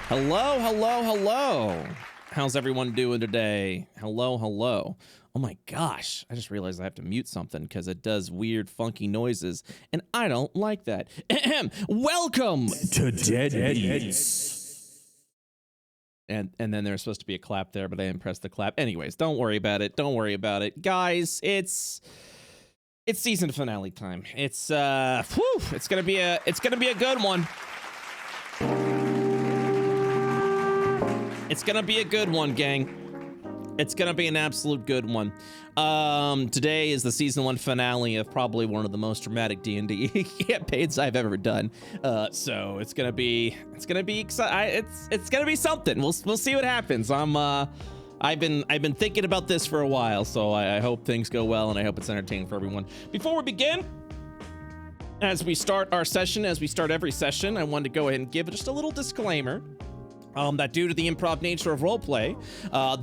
Hello, hello, hello. How's everyone doing today? Hello, hello. Oh my gosh, I just realized I have to mute something because it does weird, funky noises, and I don't like that. Welcome to Deadbeats. And then there's supposed to be a clap there, but I didn't press the clap. Anyways, don't worry about it. Don't worry about it. Guys, it's season finale time. It's gonna be a good one. It's gonna be a good one, gang. It's gonna be an absolute good one. Today is the season 1 finale of probably one of the most dramatic D&D campaigns I've ever done. So it's gonna be it's gonna be something. We'll see what happens. I've been thinking about this for a while, so I hope things go well and I hope it's entertaining for everyone. Before we begin, as we start our session, as we start every session, I wanted to go ahead and give just a little disclaimer. That due to the improv nature of roleplay,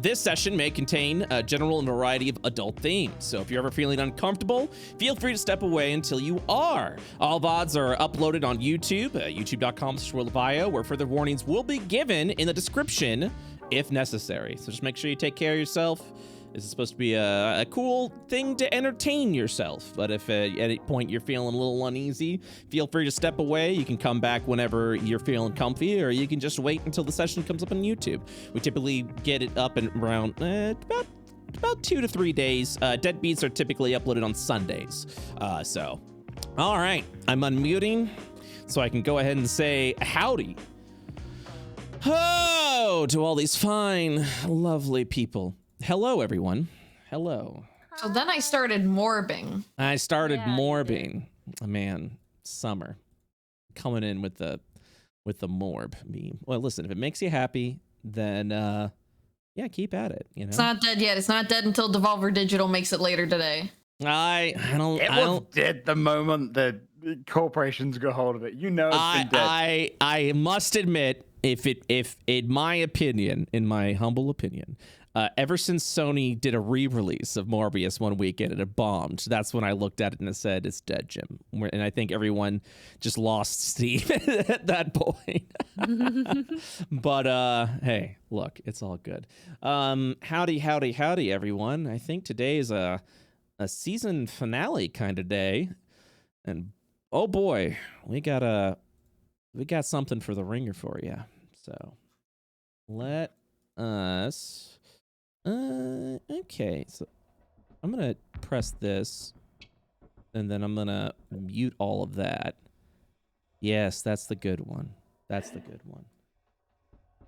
this session may contain a general and variety of adult themes. So if you're ever feeling uncomfortable, feel free to step away until you are. All VODs are uploaded on YouTube, youtube.com/worldofio, where further warnings will be given in the description if necessary. So just make sure you take care of yourself. This is supposed to be a cool thing to entertain yourself. But if at any point you're feeling a little uneasy, feel free to step away. You can come back whenever you're feeling comfy, or you can just wait until the session comes up on YouTube. We typically get it up in around about 2 to 3 days. Deadbeats are typically uploaded on Sundays. So, all right, I'm unmuting so I can go ahead and say howdy. Oh, to all these fine, lovely people. Hello, everyone. Hello. So then I started morbing. Morbing. Man, summer coming in with the morb meme. Well, listen, if it makes you happy, then yeah, keep at it. You know, it's not dead yet. It's not dead until Devolver Digital makes it later today. I don't. Dead the moment the corporations got hold of it. You know, it's been dead. I must admit, if in my opinion, in my humble opinion. Ever since Sony did a re-release of Morbius one weekend and it bombed, that's when I looked at it and I said, it's dead, Jim. And I think everyone just lost steam at that point. But hey, look, it's all good. Howdy, everyone. I think today is a season finale kind of day. And oh boy, we got something for the ringer for you. So let us... okay, so I'm gonna press this and then I'm gonna mute all of that. Yes, that's the good one.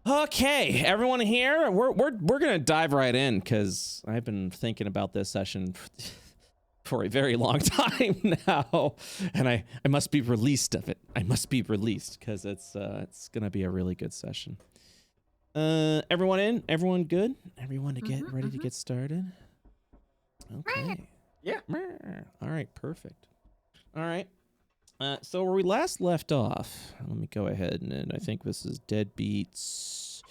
Okay, everyone here, we're gonna dive right in because I've been thinking about this session for a very long time now, and I must be released of it. I must be released because it's gonna be a really good session. Everyone in? Everyone good? Everyone to get ready to get started? Okay. Yeah. All right, perfect. All right. So where we last left off, let me go ahead and I think this is Deadbeats.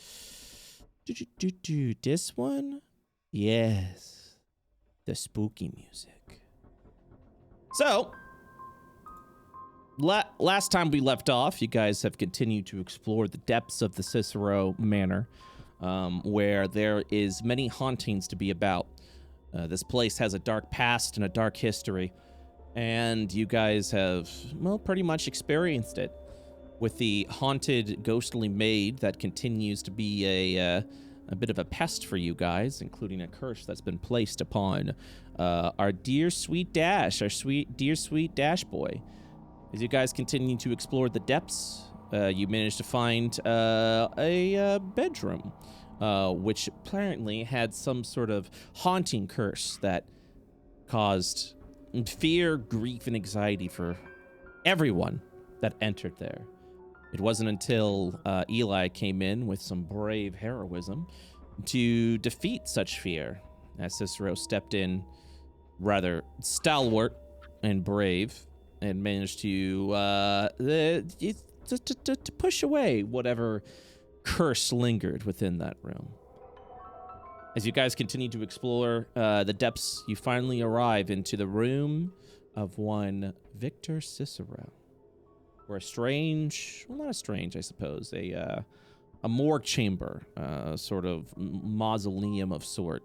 This one? Yes. The spooky music. So, last time we left off, you guys have continued to explore the depths of the Cicero Manor, where there is many hauntings to be about. This place has a dark past and a dark history, and you guys have, well, pretty much experienced it with the haunted, ghostly maid that continues to be a bit of a pest for you guys, including a curse that's been placed upon our dear sweet Dash, dear sweet Dash boy. As you guys continue to explore the depths, you managed to find a bedroom, which apparently had some sort of haunting curse that caused fear, grief, and anxiety for everyone that entered there. It wasn't until Eli came in with some brave heroism to defeat such fear, as Cicero stepped in rather stalwart and brave, and managed to push away whatever curse lingered within that room. As you guys continue to explore the depths, you finally arrive into the room of one Victor Cicero, where a strange, well, not a strange, I suppose, a a morgue chamber, sort of mausoleum of sort,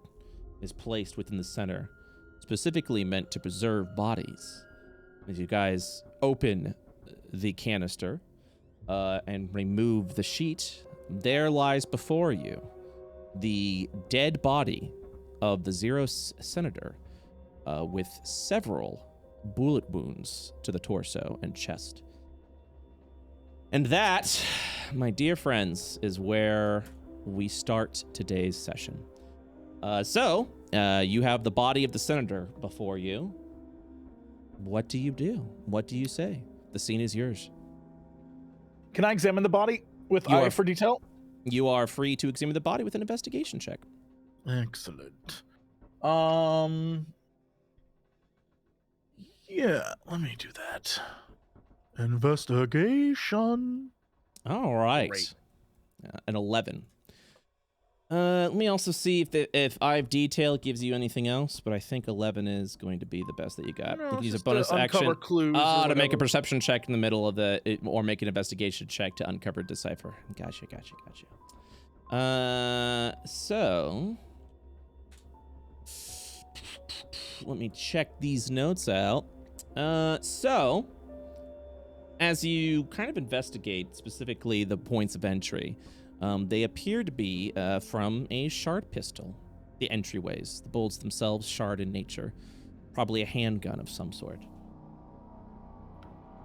is placed within the center, specifically meant to preserve bodies. As you guys open the canister and remove the sheet, there lies before you the dead body of the Zeros senator with several bullet wounds to the torso and chest. And that, my dear friends, is where we start today's session. So, you have the body of the senator before you. What do you do? What do you say? The scene is yours. Can I examine the body with eye for detail? You are free to examine the body with an investigation check. Excellent. Yeah, let me do that. Investigation. All right. Great. An 11. Let me also see if eye of detail gives you anything else, but I think 11 is going to be the best that you got. No, You can use a just bonus to action uncover clues or to make a whatever. perception check in the middle of or make an investigation check to uncover, decipher. Gotcha. So let me check these notes out. So as you kind of investigate specifically the points of entry, they appear to be from a shard pistol. The entryways, the bullets themselves, shard in nature. Probably a handgun of some sort.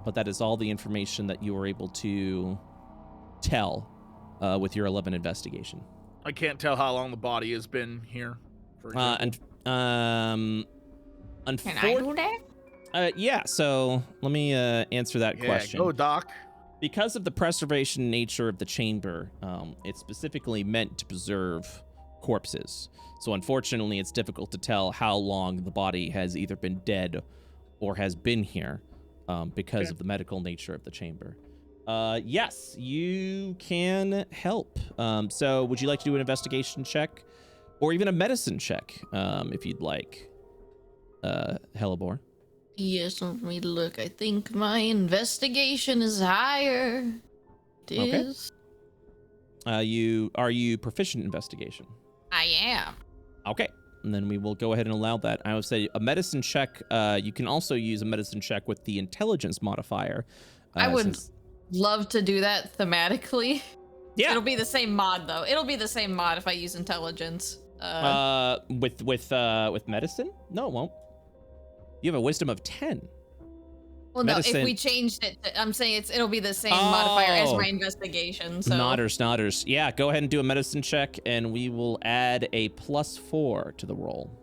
But that is all the information that you were able to tell with your 11 investigation. I can't tell how long the body has been here. For example. Can I do that? Yeah, so let me answer that question. Go, Doc. Because of the preservation nature of the chamber, it's specifically meant to preserve corpses. So unfortunately, it's difficult to tell how long the body has either been dead or has been here because of the medical nature of the chamber. Yes, you can help. So would you like to do an investigation check or even a medicine check if you'd like, Hellebore? Yes, let me look. I think my investigation is higher. It is. Are you proficient in investigation? I am. Okay, and then we will go ahead and allow that. I would say a medicine check. You can also use a medicine check with the intelligence modifier. I would love to do that thematically. Yeah. It'll be the same mod though. It'll be the same mod if I use intelligence. With medicine? No, it won't. You have a wisdom of 10. Well, medicine. no, if we changed it, I'm saying it'll be the same modifier as my investigation. So Nodders. Yeah, go ahead and do a medicine check, and we will add a +4 to the roll.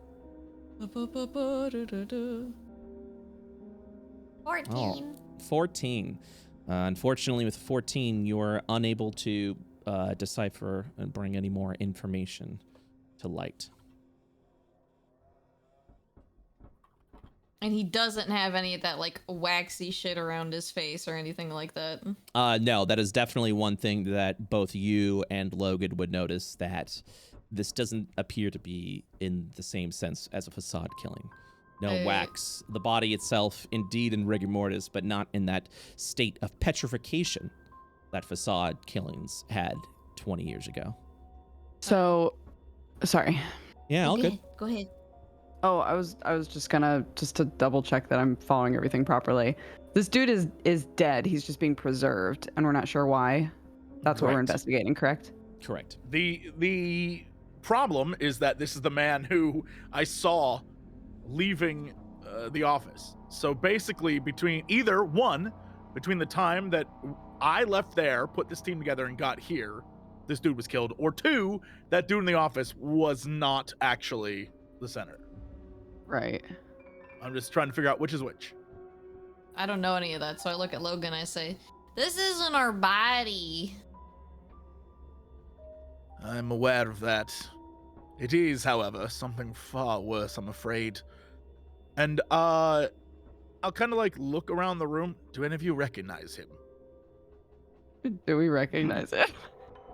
14. 14. Unfortunately, with 14, you're unable to decipher and bring any more information to light. And he doesn't have any of that like waxy shit around his face or anything like that. No, that is definitely one thing that both you and Logan would notice, that this doesn't appear to be in the same sense as a facade killing. No wax. The body itself, indeed in rigor mortis, but not in that state of petrification that facade killings had 20 years ago. So, sorry. Yeah, all good. Go ahead. Oh, I was just gonna to double check that I'm following everything properly. This dude is dead. He's just being preserved, and we're not sure why. That's what we're Correct. investigating, correct? Correct. The problem is that this is the man who I saw leaving the office. So basically, between the time that I left there, put this team together, and got here, this dude was killed, or 2, that dude in the office was not actually the senator. Right. I'm just trying to figure out which is which. I don't know any of that, so I look at Logan and I say, "This isn't our body." I'm aware of that. It is, however, something far worse, I'm afraid. And I'll kind of like look around the room. Do any of you recognize him? Do we recognize it?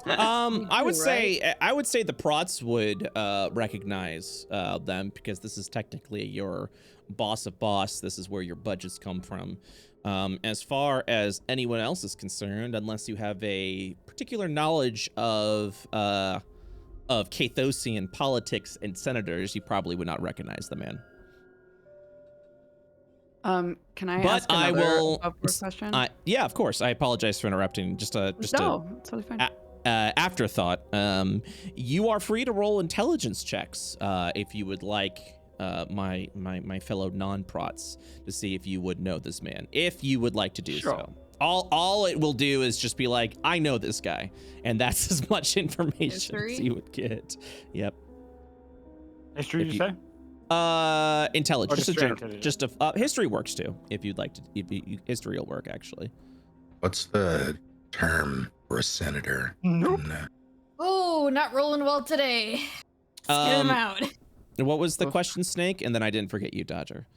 I would say the Prots would recognize them, because this is technically your boss of boss. This is where your budgets come from. As far as anyone else is concerned, unless you have a particular knowledge of Cathosian politics and senators, you probably would not recognize the man. Can I But ask I another will- question? Yeah, of course. I apologize for interrupting. Just no, it's totally fine. afterthought. You are free to roll intelligence checks if you would like, my fellow non-prots, to see if you would know this man, if you would like to do so. All it will do is just be like, I know this guy, and that's as much information as you would get. Yep. History, If you say? Intelligence. Or Just a history works too. If you'd like to, history will work actually. What's the term for a senator? Nope. Oh, not rolling well today. Let's get him out. What was the question, Snake? And then I didn't forget you, Dodger.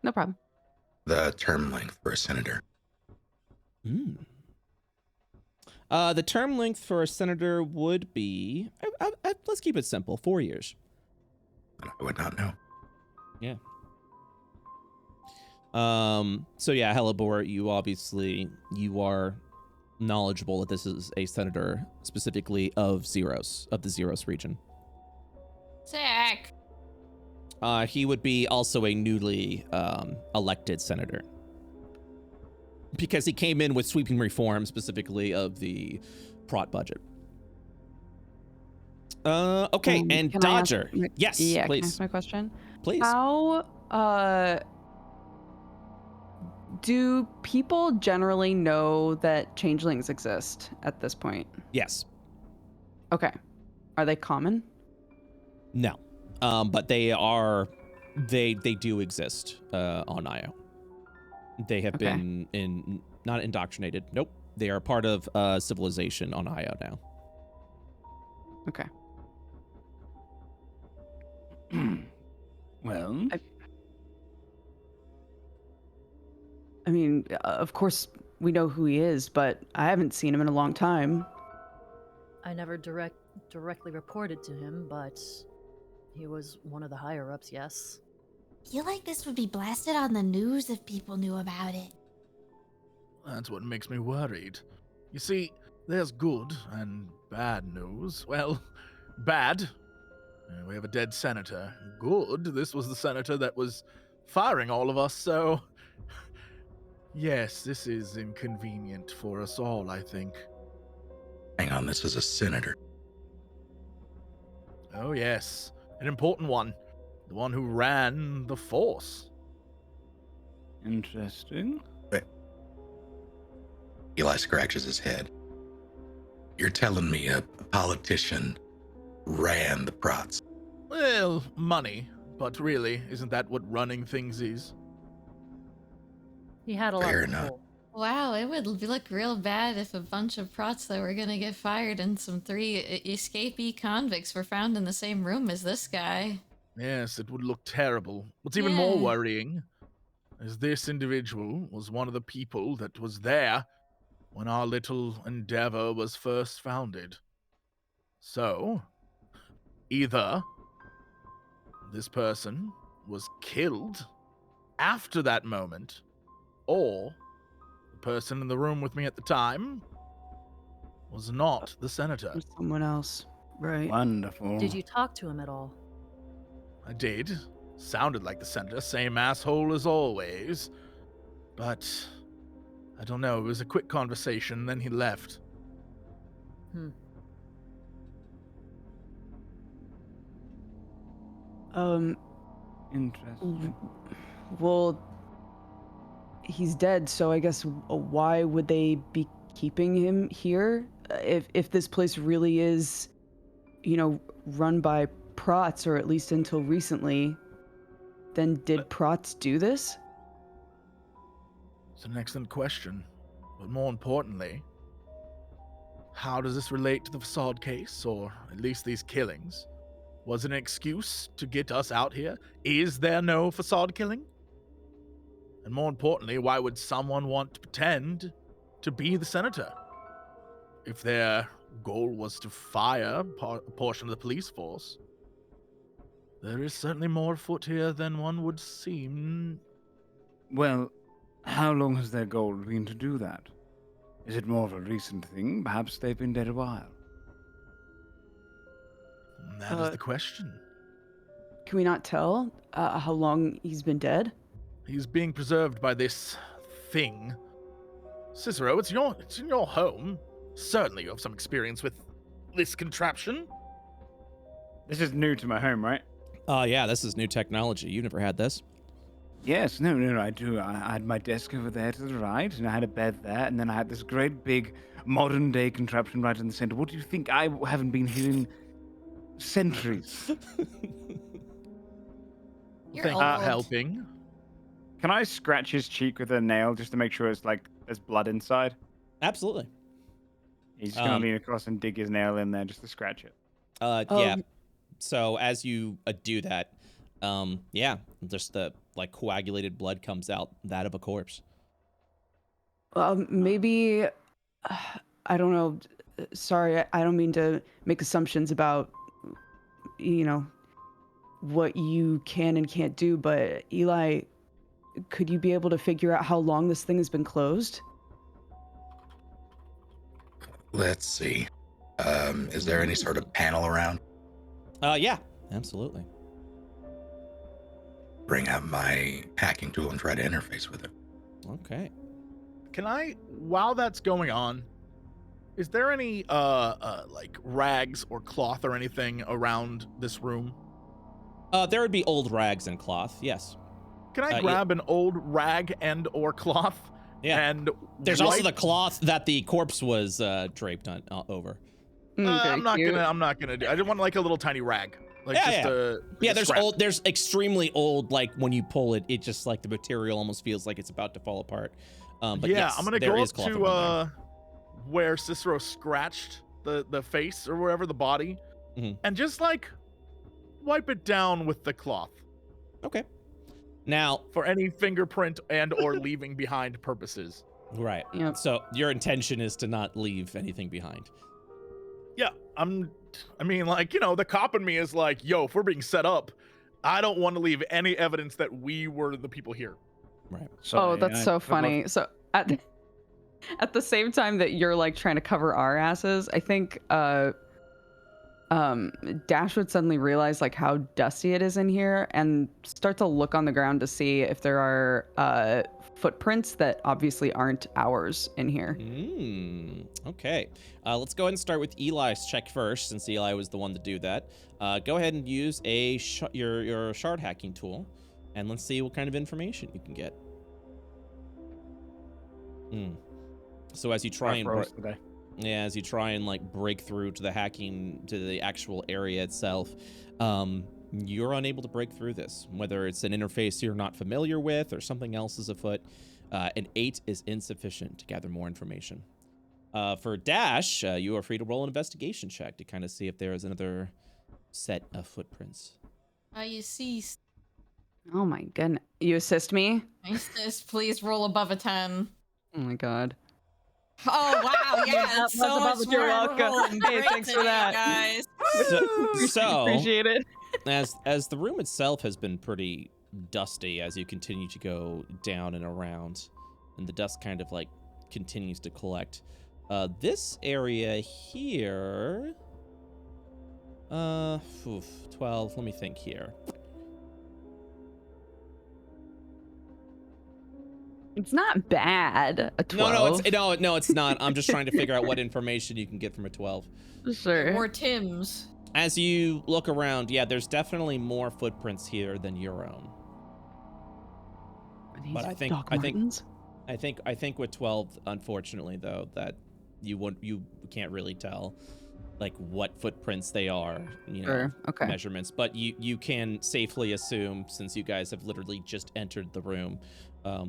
No problem. The term length for a senator. The term length for a senator would be, let's keep it simple, 4 years. I would not know. Yeah. So yeah, Hellebore, you are knowledgeable that this is a senator specifically of the Zeros region. Zach. He would be also a newly elected senator, because he came in with sweeping reform specifically of the prot budget. Okay, and Can I ask Dodger. Yes, Can I please. ask my question? Please. How do people generally know that changelings exist at this point? Yes. Okay. Are they common? No. But they do exist on Io. They have been not indoctrinated. Nope. They are part of civilization on Io now. Okay. Well, I mean, of course we know who he is, but I haven't seen him in a long time. I never directly reported to him, but he was one of the higher ups, yes. Feel like this would be blasted on the news if people knew about it. That's what makes me worried. You see, there's good and bad news. Well, bad. We have a dead senator. Good. This was the senator that was firing all of us, so... Yes, this is inconvenient for us all, I think. Hang on, this is a senator. Oh, yes. An important one. The one who ran the force. interesting. Eli scratches his head. You're telling me a politician ran the prots? Well, money. But really, isn't that what running things is? He had a lot Fair of enough. pull. Wow, it would look real bad if a bunch of prots that were gonna get fired and some 3 escapee convicts were found in the same room as this guy. Yes, it would look terrible. What's even more Yeah. worrying is this individual was one of the people that was there when our little endeavor was first founded. So, either this person was killed after that moment, or the person in the room with me at the time was not the senator. Or someone else, right? Wonderful. Did you talk to him at all? I did. Sounded like the senator, same asshole as always. But I don't know, it was a quick conversation, then he left. Interesting. Well, he's dead, so I guess why would they be keeping him here? If this place really is, run by prots, or at least until recently, then did prots do this? It's an excellent question. But more importantly, how does this relate to the facade case, or at least these killings? Was it an excuse to get us out here? Is there no facade killing? And more importantly, why would someone want to pretend to be the senator? If their goal was to fire a portion of the police force, there is certainly more afoot here than one would seem. Well, How long has their goal been to do that? Is it more of a recent thing? Perhaps they've been dead a while. That is the question. Can we not tell how long he's been dead? He's being preserved by this thing. Cicero, it's in your home. Certainly you have some experience with this contraption. This is new to my home, right? Yeah, this is new technology. You never had this. Yes, no, I do. I had my desk over there to the right, and I had a bed there, and then I had this great big modern day contraption right in the center. What do you think? I haven't been here in centuries. You're Thank you old. for helping. Can I scratch his cheek with a nail just to make sure it's like there's blood inside? Absolutely. He's just gonna lean across and dig his nail in there just to scratch it. Yeah. So as you do that, yeah, just the like coagulated blood comes out, that of a corpse. Maybe, I don't know. Sorry, I don't mean to make assumptions about, what you can and can't do, but Eli, could you be able to figure out how long this thing has been closed? Let's see. Is there any sort of panel around? Yeah, absolutely. Bring out my hacking tool and try to interface with it. Okay. Can I, while that's going on, is there any like rags or cloth or anything around this room? There would be old rags and cloth, yes. Can I grab an old rag and or cloth? Yeah. And there's also the cloth that the corpse was draped on over. I'm not gonna do. I just want like a little tiny rag. Like there's extremely old, like when you pull it, it just like the material almost feels like it's about to fall apart. But yeah, yes, I'm gonna there go is up cloth to around where Cicero scratched the face or wherever the body, and just like wipe it down with the cloth. Okay. Now, for any fingerprint and or leaving behind purposes. Right. Yep. So your intention is to not leave anything behind. Yeah, I mean, like, the cop in me is like, yo, if we're being set up, I don't want to leave any evidence that we were the people here. Right. Oh, that's so funny. So at the same time that you're like trying to cover our asses, I think Dash would suddenly realize like how dusty it is in here and start to look on the ground to see if there are footprints that obviously aren't ours in here. Okay. Let's go ahead and start with Eli's check first, since Eli was the one to do that. Go ahead and use your shard hacking tool, and let's see what kind of information you can get. So as you try and like break through to the actual area itself, you're unable to break through this, whether it's an interface you're not familiar with or something else is afoot. An 8 is insufficient to gather more information. For Dash, you are free to roll an investigation check to kind of see if there is another set of footprints. You see. Oh my goodness. You assist me? I assist. Please roll above a 10. Oh my god. Oh wow, yeah, it's so much more rolling. Hey, thanks for that, guys. So appreciate it. as the room itself has been pretty dusty as you continue to go down and around, and the dust kind of like continues to collect. This area here, 12. Let me think here. It's not bad. A 12. No, it's not. I'm just trying to figure out what information you can get from a 12. Sure. More Tim's. As you look around, yeah, there's definitely more footprints here than your own. But I think with 12, unfortunately though, that you can't really tell like what footprints they are, measurements. But you can safely assume, since you guys have literally just entered the room,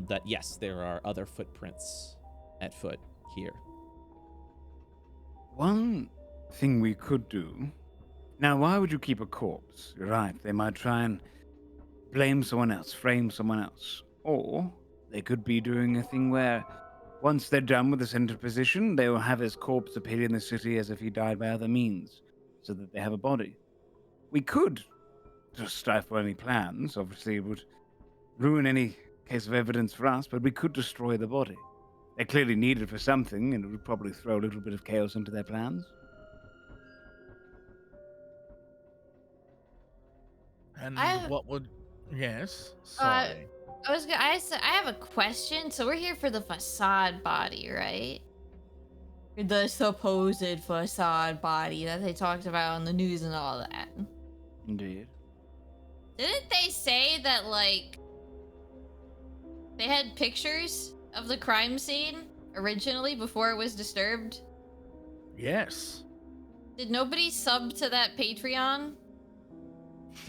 that yes, there are other footprints at foot here. One thing we could do. Now, why would you keep a corpse? You're right. They might try and blame someone else, frame someone else. Or they could be doing a thing where once they're done with this interposition, they will have his corpse appear in the city as if he died by other means, so that they have a body. We could just stifle any plans. Obviously, it would ruin any case of evidence for us, but we could destroy the body. They clearly need it for something, and it would probably throw a little bit of chaos into their plans. And I- what would? Yes. Sorry. I have a question. So we're here for the facade body, right? The supposed facade body that they talked about on the news and all that. Indeed. Didn't they say that, like, they had pictures of the crime scene originally before it was disturbed? Yes. Did nobody sub to that Patreon?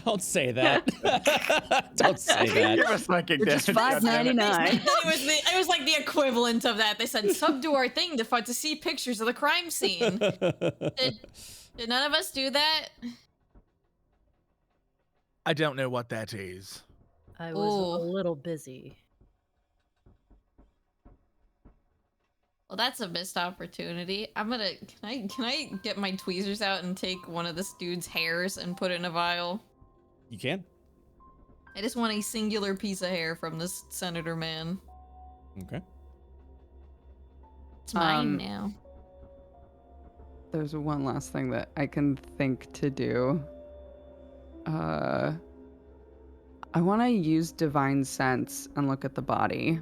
Don't say that. Don't say that. Give us like a Which is definite- $5.99. It was like the equivalent of that. They said sub to our thing to see pictures of the crime scene. Did none of us do that? I don't know what that is. I was a Ooh. little busy. Well, that's a missed opportunity. Can I get my tweezers out and take one of this dude's hairs and put it in a vial? You can. I just want a singular piece of hair from this senator man. Okay. It's mine now. There's one last thing that I can think to do. I want to use divine sense and look at the body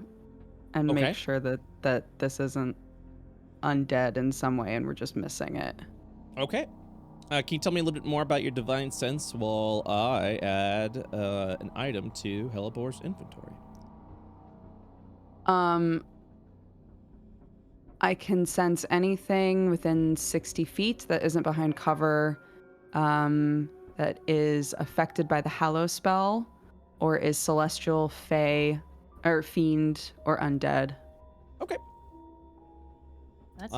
and Okay. make sure that this isn't undead in some way and we're just missing it. Okay. Can you tell me a little bit more about your divine sense while I add an item to Hellebor's inventory? I can sense anything within 60 feet that isn't behind cover, that is affected by the Hallow spell, or is celestial, fey, or fiend, or undead. Okay. That's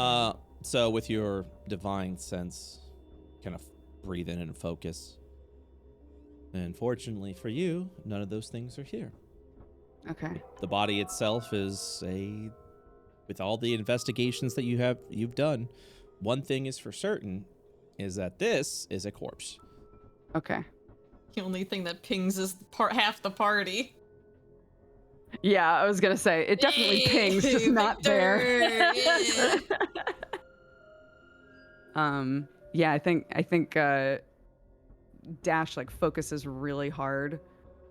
So with your divine sense, kind of breathe in and focus. And fortunately for you, none of those things are here. Okay. The body itself is with all the investigations that you've done, one thing is for certain, is that this is a corpse. Okay. The only thing that pings is half the party. Yeah, I was gonna say it definitely pings, just not there. Victor! Yeah. Yeah, I think Dash like focuses really hard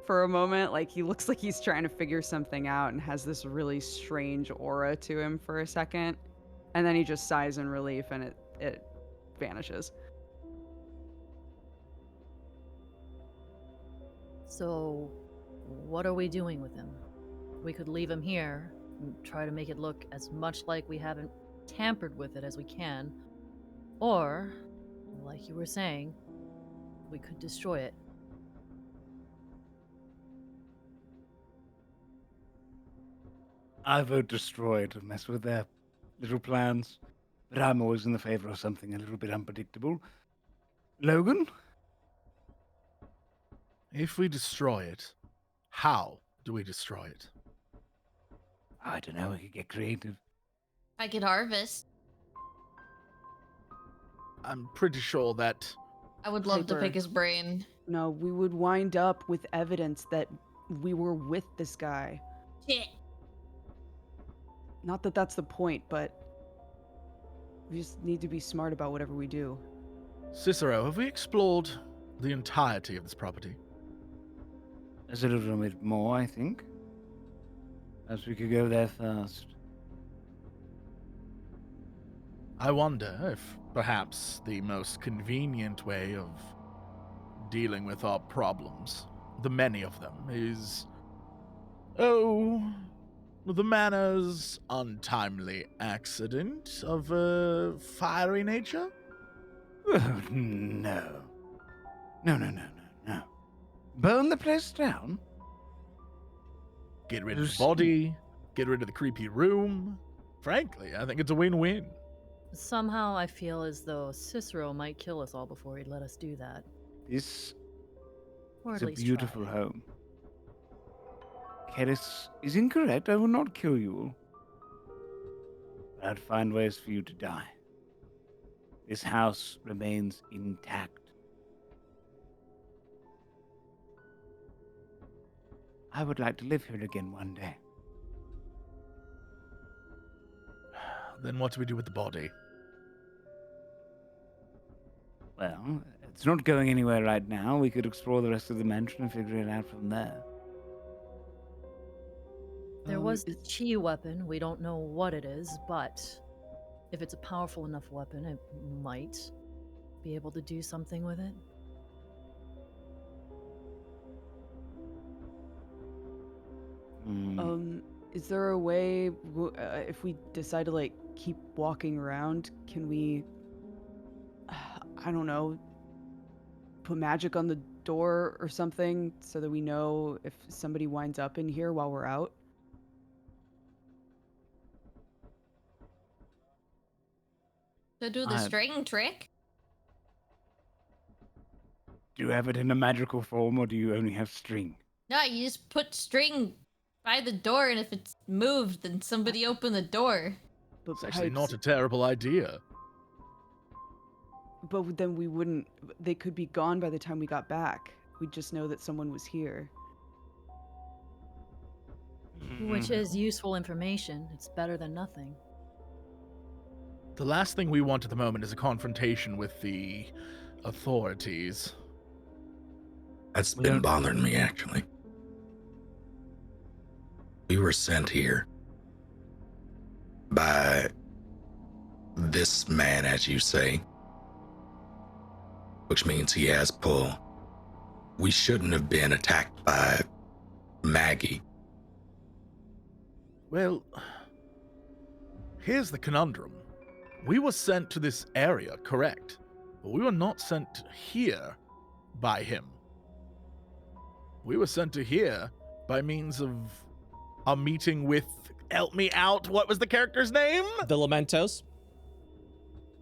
for a moment. Like he looks like he's trying to figure something out and has this really strange aura to him for a second, and then he just sighs in relief and it vanishes. So, what are we doing with him? We could leave him here and try to make it look as much like we haven't tampered with it as we can. Or, like you were saying, we could destroy it. I vote destroy to mess with their little plans. But I'm always in the favor of something a little bit unpredictable. Logan? If we destroy it, how do we destroy it? I don't know, we could get creative. I could harvest. I'm pretty sure that I would love to Paper. pick his brain. No, we would wind up with evidence that we were with this guy. Shit. Not that that's the point, but we just need to be smart about whatever we do. Cicero, have we explored the entirety of this property? There's a little bit more, I think. As we could go there first. I wonder if perhaps the most convenient way of dealing with our problems, the many of them, is, the manor's untimely accident of a fiery nature? Oh, no. No. Burn the place down? Get rid of the body, get rid of the creepy room. Frankly, I think it's a win-win. Somehow I feel as though Cicero might kill us all before he'd let us do that. This Or is at a least beautiful try. home. Keris is incorrect. I will not kill you all. But I'd find ways for you to die. This house remains intact. I would like to live here again one day. Then what do we do with the body? Well, it's not going anywhere right now. We could explore the rest of the mansion and figure it out from there. There was the chi weapon. We don't know what it is, but if it's a powerful enough weapon, it might be able to do something with it. Is there a way, if we decide to like keep walking around, can we, I don't know, put magic on the door or something so that we know if somebody winds up in here while we're out? To do the string trick? Do you have it in a magical form, or do you only have string? No, you just put string by the door, and if it's moved, then somebody open the door. But It's actually not a terrible idea. But then we wouldn't. They could be gone by the time we got back. We'd just know that someone was here. Which is useful information. It's better than nothing. The last thing we want at the moment is a confrontation with the authorities. That's been bothering me, actually. We were sent here by this man, as you say, which means he has pull. We shouldn't have been attacked by Maggie. Well, here's the conundrum. We were sent to this area, correct? But we were not sent here by him. We were sent to here by means of a meeting with... Help me out, what was the character's name? The Lamentos?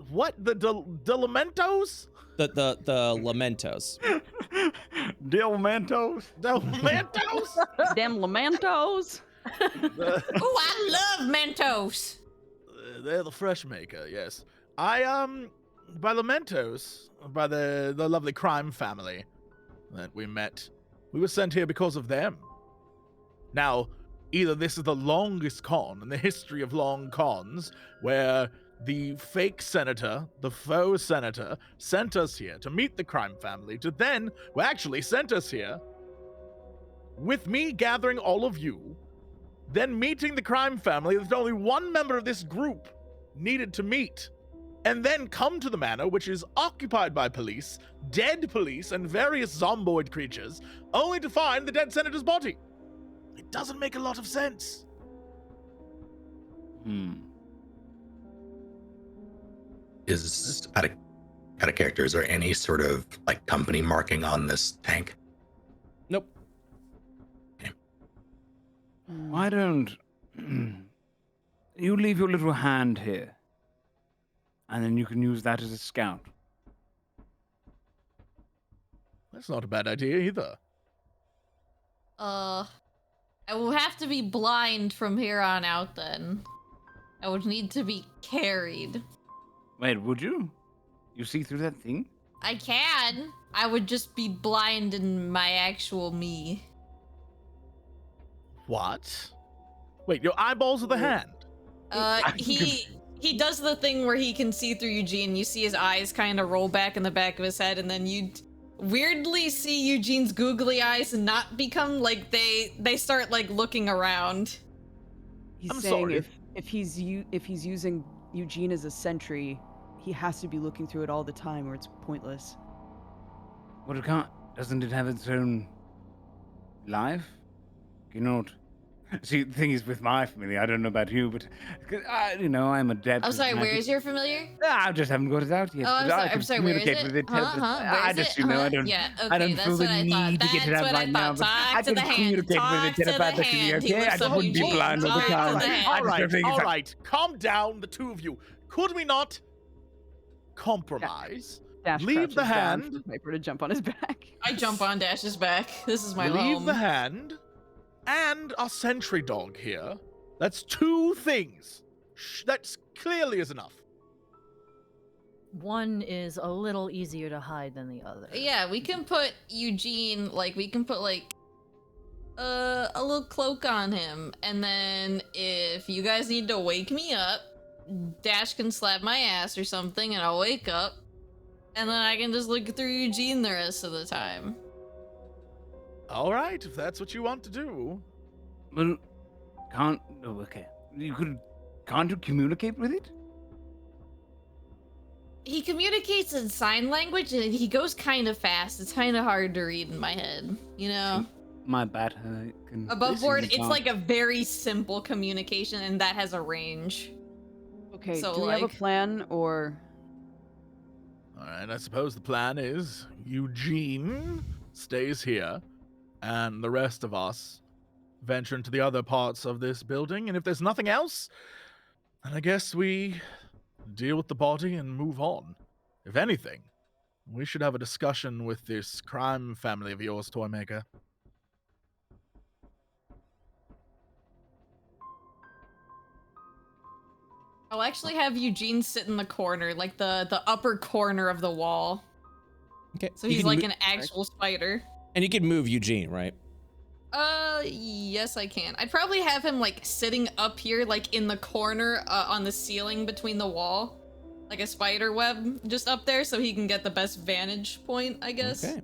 What? The Lamentos? The Lamentos. Delmentos? Lamentos? Damn Lamentos! Oh, I love Mentos! They're the fresh maker, yes. By Lamentos, by the lovely crime family that we met, we were sent here because of them. Now, either this is the longest con in the history of long cons, where the fake senator, the faux senator, sent us here to meet the crime family, to then, well, actually sent us here with me gathering all of you, then meeting the crime family that only one member of this group needed to meet, and then come to the manor, which is occupied by police, dead police, and various zomboid creatures, only to find the dead senator's body. It doesn't make a lot of sense. Is out of character, is there any sort of like company marking on this tank? Nope. Why don't you leave your little hand here, and then you can use that as a scout. That's not a bad idea either. I will have to be blind from here on out then. I would need to be carried. Wait, would you? You see through that thing? I can. I would just be blind in my actual me. What? Wait, your eyeballs are the hand? He does the thing where he can see through Eugene. You see his eyes kind of roll back in the back of his head, and then you weirdly see Eugene's googly eyes and not become like they start like looking around. He's I'm saying sorry. if he's using Eugene as a sentry, he has to be looking through it all the time, or it's pointless. Well, it can't. Doesn't it have its own life? You know what? See, the thing is with my family, I don't know about you, but I'm a dead. I'm sorry, where is your familiar? I just haven't got it out yet. Oh, I'm sorry, where is communicate it? with it. Where I is just, it? I don't. Yeah, okay, I don't that's feel the what I thought. need to get it That's out what right I now. thought. But Talk I to can the hand. communicate with Talk it to the telepathically. hand. He Okay, looks I up just wouldn't be Eugene. blind all the Talk time. to the hand. I just don't think it's all a- right. Calm down, the two of you. Could we not compromise? Dash Leave the crouches down hand. for Viper to jump on his back. I jump on Dash's back. This is my Leave home. the hand and a sentry dog here. That's two things. That's clearly is enough. One is a little easier to hide than the other. Yeah, we can put Eugene, like, we can put, like, a little cloak on him, and then if you guys need to wake me up, Dash can slap my ass or something, and I'll wake up, and then I can just look through Eugene the rest of the time. All right, if that's what you want to do. Well, can't you communicate with it? He communicates in sign language, and he goes kind of fast. It's kind of hard to read in my head, you know? My bad. Above board, it's like a very simple communication, and that has a range. Okay, So, do we have a like- plan, or... All right, I suppose the plan is Eugene stays here, and the rest of us venture into the other parts of this building. And if there's nothing else, then I guess we deal with the body and move on. If anything, we should have a discussion with this crime family of yours, Toymaker. I'll actually have Eugene sit in the corner, like the upper corner of the wall. Okay. So you he's can like mo- an actual spider. And you can move Eugene, right? Yes, I can. I'd probably have him like sitting up here, like in the corner on the ceiling between the wall, like a spider web just up there, so he can get the best vantage point, I guess. Okay.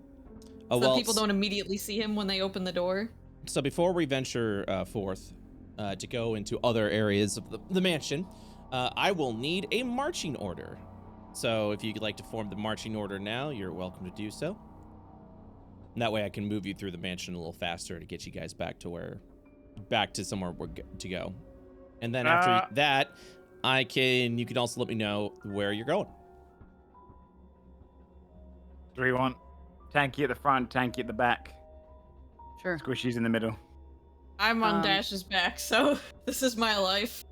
So people don't immediately see him when they open the door. So before we venture forth to go into other areas of the mansion, I will need a marching order. So if you'd like to form the marching order now, you're welcome to do so. And that way I can move you through the mansion a little faster to get you guys back to somewhere to go. And then after that, you can also let me know where you're going. 3-1. Tanky at the front, tanky at the back. Sure. Squishy's in the middle. I'm on Dash's back, so this is my life.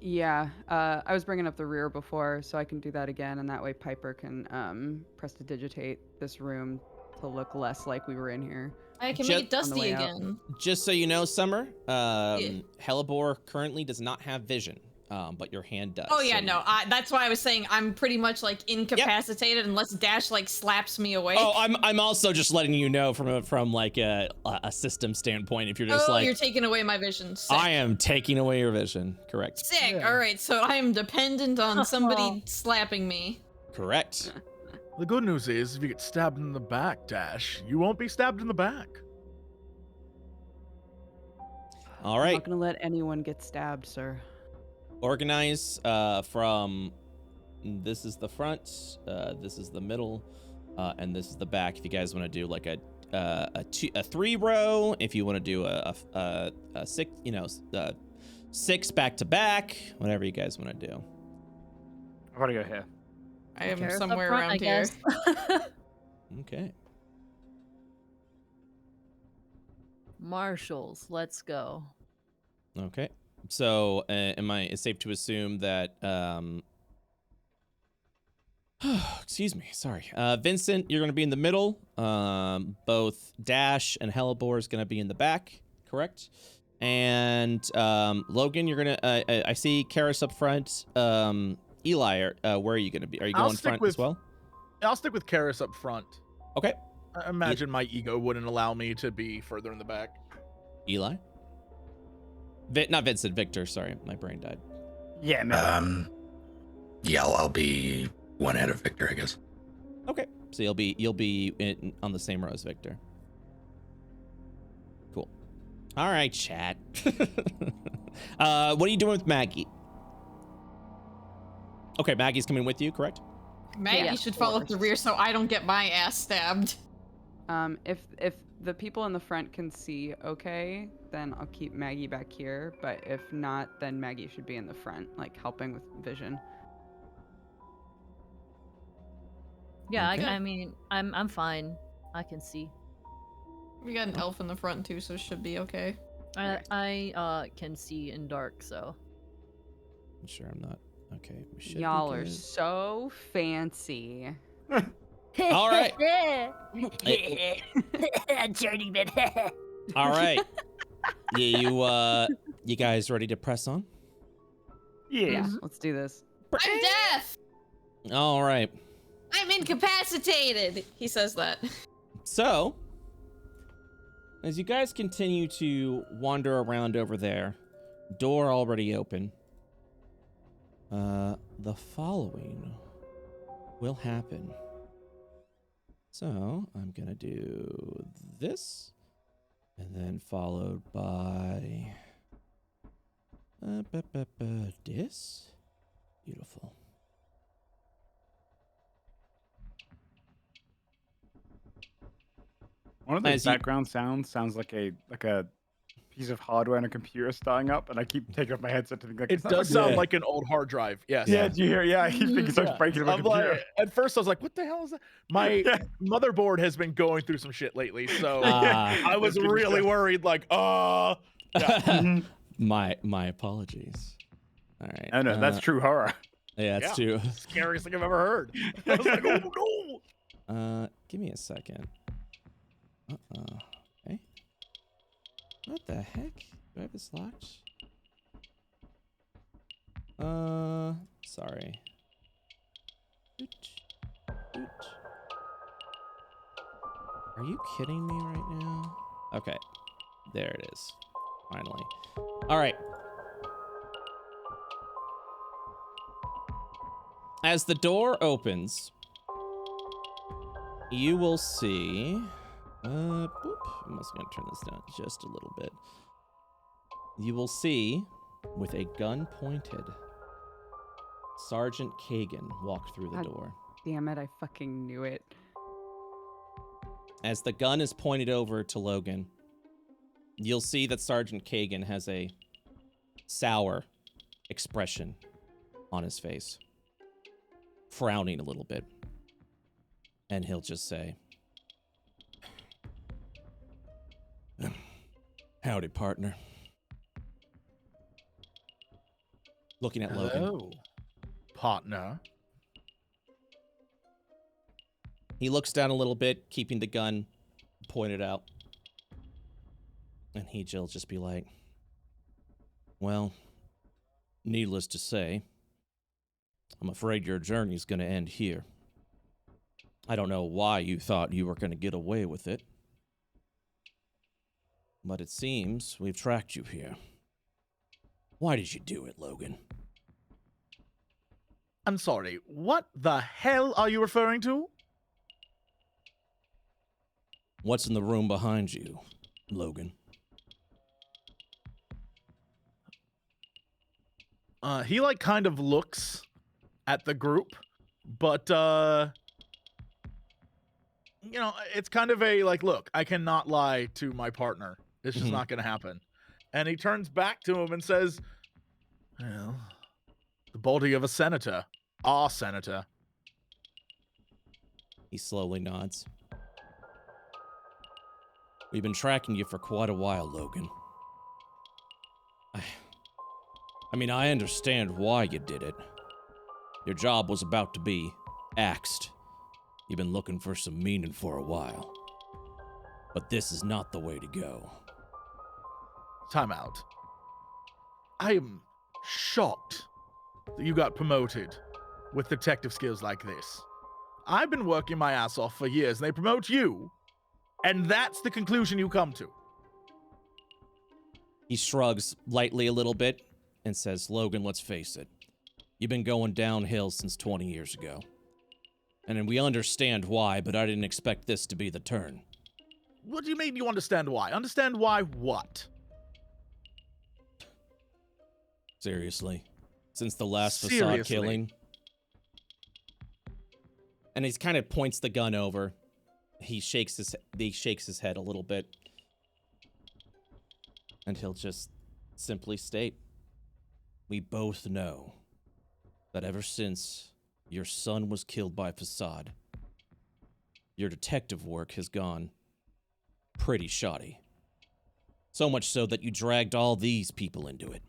Yeah, I was bringing up the rear before, so I can do that again, and that way Piper can prestidigitate this room to look less like we were in here. I can Just make it on the dusty way out. again. Just so you know, Summer, Hellebore currently does not have vision, but your hand does. Oh yeah, so no, that's why I was saying I'm pretty much like incapacitated unless Dash like slaps me awake. Oh, I'm also just letting you know from like a system standpoint. If you're just you're taking away my vision. Sick. I am taking away your vision. Correct. Sick. All right, so I am dependent on somebody slapping me. Correct. The good news is, if you get stabbed in the back, Dash, you won't be stabbed in the back. All I'm right. not gonna let anyone get stabbed, sir. Organize from this is the front, this is the middle, and this is the back. If you guys want to do like a 3-row, if you want to do a 6, 6 back to back, whatever you guys want to do. I've got to go here. I am Carrots up somewhere front, around I here. guess. Okay. Marshals, let's go. Okay. So, it's safe to assume that excuse me, sorry. Vincent, you're going to be in the middle. Both Dash and Hellebore is going to be in the back, correct? And Logan, you're going to I see Karis up front. Eli, where are you going to be? Are you going front as well? I'll stick with Karis up front. Okay. I imagine my ego wouldn't allow me to be further in the back. Eli? Not Vincent, Victor, sorry. My brain died. Yeah, man. Yeah, I'll be one ahead of Victor, I guess. Okay. So you'll be on the same row as Victor. Cool. All right, chat. What are you doing with Maggie? Okay, Maggie's coming with you, correct? Maggie Yeah, should of fall up the course. rear so I don't get my ass stabbed. If the people in the front can see okay, then I'll keep Maggie back here, but if not, then Maggie should be in the front, like helping with vision. Yeah, Okay. I mean, I'm fine. I can see. We got an elf in the front too, so it should be okay. I can see in dark, so. I'm sure I'm not. Okay. We should be Y'all are good. so fancy. All right. Journeyman. All right. You guys ready to press on? Yeah. Let's do this. I'm deaf! All right. I'm incapacitated! He says that. So, As you guys continue to wander around over there, door already open, the following will happen. So I'm gonna do this, and then followed by this. Beautiful. One of those background sounds sounds like a piece of hardware on a computer starting up, and I keep taking off my headset to think like It does sound like an old hard drive. Yes. Yeah, do you hear? Yeah, I keep thinking something's breaking in my computer. At first, I was like, "What the hell is that?" My motherboard has been going through some shit lately, so I was really worried. Like, yeah. My apologies. All right. Oh no, that's true horror. Yeah, it's true. Scariest thing I've ever heard. I was like, "Oh no!" Give me a second. Okay. What the heck? Do I have this locked? Sorry. Are you kidding me right now? Okay. There it is. Finally. All right. As the door opens, you will see... boop. I'm also gonna turn this down just a little bit. You will see, with a gun pointed, Sergeant Kagan walk through the door. Damn it, I fucking knew it. As the gun is pointed over to Logan, you'll see that Sergeant Kagan has a sour expression on his face, frowning a little bit. And he'll just say, "Howdy, partner." Looking at Logan. Hello, partner. He looks down a little bit, keeping the gun pointed out. And he'll just be like, "Well, needless to say, I'm afraid your journey's gonna end here. I don't know why you thought you were gonna get away with it, but it seems we've tracked you here. Why did you do it, Logan?" I'm sorry, what the hell are you referring to? What's in the room behind you, Logan? He like kind of looks at the group, but you know, it's kind of a like, look, I cannot lie to my partner. It's just not gonna happen. And he turns back to him and says, "Well, the body of a senator. Our senator." He slowly nods. We've been tracking you for quite a while, Logan. I mean, I understand why you did it. Your job was about to be axed. You've been looking for some meaning for a while. But this is not the way to go. Time out. I am shocked that you got promoted with detective skills like this. I've been working my ass off for years, and they promote you, and that's the conclusion you come to. He shrugs lightly a little bit and says, "Logan, let's face it. You've been going downhill since 20 years ago. And we understand why, but I didn't expect this to be the turn." What do you mean you understand why? Understand why what? Seriously. Since the last facade killing. And he kind of points the gun over. He shakes his head a little bit. And he'll just simply state, "We both know that ever since your son was killed by Facade, your detective work has gone pretty shoddy. So much so that you dragged all these people into it."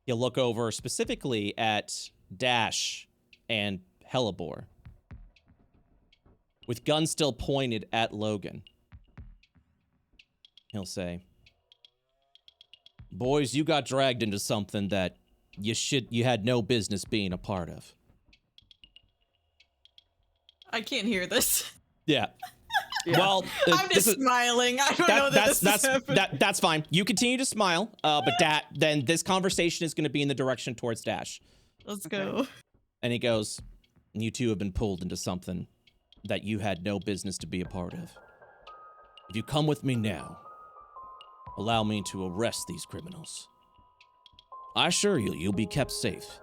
He'll look over specifically at Dash and Hellebore, with guns still pointed at Logan. He'll say, "Boys, you got dragged into something that you had no business being a part of." I can't hear this. Yeah. Well, I'm just smiling. I don't know that this is happening. That's fine. You continue to smile, but then this conversation is going to be in the direction towards Dash. Let's go. And he goes, "You two have been pulled into something that you had no business to be a part of. If you come with me now, allow me to arrest these criminals. I assure you, you'll be kept safe.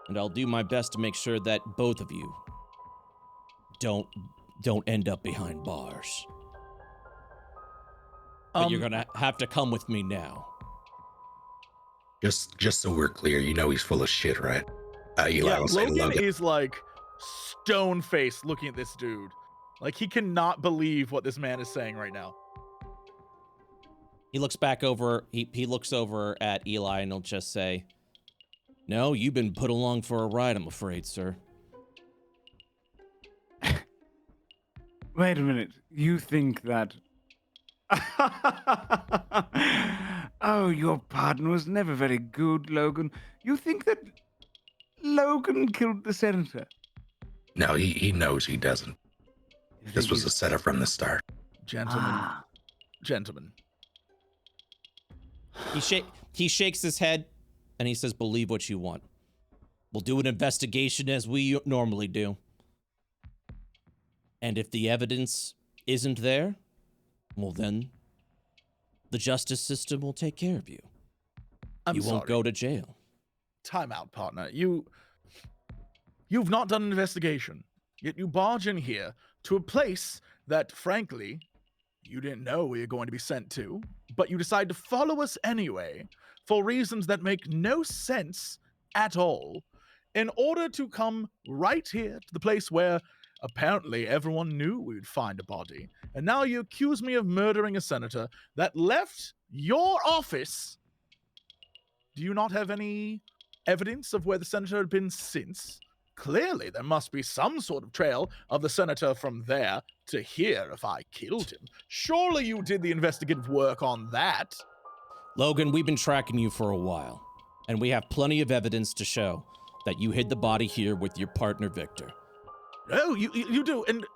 And I'll do my best to make sure that both of you don't end up behind bars. But you're gonna have to come with me now." Just so we're clear, you know he's full of shit, right? Eli Yeah, will say Logan is like stone-faced looking at this dude. Like, he cannot believe what this man is saying right now. He looks back over, he looks over at Eli and he'll just say, "No, you've been put along for a ride, I'm afraid, sir." Wait a minute. You think that... Oh, your pardon was never very good, Logan. You think that Logan killed the senator? No, he knows he doesn't. You This think was a he's- setup from the start. Gentlemen. Gentlemen. He shakes his head and he says, "Believe what you want. We'll do an investigation as we normally do. And if the evidence isn't there, well then, the justice system will take care of you. I'm You sorry. won't go to jail." Time out, partner. You've not done an investigation, yet you barge in here to a place that, frankly, you didn't know we were going to be sent to, but you decide to follow us anyway for reasons that make no sense at all, in order to come right here to the place where apparently everyone knew we'd find a body, and now you accuse me of murdering a senator that left your office. Do you not have any evidence of where the senator had been since? Clearly, there must be some sort of trail of the senator from there to here if I killed him. Surely you did the investigative work on that. "Logan, we've been tracking you for a while, and we have plenty of evidence to show that you hid the body here with your partner, Victor." Oh, you do. And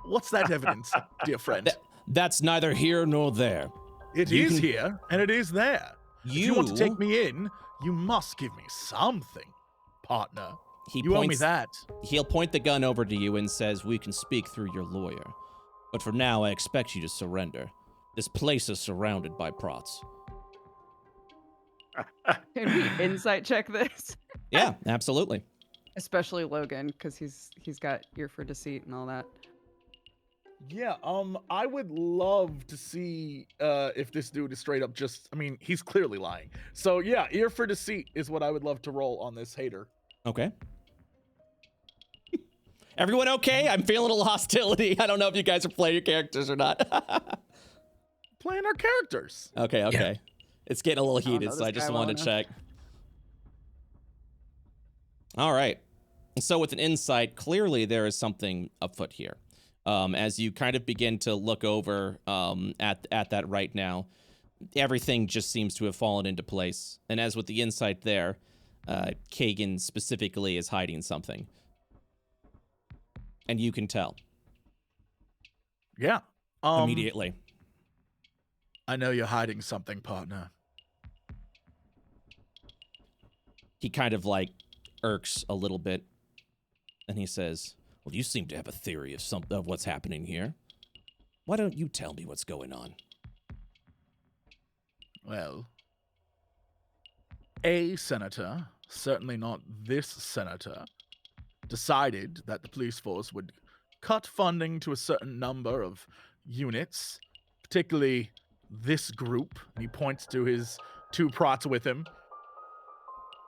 what's that evidence, dear friend? That's neither here nor there. It you is can- here, and it is there. If you want to take me in, you must give me something, partner. You owe me that. He'll point the gun over to you and says, "We can speak through your lawyer. But for now, I expect you to surrender. This place is surrounded by prots." Can we insight check this? Yeah, absolutely. Especially Logan, because he's got ear for deceit and all that. Yeah, I would love to see if this dude is straight up just, I mean, he's clearly lying. So yeah, ear for deceit is what I would love to roll on this hater. Okay. Everyone okay? I'm feeling a little hostility. I don't know if you guys are playing your characters or not. Playing our characters. Okay. Yeah. It's getting a little don't know heated, so this I just guy wanted well to check. All right. So with an insight, clearly there is something afoot here. As you kind of begin to look over at that right now, everything just seems to have fallen into place. And as with the insight there, Kagan specifically is hiding something. And you can tell Yeah. immediately. I know you're hiding something, partner. He kind of like irks a little bit. And he says, "Well, you seem to have a theory of what's happening here. Why don't you tell me what's going on?" Well, a senator, certainly not this senator, decided that the police force would cut funding to a certain number of units, particularly this group, and he points to his two prots with him,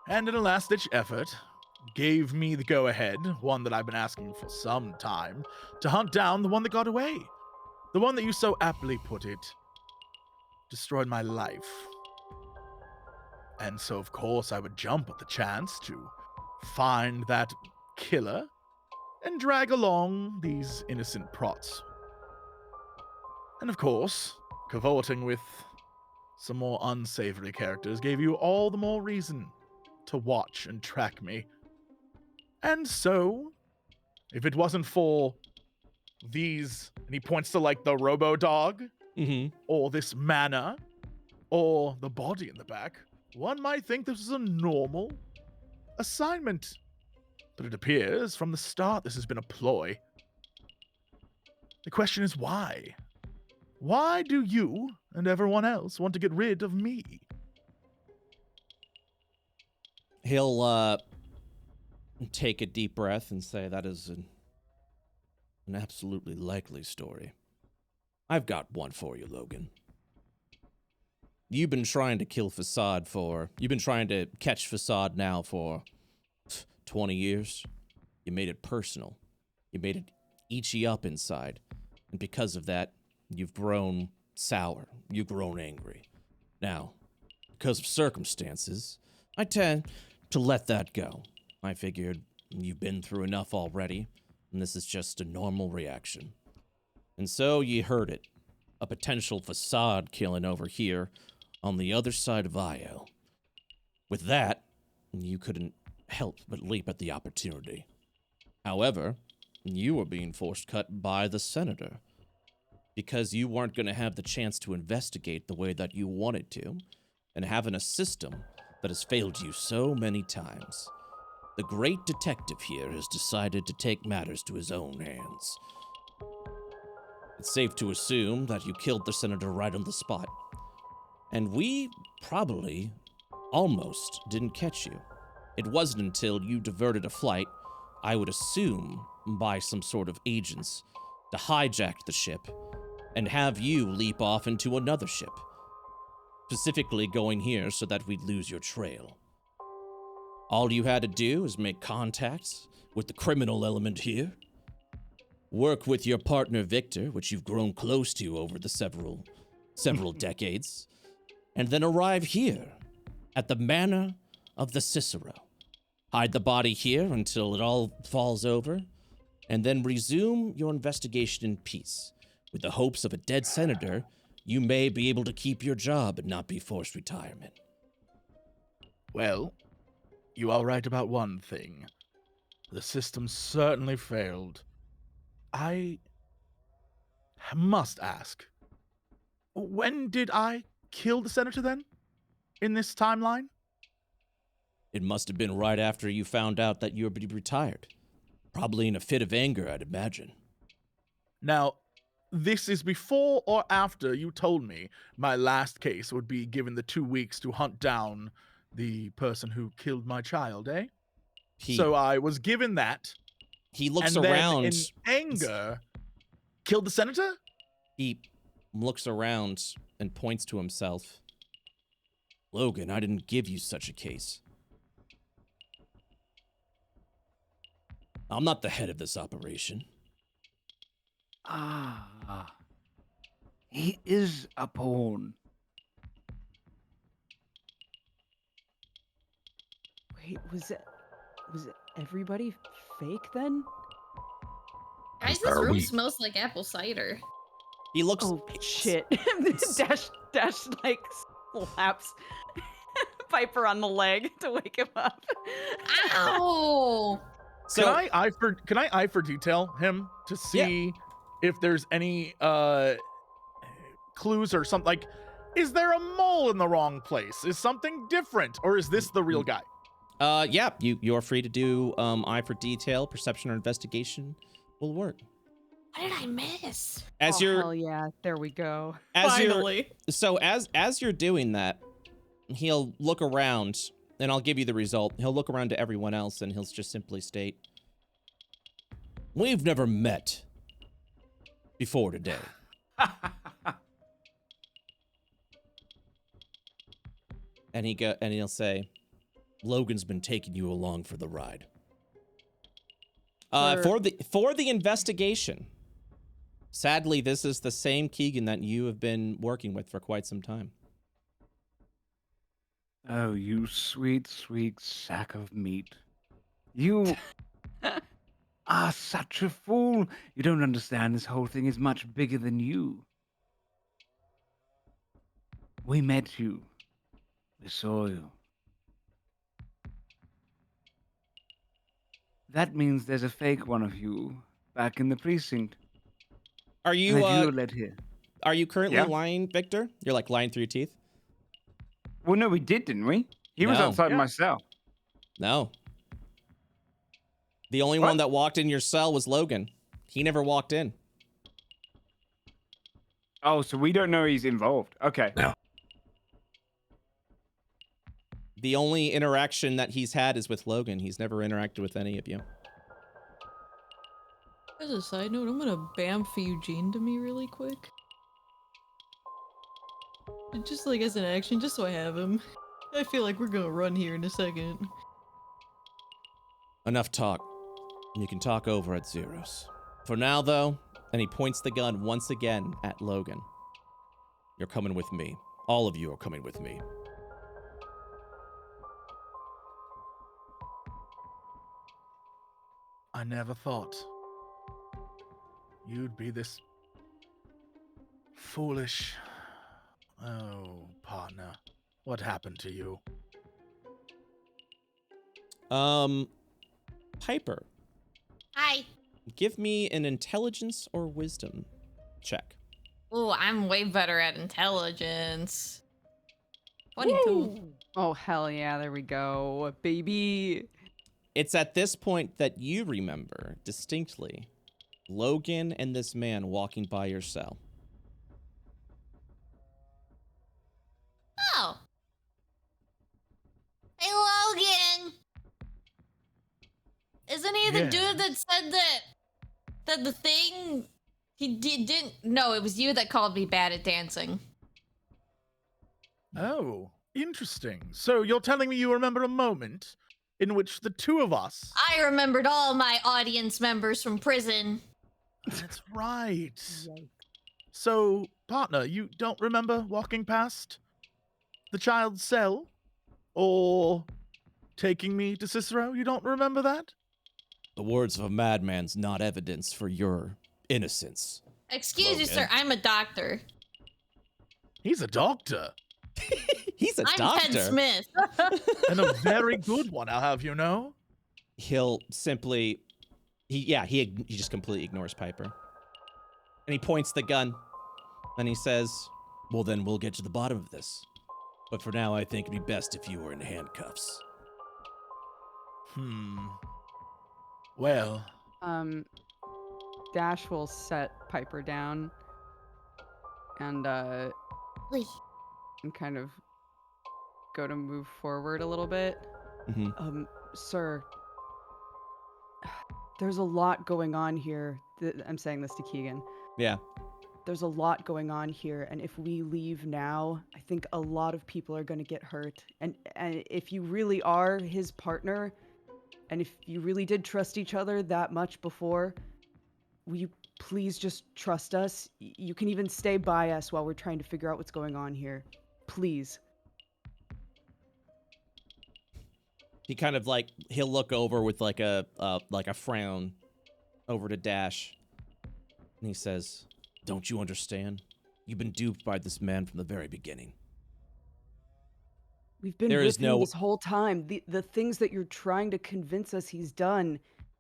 and in a last-ditch effort, gave me the go-ahead, one that I've been asking for some time, to hunt down the one that got away. The one that you so aptly put it, destroyed my life. And so, of course, I would jump at the chance to find that killer and drag along these innocent prots. And of course, cavorting with some more unsavory characters gave you all the more reason to watch and track me. And so, if it wasn't for these, and he points to like the robo dog, or this mana, or the body in the back, one might think this is a normal assignment. But it appears from the start this has been a ploy. The question is why? Why do you and everyone else want to get rid of me? He'll take a deep breath and say, that is an absolutely likely story. I've got one for you, Logan. You've been trying to catch Facade now for 20 years. You made it personal. You made it eat you up inside. And because of that, you've grown sour. You've grown angry. Now, because of circumstances, I tend to let that go. I figured you've been through enough already, and this is just a normal reaction. And so you heard it. A potential Facade killing over here on the other side of Io. With that, you couldn't help but leap at the opportunity. However, you were being forced cut by the senator because you weren't going to have the chance to investigate the way that you wanted to, and having a system that has failed you so many times. The great detective here has decided to take matters to his own hands. It's safe to assume that you killed the senator right on the spot. And we probably almost didn't catch you. It wasn't until you diverted a flight, I would assume by some sort of agents, to hijack the ship and have you leap off into another ship, specifically going here so that we'd lose your trail. All you had to do is make contacts with the criminal element here, work with your partner Victor, which you've grown close to over the several decades, and then arrive here at the manor of the Cicero. Hide the body here until it all falls over, and then resume your investigation in peace. With the hopes of a dead senator, you may be able to keep your job and not be forced retirement. Well, you are right about one thing. The system certainly failed. I must ask, when did I kill the senator then? In this timeline? It must have been right after you found out that you were retired. Probably in a fit of anger, I'd imagine. Now, this is before or after you told me my last case would be given the 2 weeks to hunt down the person who killed my child, eh? So I was given that. He looks and around. Then in anger, killed the senator? He looks around and points to himself. Logan, I didn't give you such a case. I'm not the head of this operation. Ah, he is a pawn. Wait, was everybody fake then? Guys, this Are room we? smells like apple cider. He looks. Oh shit! Dash like slaps Piper on the leg to wake him up. Ow! So Can I eye for detail him to see if there's any clues or something? Like, is there a mole in the wrong place? Is something different, or is this the real guy? Yeah, you're free to do eye for detail, perception, or investigation will work. What did I miss? As Oh, you're hell yeah, there we go. Finally. As you're doing that, he'll look around, and I'll give you the result. He'll look around to everyone else, and he'll just simply state, "We've never met before today." And he'll say, "Logan's been taking you along for the ride." For the investigation. Sadly, this is the same Kagan that you have been working with for quite some time. Oh, you sweet, sweet sack of meat. You are such a fool. You don't understand this whole thing is much bigger than you. We met you. We saw you. That means there's a fake one of you back in the precinct. Are you And if you were led here. are you currently Yeah. lying, Victor? You're like lying through your teeth? Well, no, we did, didn't we? He was No. outside Yeah. my cell. No. The only What? one that walked in your cell was Logan. He never walked in. Oh, so we don't know he's involved. Okay. No. The only interaction that he's had is with Logan. He's never interacted with any of you. As a side note, I'm gonna bamf Eugene to me really quick. Just like as an action, just so I have him. I feel like we're gonna run here in a second. Enough talk. You can talk over at Zeros. For now, though, and he points the gun once again at Logan. You're coming with me. All of you are coming with me. I never thought you'd be this foolish. Oh, partner. What happened to you? Piper, Hi. give me an intelligence or wisdom check. Oh, I'm way better at intelligence. 22. Oh, hell yeah, there we go. Baby. It's at this point that you remember distinctly Logan and this man walking by your cell. Oh. Hey, Logan. Isn't he the Yeah. dude that said that the thing he didn't? No, it was you that called me bad at dancing. Oh, interesting. So you're telling me you remember a moment in which the two of us. I remembered all my audience members from prison. That's right. So, partner, you don't remember walking past the child's cell? Or taking me to Cicero? You don't remember that? The words of a madman's not evidence for your innocence. Excuse you, Logan. sir. I'm a doctor. He's a doctor. He's a I'm doctor. Ted Smith. And a very good one, I'll have you know. He'll simply, he just completely ignores Piper. And he points the gun. And he says, well, then we'll get to the bottom of this. But for now, I think it'd be best if you were in handcuffs. Well, Dash will set Piper down and Wait. kind of go to move forward a little bit. Mm-hmm. Sir, there's a lot going on here. I'm saying this to Keegan. Yeah. There's a lot going on here, and if we leave now, I think a lot of people are going to get hurt. And if you really are his partner, and if you really did trust each other that much before, will you please just trust us? You can even stay by us while we're trying to figure out what's going on here. Please. He kind of he'll look over with like a frown over to Dash. And he says, don't you understand? You've been duped by this man from the very beginning. We've been There with is him no- this whole time. The things that you're trying to convince us he's done,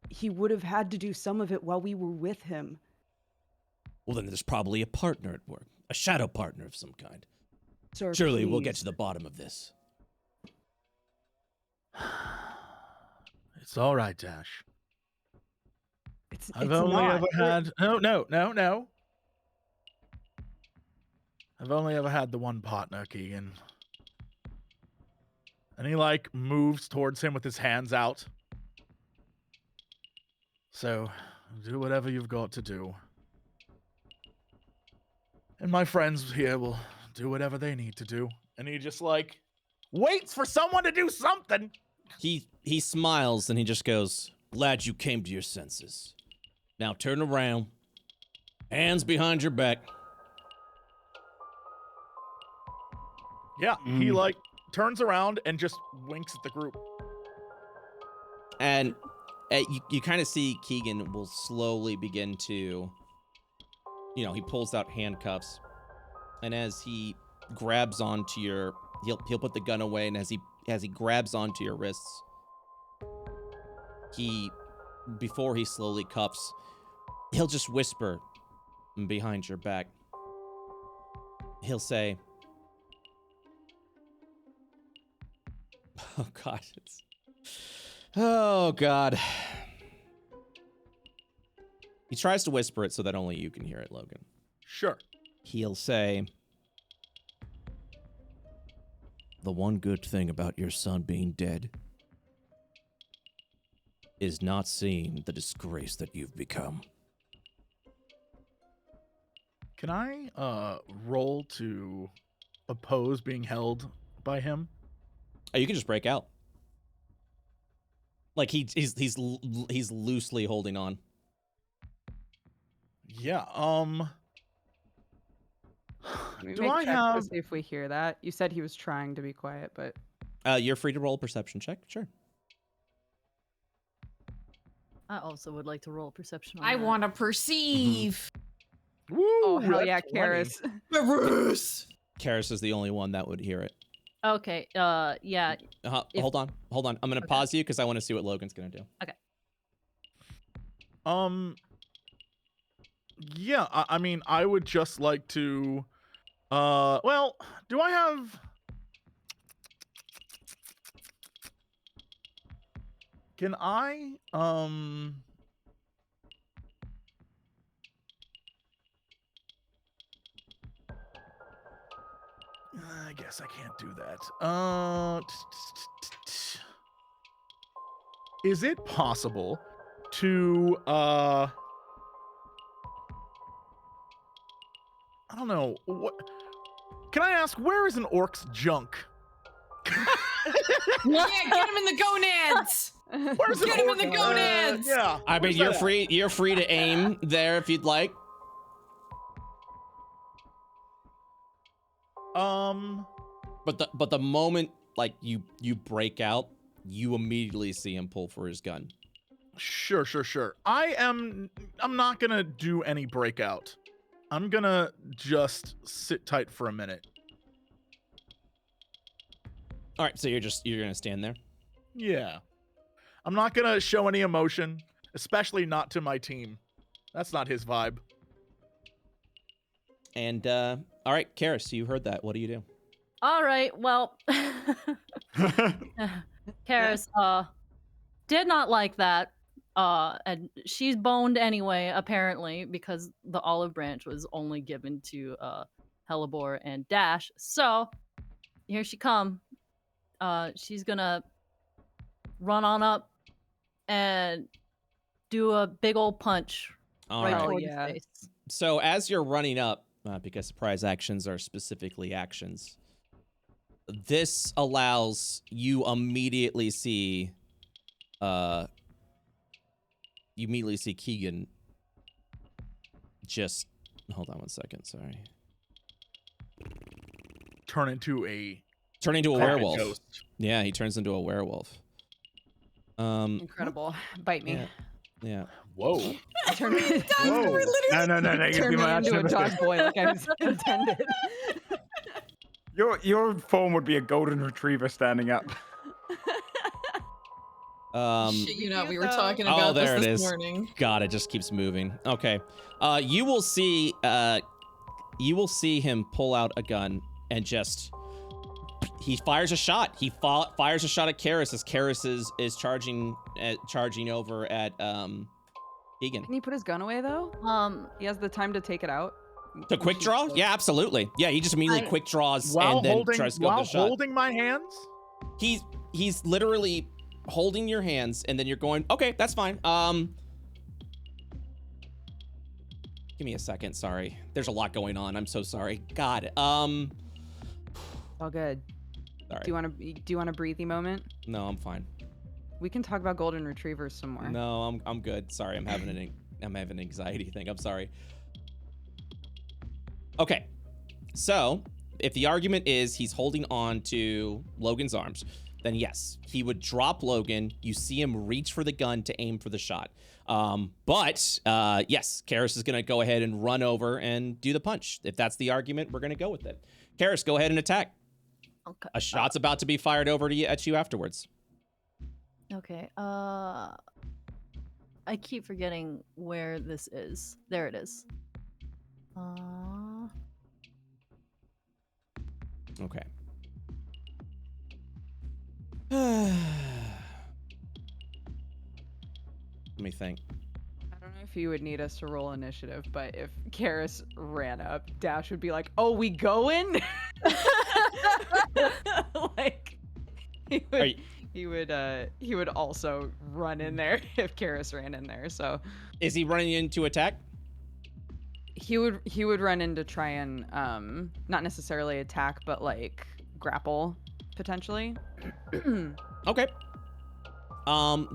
he would have had to do some of it while we were with him. Well, then there's probably a partner at work. A shadow partner of some kind. Sir, Surely we'll get please. to the bottom of this. it's all right, Dash. I've It's only not. ever had no. I've only ever had the one partner, Keegan. And he moves towards him with his hands out. So, do whatever you've got to do. And my friends here will do whatever they need to do. And he just waits for someone to do something. He smiles and he just goes, glad you came to your senses. Now turn around. Hands behind your back. Yeah, he turns around and just winks at the group. And you kind of see Keegan will slowly begin to, he pulls out handcuffs. And as he grabs onto he'll put the gun away. And as he grabs onto your wrists, before he slowly cuffs, he'll just whisper, behind your back. He'll say, oh God, oh God. He tries to whisper it so that only you can hear it, Logan. Sure. He'll say, the one good thing about your son being dead is not seeing the disgrace that you've become. Can I roll to oppose being held by him? Oh, you can just break out. Like he's loosely holding on. Yeah. Can we Do make I checks to have? see if we hear that? You said he was trying to be quiet, but You're free to roll a perception check. Sure. I also would like to roll perception on I that. want to perceive. Woo, oh hell that's yeah, 20. Karis. Bruce. Karis is the only one that would hear it. Okay, yeah. If- Hold on. I'm gonna Okay. pause you because I want to see what Logan's gonna do. Yeah, I mean, I would just like to, well, do I have? Can I, I guess I can't do that. Is it possible to, I don't know. What? Can I ask, where is an orc's junk? Yeah, get him in the gonads. Where's Get an him orc? in the gonads. Yeah. I mean, where's you're that at? free. You're free to aim there if you'd like. But the moment like you break out, you immediately see him pull for his gun. Sure. I'm not gonna do any breakout. I'm gonna just sit tight for a minute. All right, so you're gonna stand there. Yeah. I'm not gonna show any emotion, especially not to my team. That's not his vibe. And all right, Karis, you heard that. What do you do? All right, well, Karis, did not like that. And she's boned anyway, apparently, because the olive branch was only given to Hellebore and Dash. So here she come. She's gonna run on up and do a big old punch All right right. toward yeah. his face. So as you're running up, because surprise actions are specifically actions, this allows you immediately see Keegan just hold on one second, sorry. Turn into a werewolf. ghost. Yeah, he turns into a werewolf. Incredible. Bite me. Yeah. Whoa. Turn me, Whoa. No, you turn be me my into a arch dog nemesis. boy like I was intended. Your form would be a golden retriever standing up. Shit, you know, we were Though. talking Oh, about there it this is. morning. God, it just keeps moving. Okay. You will see him pull out a gun and just he fires a shot. He fires a shot at Karis as Karis is charging over at Keegan. Can he put his gun away though? He has the time to take it out. To quick draw? Yeah, absolutely. Yeah, he just immediately quick draws and then tries to go for the shot. Holding my hands? He's literally holding your hands and then you're going, okay, that's fine. Give me a second, sorry. There's a lot going on. I'm so sorry. God. All good. Sorry. Do you want a breathy moment? No, I'm fine. We can talk about golden retrievers some more. No, I'm good. Sorry, I'm having an anxiety thing. I'm sorry. Okay. So, if the argument is he's holding on to Logan's arms, then yes, he would drop Logan. You see him reach for the gun to aim for the shot. But yes, Karis is going to go ahead and run over and do the punch. If that's the argument, we're going to go with it. Karis, go ahead and attack. Okay. A shot's about to be fired over at you afterwards. Okay. I keep forgetting where this is. There it is. Okay. Let me think. I don't know if you would need us to roll initiative, but if Karis ran up, Dash would be like, "Oh, we going?" Like he would also run in there if Karis ran in there. So Is he running in to attack? he would run in to try and not necessarily attack, but like grapple potentially. Okay.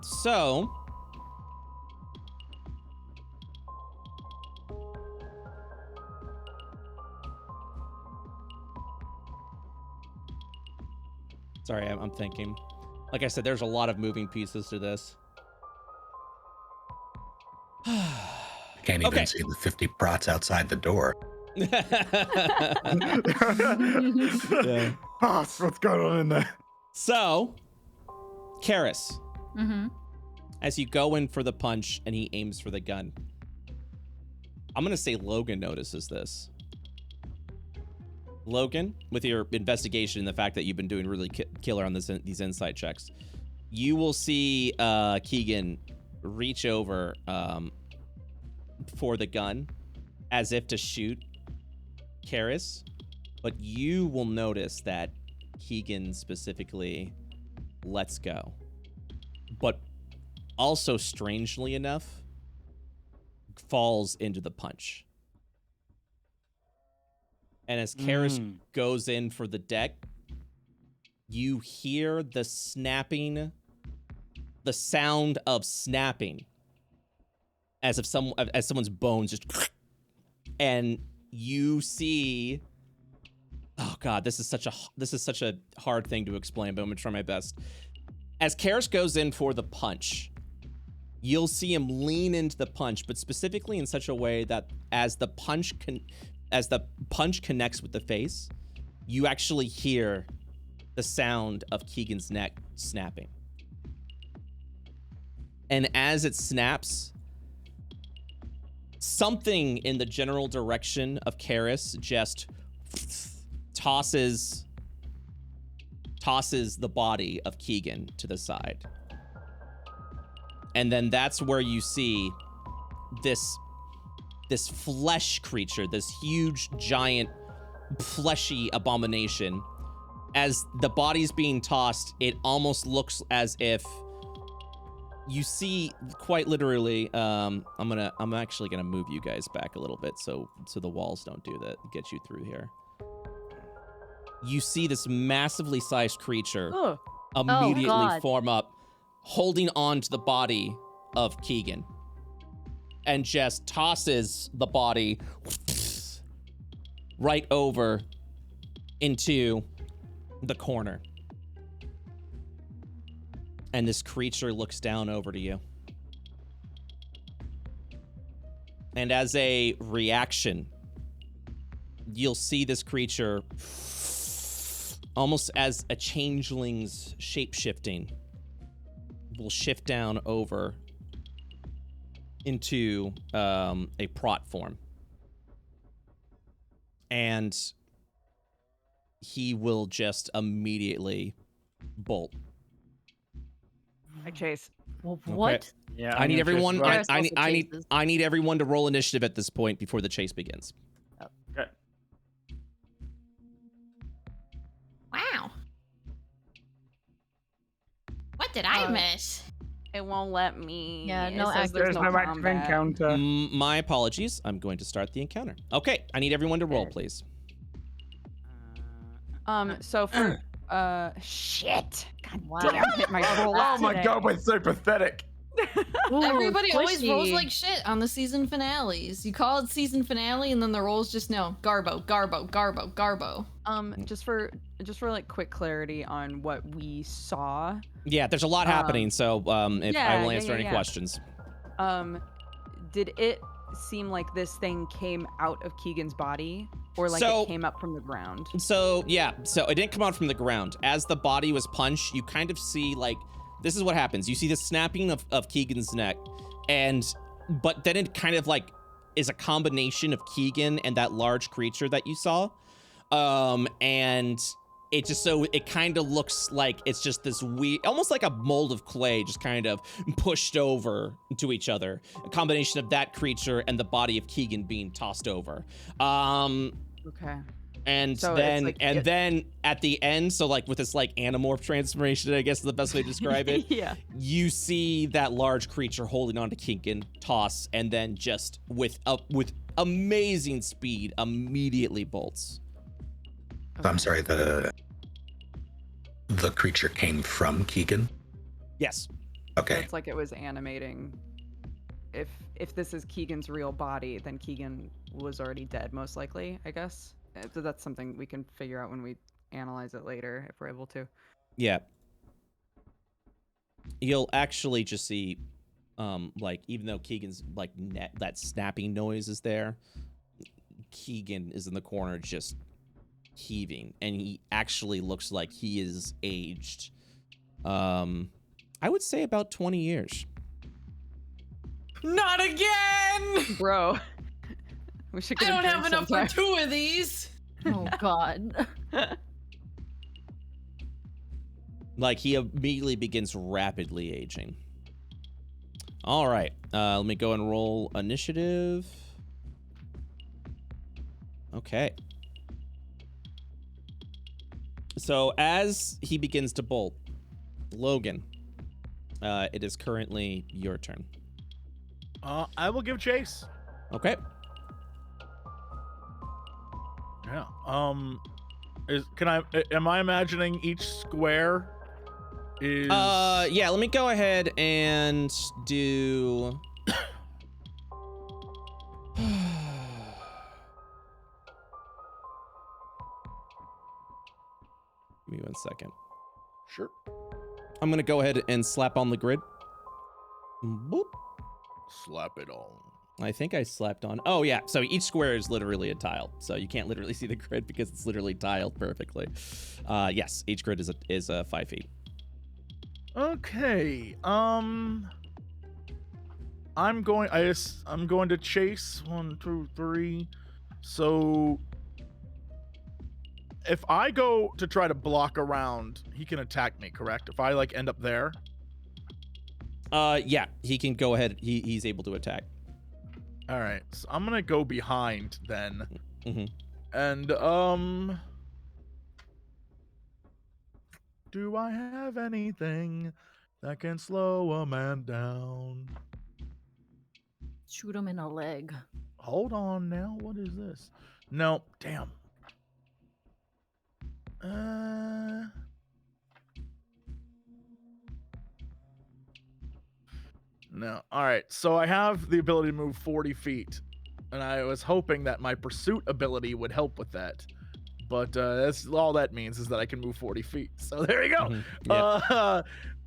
So sorry, I'm thinking. Like I said, there's a lot of moving pieces to this. Can't even see the 50 prots outside the door. Yeah. Boss, what's going on in there? So, Karis, Mm-hmm. as you go in for the punch and he aims for the gun, I'm gonna say Logan notices this. Logan, with your investigation and the fact that you've been doing really killer on these insight checks, you will see Keegan reach over for the gun as if to shoot Karis, but you will notice that Keegan specifically lets go. But also, strangely enough, falls into the punch. And as Karis goes in for the deck, you hear the snapping, the sound of snapping, as if someone's bones just, and you see. Oh God, this is such a hard thing to explain, but I'm gonna try my best. As Karis goes in for the punch, you'll see him lean into the punch, but specifically in such a way that as the punch connects with the face, you actually hear the sound of Keegan's neck snapping. And as it snaps, something in the general direction of Karis just tosses the body of Keegan to the side. And then that's where you see this flesh creature, this huge, giant, fleshy abomination. As the body's being tossed, it almost looks as if you see, quite literally, I'm actually gonna move you guys back a little bit so the walls don't do that, get you through here. You see this massively sized creature immediately form up, holding on to the body of Keegan, and just tosses the body right over into the corner. And this creature looks down over to you. And as a reaction, you'll see this creature, almost as a changeling's shape-shifting, will shift down over into a prot form. And he will just immediately bolt. I chase. Well, what? Okay. Yeah, I need everyone. Karis I also need chases. I need everyone to roll initiative at this point before the chase begins. Okay. Wow. What did I miss? It won't let me. Yeah, It no says active There's no active combat. encounter. My apologies. I'm going to start the encounter. Okay, I need everyone to roll, Okay. please. So for shit. God Wow. damn it, my roll. Oh my god, we're so pathetic. Ooh, Everybody always rolls squishy. like shit on the season finales. You call it season finale, and then the rolls just know Garbo, Garbo, Garbo, Garbo. Just for like quick clarity on what we saw. Yeah, there's a lot happening, so if I will answer any yeah. questions. Did it seem like this thing came out of Keegan's body, or like So- it came up from the ground? So yeah, so it didn't come out from the ground. As the body was punched, you kind of see like, this is what happens. You see the snapping of Keegan's neck, but then it kind of like is a combination of Keegan and that large creature that you saw. And it kind of looks like it's just this weird, almost like a mold of clay, just kind of pushed over to each other. A combination of that creature and the body of Keegan being tossed over. Okay. And So then it's like then at the end, so like with this like anamorph transformation, I guess is the best way to describe it. Yeah. You see that large creature holding on to Keegan, toss, and then just with amazing speed immediately bolts. I'm sorry, the creature came from Keegan? Yes. Okay. It's like it was animating. If this is Keegan's real body, then Keegan was already dead, most likely, I guess. So that's something we can figure out when we analyze it later, if we're able to. Yeah. You'll actually just see, like, even though Keegan's, like, that snapping noise is there, Keegan is in the corner just heaving, and he actually looks like he is aged, I would say about 20 years. Not again! Bro. We should I get a don't drink have enough sometime. for 2 of these. Oh God. Like, he immediately begins rapidly aging. All right, let me go and roll initiative. Okay. So as he begins to bolt, Logan, it is currently your turn. I will give chase. Okay. Yeah. Am I imagining each square is Yeah, let me go ahead and do Give me 1 second. Sure. I'm gonna go ahead and slap on the grid. Boop. Slap it on. I think I slapped on. Oh yeah, so each square is literally a tile, so you can't literally see the grid because it's literally tiled perfectly. Yes, each grid is 5 feet. Okay. I'm going to chase 1, 2, 3. So if I go to try to block around, he can attack me, correct? If I like end up there. Yeah, he can go ahead. He's able to attack. All right, so I'm gonna go behind then, and do I have anything that can slow a man down? Shoot him in a leg. Hold on now, what is this? No, damn. No. All right. So I have the ability to move 40 feet, and I was hoping that my pursuit ability would help with that. But that's all that means is that I can move 40 feet. So there you go. Yeah.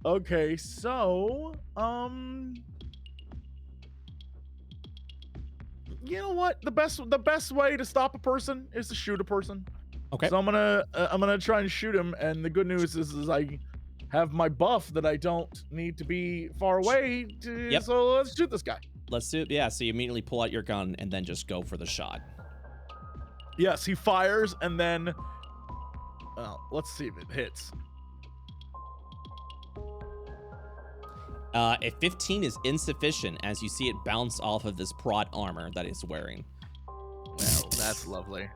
Okay. So you know what? The best way to stop a person is to shoot a person. Okay. So I'm gonna try and shoot him. And the good news is I have my buff that I don't need to be far away. So let's shoot this guy. Let's do it. Yeah, so you immediately pull out your gun and then just go for the shot. Yes, he fires, and then well, let's see if it hits. A 15 is insufficient as you see it bounce off of this prot armor that it's wearing. Well, that's lovely.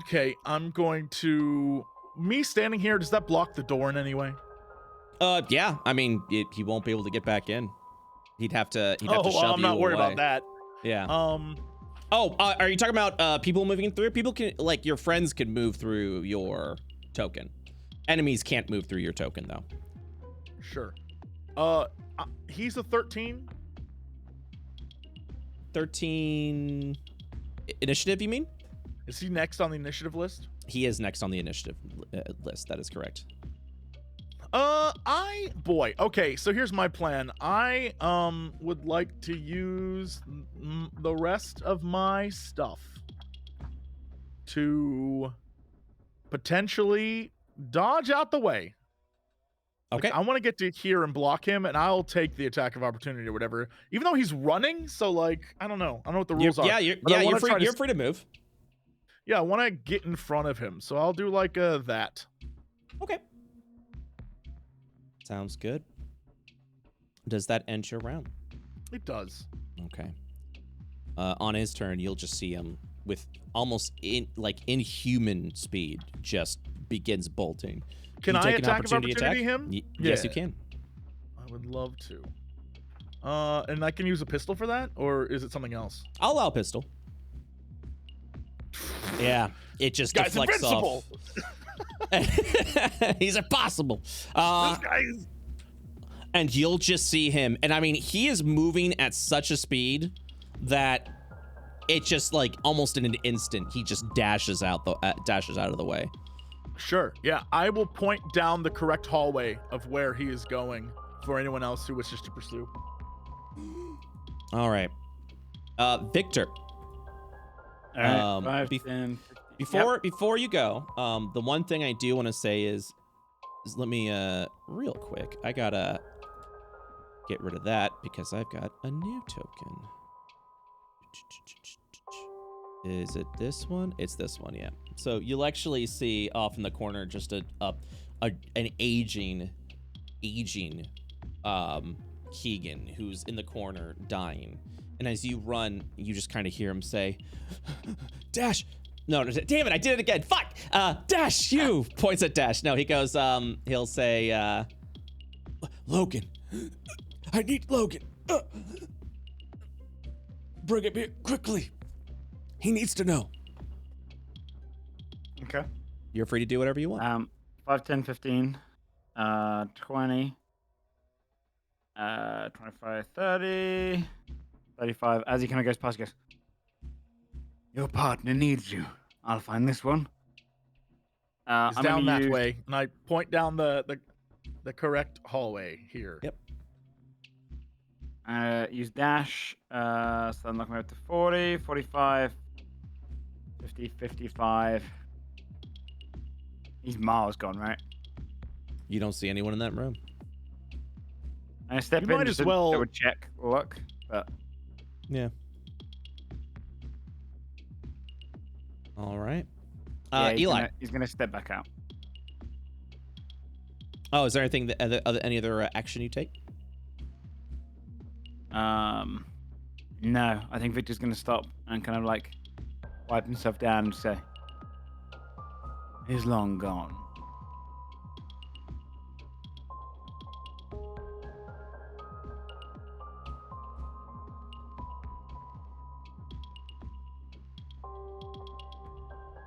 Okay, I'm going to... Me standing here, does that block the door in any way? Yeah. I mean, he won't be able to get back in. He'd have to shove you I'm not worried away. about that. Yeah. Are you talking about people moving through? People can, like, your friends can move through your token. Enemies can't move through your token, though. Sure. He's a 13. 13 initiative, you mean? Is he next on the initiative list? He is next on the initiative list. That is correct. Okay, so here's my plan. I would like to use the rest of my stuff to potentially dodge out the way. Okay. I want to get to here and block him, and I'll take the attack of opportunity or whatever. Even though he's running, so like I don't know what the rules are. Yeah, you're free. You're free to move. Yeah, I want to get in front of him, so I'll do like that. Okay. Sounds good. Does that end your round? It does. Okay. On his turn, you'll just see him with almost inhuman speed, just begins bolting. Can you I take attack an of opportunity him? Yes, you can. I would love to. And I can use a pistol for that, or is it something else? I'll allow pistol. Yeah, it just This guy's deflects invincible. off. He's impossible. This guy's... And you'll just see him, and I mean, he is moving at such a speed that it just like almost in an instant he just dashes out of the way. Sure. Yeah, I will point down the correct hallway of where he is going for anyone else who wishes to pursue. All right, Victor. All right, 5, 10, 15. Before you go, the one thing I do want to say is let me real quick. I gotta get rid of that because I've got a new token. Is it this one? It's this one, yeah. So you'll actually see off in the corner just an aging Kagan who's in the corner dying. And as you run, you just kind of hear him say, Dash! No, damn it, I did it again. Fuck! Dash, you! Points at Dash. No, he goes, he'll say, Logan. I need Logan. Bring him here quickly. He needs to know. Okay. You're free to do whatever you want. 5, 10, 15, 20, 25, 30, 35. As he kind of goes past, he goes, your partner needs you. I'll find this one. It's down that way, and I point down the correct hallway here. Yep. Use dash, so I'm looking up to 40, 45, 50, 55. He's miles gone, right? You don't see anyone in that room. I step You in might just as to well- double check, look, but Yeah. All right. yeah, Eli. he's gonna step back out. Oh, is there anything any other action you take? No, I think Victor's gonna stop and kind of like wipe himself down and say, he's long gone.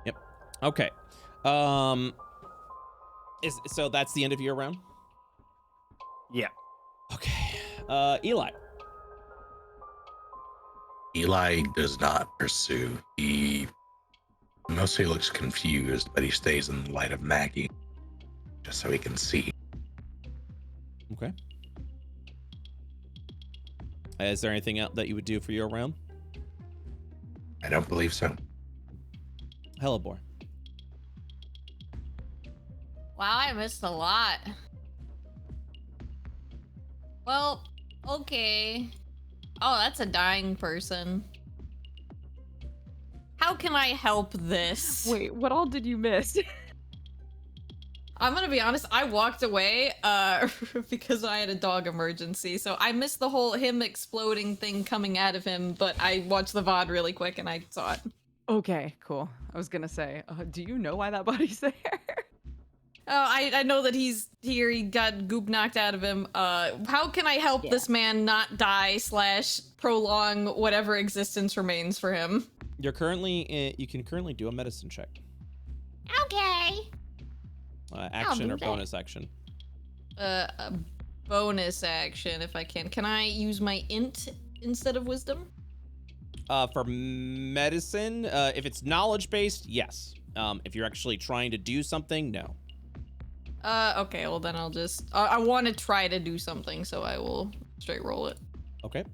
Yep. Okay. So that's the end of your round? Yeah. Okay. Eli. Eli does not pursue. He mostly looks confused, but he stays in the light of Maggie, just so he can see. Okay. Is there anything else that you would do for your round? I don't believe so. Hellebore. Wow, I missed a lot. Well, okay. Oh, that's a dying person. How can I help this? Wait, what all did you miss? I'm gonna be honest, I walked away because I had a dog emergency, so I missed the whole him exploding thing coming out of him, but I watched the VOD really quick and I saw it. Okay, cool. I was gonna say, do you know why that body's there? Oh, I know that he's here, he got goop knocked out of him. How can I help this man not die / prolong whatever existence remains for him? You can currently do a medicine check. Okay. Action do or that. bonus action. A bonus action if I can. Can I use my int instead of wisdom? For medicine, if it's knowledge based, yes. If you're actually trying to do something, no. Okay, well then I'll just, I want to try to do something, so I will straight roll it. Okay.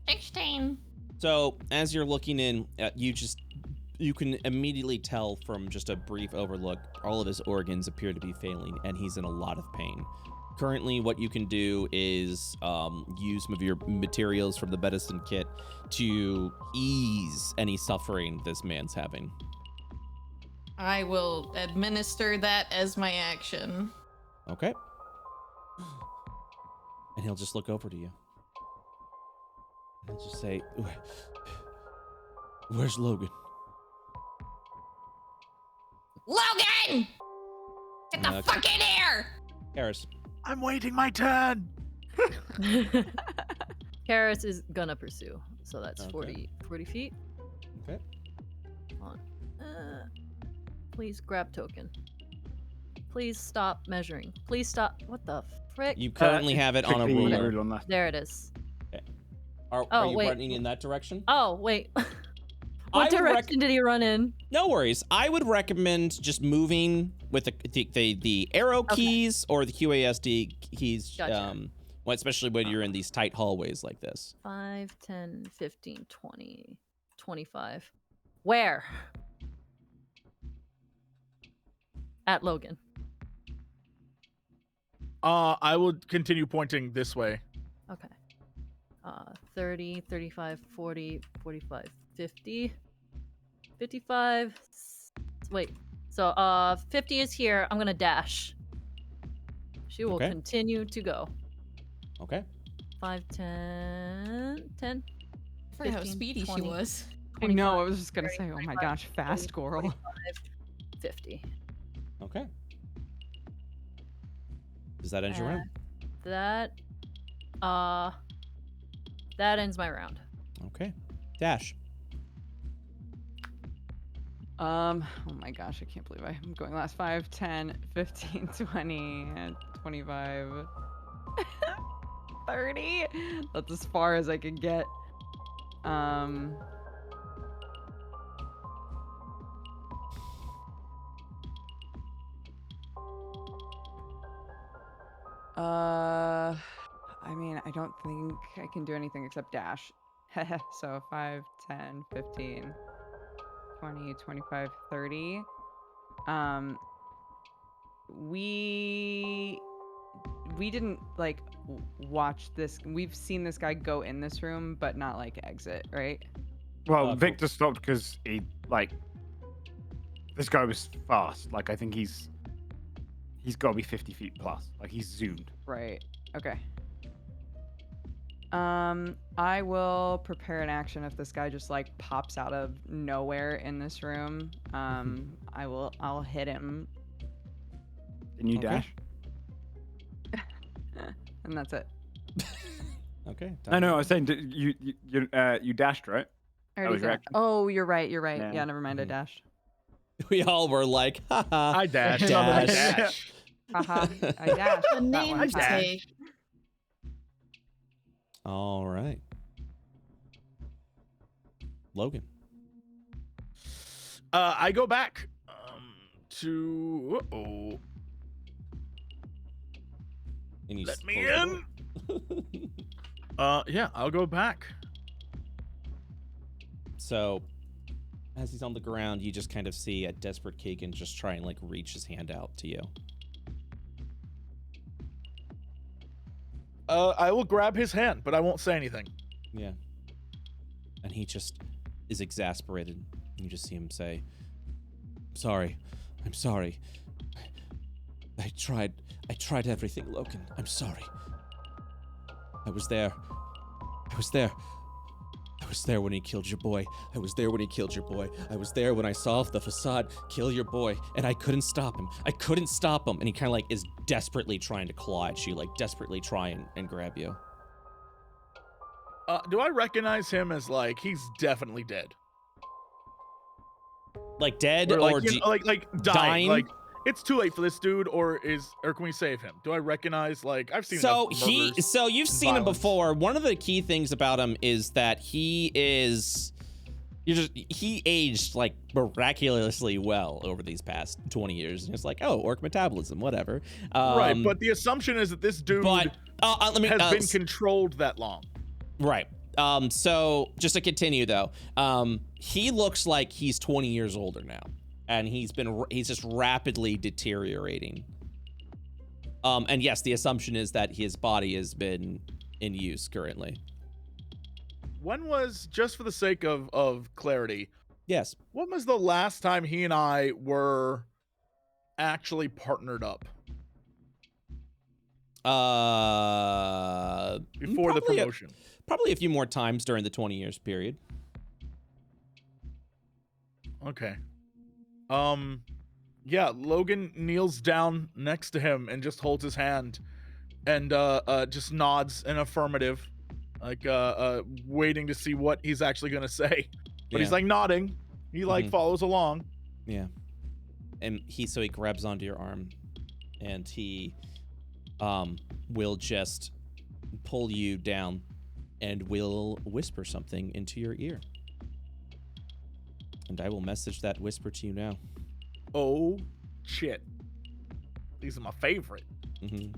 16. So as you're looking in, you can immediately tell from just a brief overlook, all of his organs appear to be failing, and he's in a lot of pain. Currently, what you can do is use some of your materials from the medicine kit to ease any suffering this man's having. I will administer that as my action. Okay. And he'll just look over to you. And he'll just say, "Where's Logan?" Logan! Get the fuck in here! Karis. I'm waiting my turn. Karis is gonna pursue, so that's Okay. 40 feet. Okay. Hold on. Please grab token. Please stop measuring. Please stop. What the frick? You currently have it on a Click the ruler. rule on that. There it is. Are you wait. running in that direction? Oh, wait. I What would direction did he run in? No worries. I would recommend just moving with the arrow keys or the QASD keys, Gotcha. well, especially when you're in these tight hallways like this. 5, 10, 15, 20, 25. Where? At Logan. I would continue pointing this way. Okay. 30, 35, 40, 45, 50, 55. Wait. So, 50 is here. I'm gonna dash. She will Okay. continue to go. Okay. 5, 10, 10. I forgot how 15, speedy 20. she was. I know, I was just gonna say, oh my gosh, fast girl. 45, 50. Okay. Does that end your round? That ends my round. Okay. Dash. Oh my gosh, I can't believe I'm going last. 5, 10, 15, 20, 25, 30. That's as far as I could get. I mean, I don't think I can do anything except dash. So 5, 10, 15, 20, 25, 30. We didn't like watch this. We've seen this guy go in this room, but not like exit, right? Well, Cool. Victor stopped because he this guy was fast. Like I think he's got to be 50 feet plus. Like he's zoomed. Right. Okay. I will prepare an action if this guy just like pops out of nowhere in this room. I'll hit him, Can you Okay. dash? and that's it. Okay. No, no. I was saying you dashed, right? I already was your did. action. Oh, you're right. You're right. Yeah. Yeah, never mind. I Mhm. dashed. We all were like, haha. I dashed. Dash. Dash. Haha. I dashed. The that name one to time. take. All right. Logan. I go back to. Uh-oh. And you Let me close the in. door. Yeah, I'll go back. So, as he's on the ground, you just kind of see a desperate Kagan just try and like reach his hand out to you. I will grab his hand, but I won't say anything. Yeah. And he just is exasperated. You just see him say, "Sorry. I'm sorry. I tried everything, Logan. I'm sorry. I was there. I was there. I was there when he killed your boy. I was there when he killed your boy. I was there when I saw the facade kill your boy, and I couldn't stop him. I couldn't stop him." And he kind of like is desperately trying to claw at you, like desperately try and grab you. Do I recognize him as like he's definitely dead? Like dead Or or like, you know, like dying? dying? Like it's too late for this dude, or can we save him? Do I recognize like I've seen So enough murders so you've and seen him violence. before. One of the key things about him is that he aged like miraculously well over these past 20 years. And it's like, oh, orc metabolism, whatever. Right, but the assumption is that this dude but let me has been controlled that long. right. So just to continue though, he looks like he's 20 years older now, and he's just rapidly deteriorating. And yes, the assumption is that his body has been in use currently. When was, just for the sake of clarity, Yes. when was the last time he and I were actually partnered up? Before the promotion. Probably a few more times during the 20 years period. Okay. Yeah, Logan kneels down next to him and just holds his hand and just nods in affirmative, like waiting to see what he's actually gonna say. But he's like nodding. He like follows along. Yeah. And he grabs onto your arm and he will just pull you down and will whisper something into your ear. And I will message that whisper to you now. Oh, shit. These are my favorite. Mm-hmm.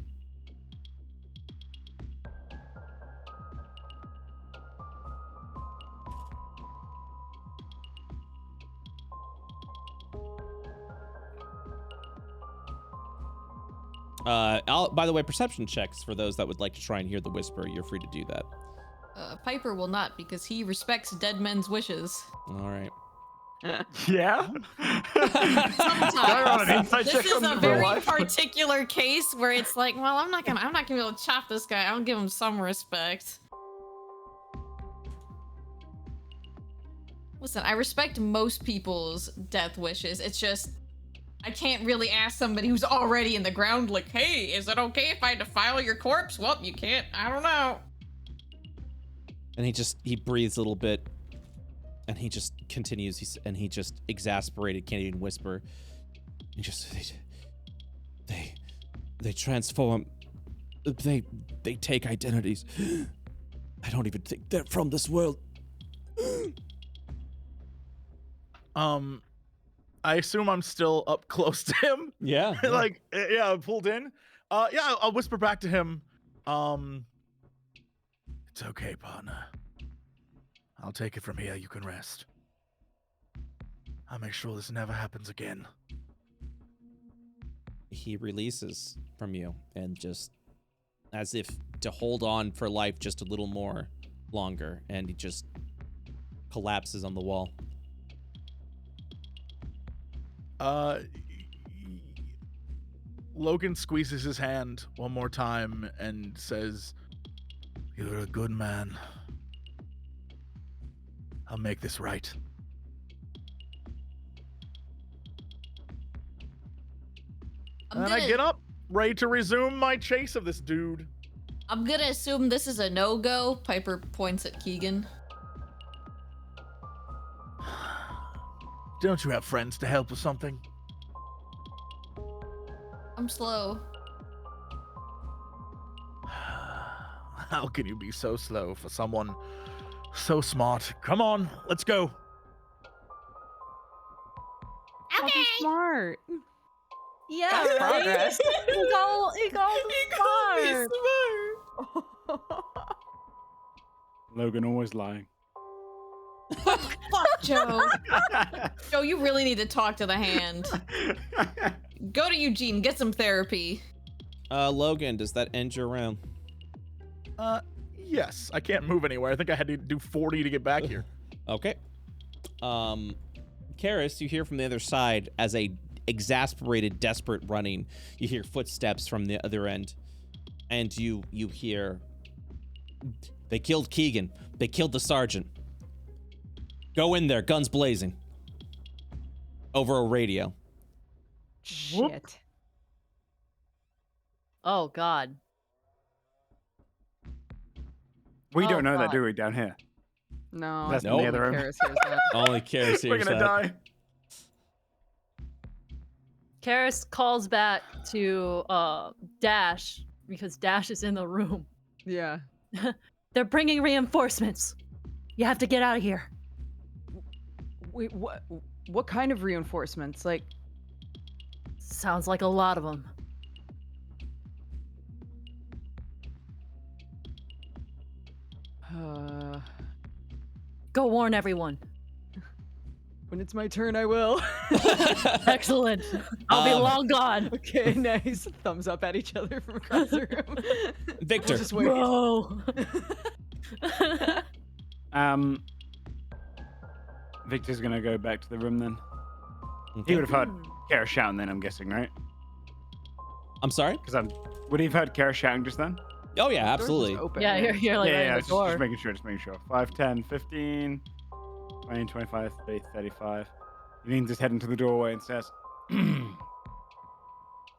By the way, perception checks for those that would like to try and hear the whisper. You're free to do that. Piper will not because he respects dead men's wishes. All right. Yeah. Sometimes. This is a very particular case where it's like, well, I'm not gonna be able to chop this guy. I'll give him some respect. Listen, I respect most people's death wishes. It's just I can't really ask somebody who's already in the ground, like, hey, is it okay if I defile your corpse? Well, you can't. I don't know. And he breathes a little bit, and he just continues. He just exasperated, can't even whisper. He just they transform. They take identities. I don't even think they're from this world. I assume I'm still up close to him. Yeah. Like, yeah, pulled in. Yeah, I'll whisper back to him. It's okay, partner. I'll take it from here. You can rest. I'll make sure this never happens again. He releases from you and just as if to hold on for life just a little more longer, and he just collapses on the wall. Logan squeezes his hand one more time and says, "You're a good man. I'll make this right." I get up, ready to resume my chase of this dude. I'm gonna assume this is a no-go. Piper points at Keegan. Don't you have friends to help with something? I'm slow. How can you be so slow for someone so smart? Come on, let's go. I'll be smart. Yeah, That's right? progress. He called smart. Logan always lying. Fuck, Joe. Joe, you really need to talk to the hand. Go to Eugene, get some therapy. Logan, does that end your round? Yes, I can't move anywhere. I think I had to do 40 to get back here. Okay. Karis, you hear from the other side as a exasperated, desperate running. You hear footsteps from the other end, and you hear, "They killed Keegan. They killed the sergeant. Go in there, guns blazing." Over a radio. Shit. Oh, God. We Oh, don't know that, God. do we, down here? No, That's I in the think other room. Karis hears that. Only Karis We're hears gonna that. die. Karis calls back to Dash because Dash is in the room. Yeah. They're bringing reinforcements. You have to get out of here. Wait, what kind of reinforcements? Like, Sounds like a lot of them. uh, Go warn everyone. When it's my turn, I will. Excellent. I'll be long gone. Okay, nice. Thumbs up at each other from across the room. Victor. Just wait. Bro. Victor's gonna go back to the room then. Okay. He would have heard Kara shouting then, I'm guessing, right? I'm sorry? Because would he have heard Kara shouting just then? Oh, yeah, absolutely. Yeah, you're like right in the just door. making sure, 5, 10, 15, 20, 25, 30, 35. He leans his head into the doorway and says,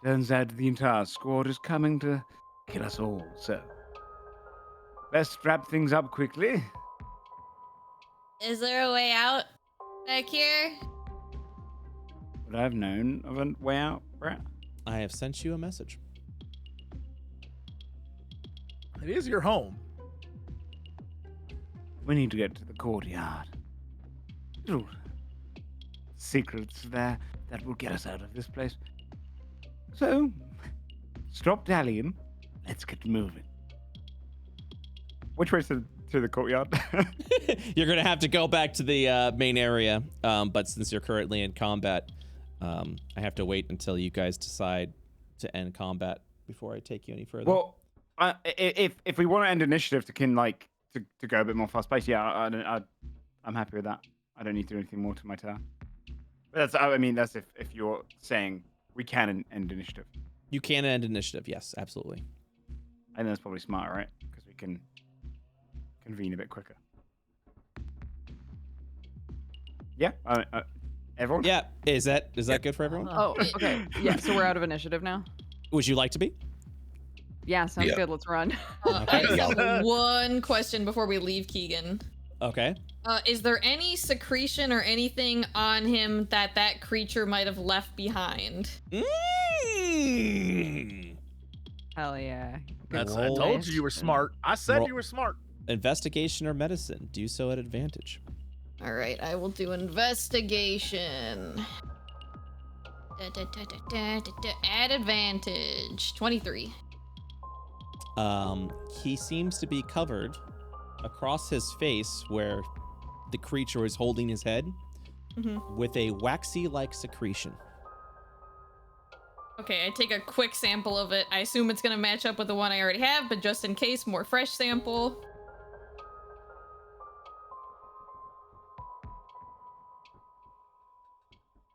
turns out the entire squad is coming to kill us all, so let's wrap things up quickly. Is there a way out back here? Would I have known of a way out, Brett? I have sent you a message. It is your home. We need to get to the courtyard. Little secrets there that will get us out of this place. So, stop dallying. Let's get moving. Which way's to the courtyard? You're going to have to go back to the main area, but since you're currently in combat, I have to wait until you guys decide to end combat before I take you any further. Well, if we want to end initiative to go a bit more fast paced, yeah, I'm happy with that. I don't need to do anything more to my turn. But that's if you're saying we can end initiative. You can end initiative, yes, absolutely. I think that's probably smarter, right? Because we can convene a bit quicker. Yeah, everyone. Yeah, is that good for everyone? Oh, okay. Yeah, so we're out of initiative now? Would you like to be? Yeah, sounds Yeah. good. Let's run. I just have one question before we leave Keegan. Okay. Is there any secretion or anything on him that creature might have left behind? Hell yeah. I roll. told you were smart. I said Roll. you were smart. Investigation or medicine? Do so at advantage. All right, I will do investigation. At advantage. 23. He seems to be covered across his face where the creature is holding his head with a waxy-like secretion. Okay, I take a quick sample of it. I assume it's gonna match up with the one I already have, but just in case, more fresh sample.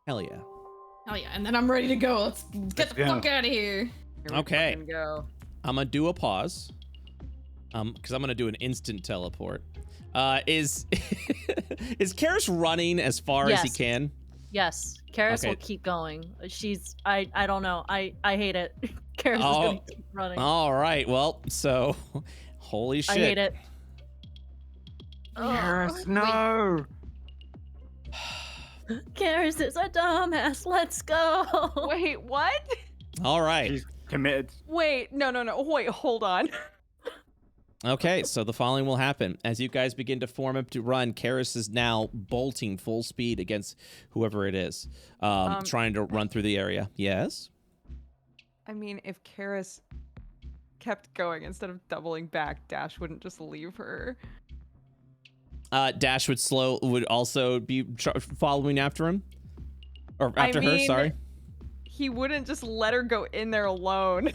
Hell yeah. Hell yeah, and then I'm ready to go. Let's get the fuck out of here. Here we Okay. fucking go. I'm gonna do a pause. Because I'm gonna do an instant teleport. Is Karis running as far as he Yes. can? Yes, Karis Okay. will keep going. I don't know. I hate it. Karis is gonna keep running. All right. Well, so holy shit. I hate it. Yes, no. Karis is a dumbass. Let's go. Wait, what? All right. She's committed. Wait, no. Wait, hold on. Okay, so the following will happen. As you guys begin to form up to run, Karis is now bolting full speed against whoever it is, trying to run through the area. Yes? I mean, if Karis kept going instead of doubling back, Dash wouldn't just leave her. Dash would also be following after him? Or after her, sorry. He wouldn't just let her go in there alone.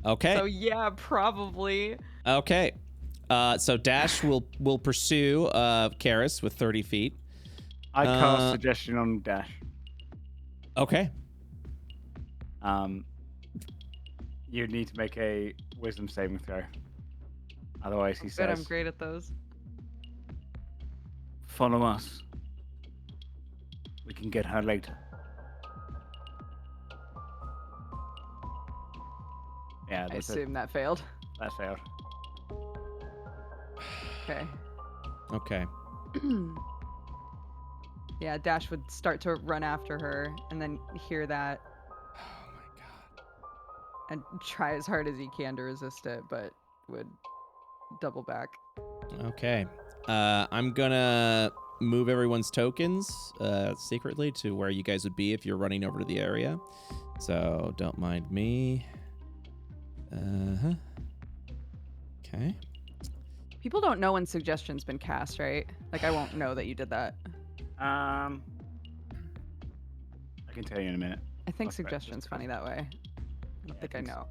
Okay. So yeah, probably. Okay. So Dash will pursue Karis with 30 feet. I cast suggestion on Dash. Okay. You need to make a wisdom saving throw. Otherwise, he Good, says, I'm great at those. follow us. We can get her later. Yeah, I that's assume that failed. that failed. Okay. Okay. Yeah, Dash would start to run after her and then hear that Oh my god. and try as hard as he can to resist it, but would double back. Okay. I'm gonna move everyone's tokens secretly to where you guys would be if you're running over to the area. So don't mind me. Okay. People don't know when suggestion's been cast, right? Like, I won't know that you did that. I can tell you in a minute. I think I'll try it suggestion's just funny that way. I don't think I know.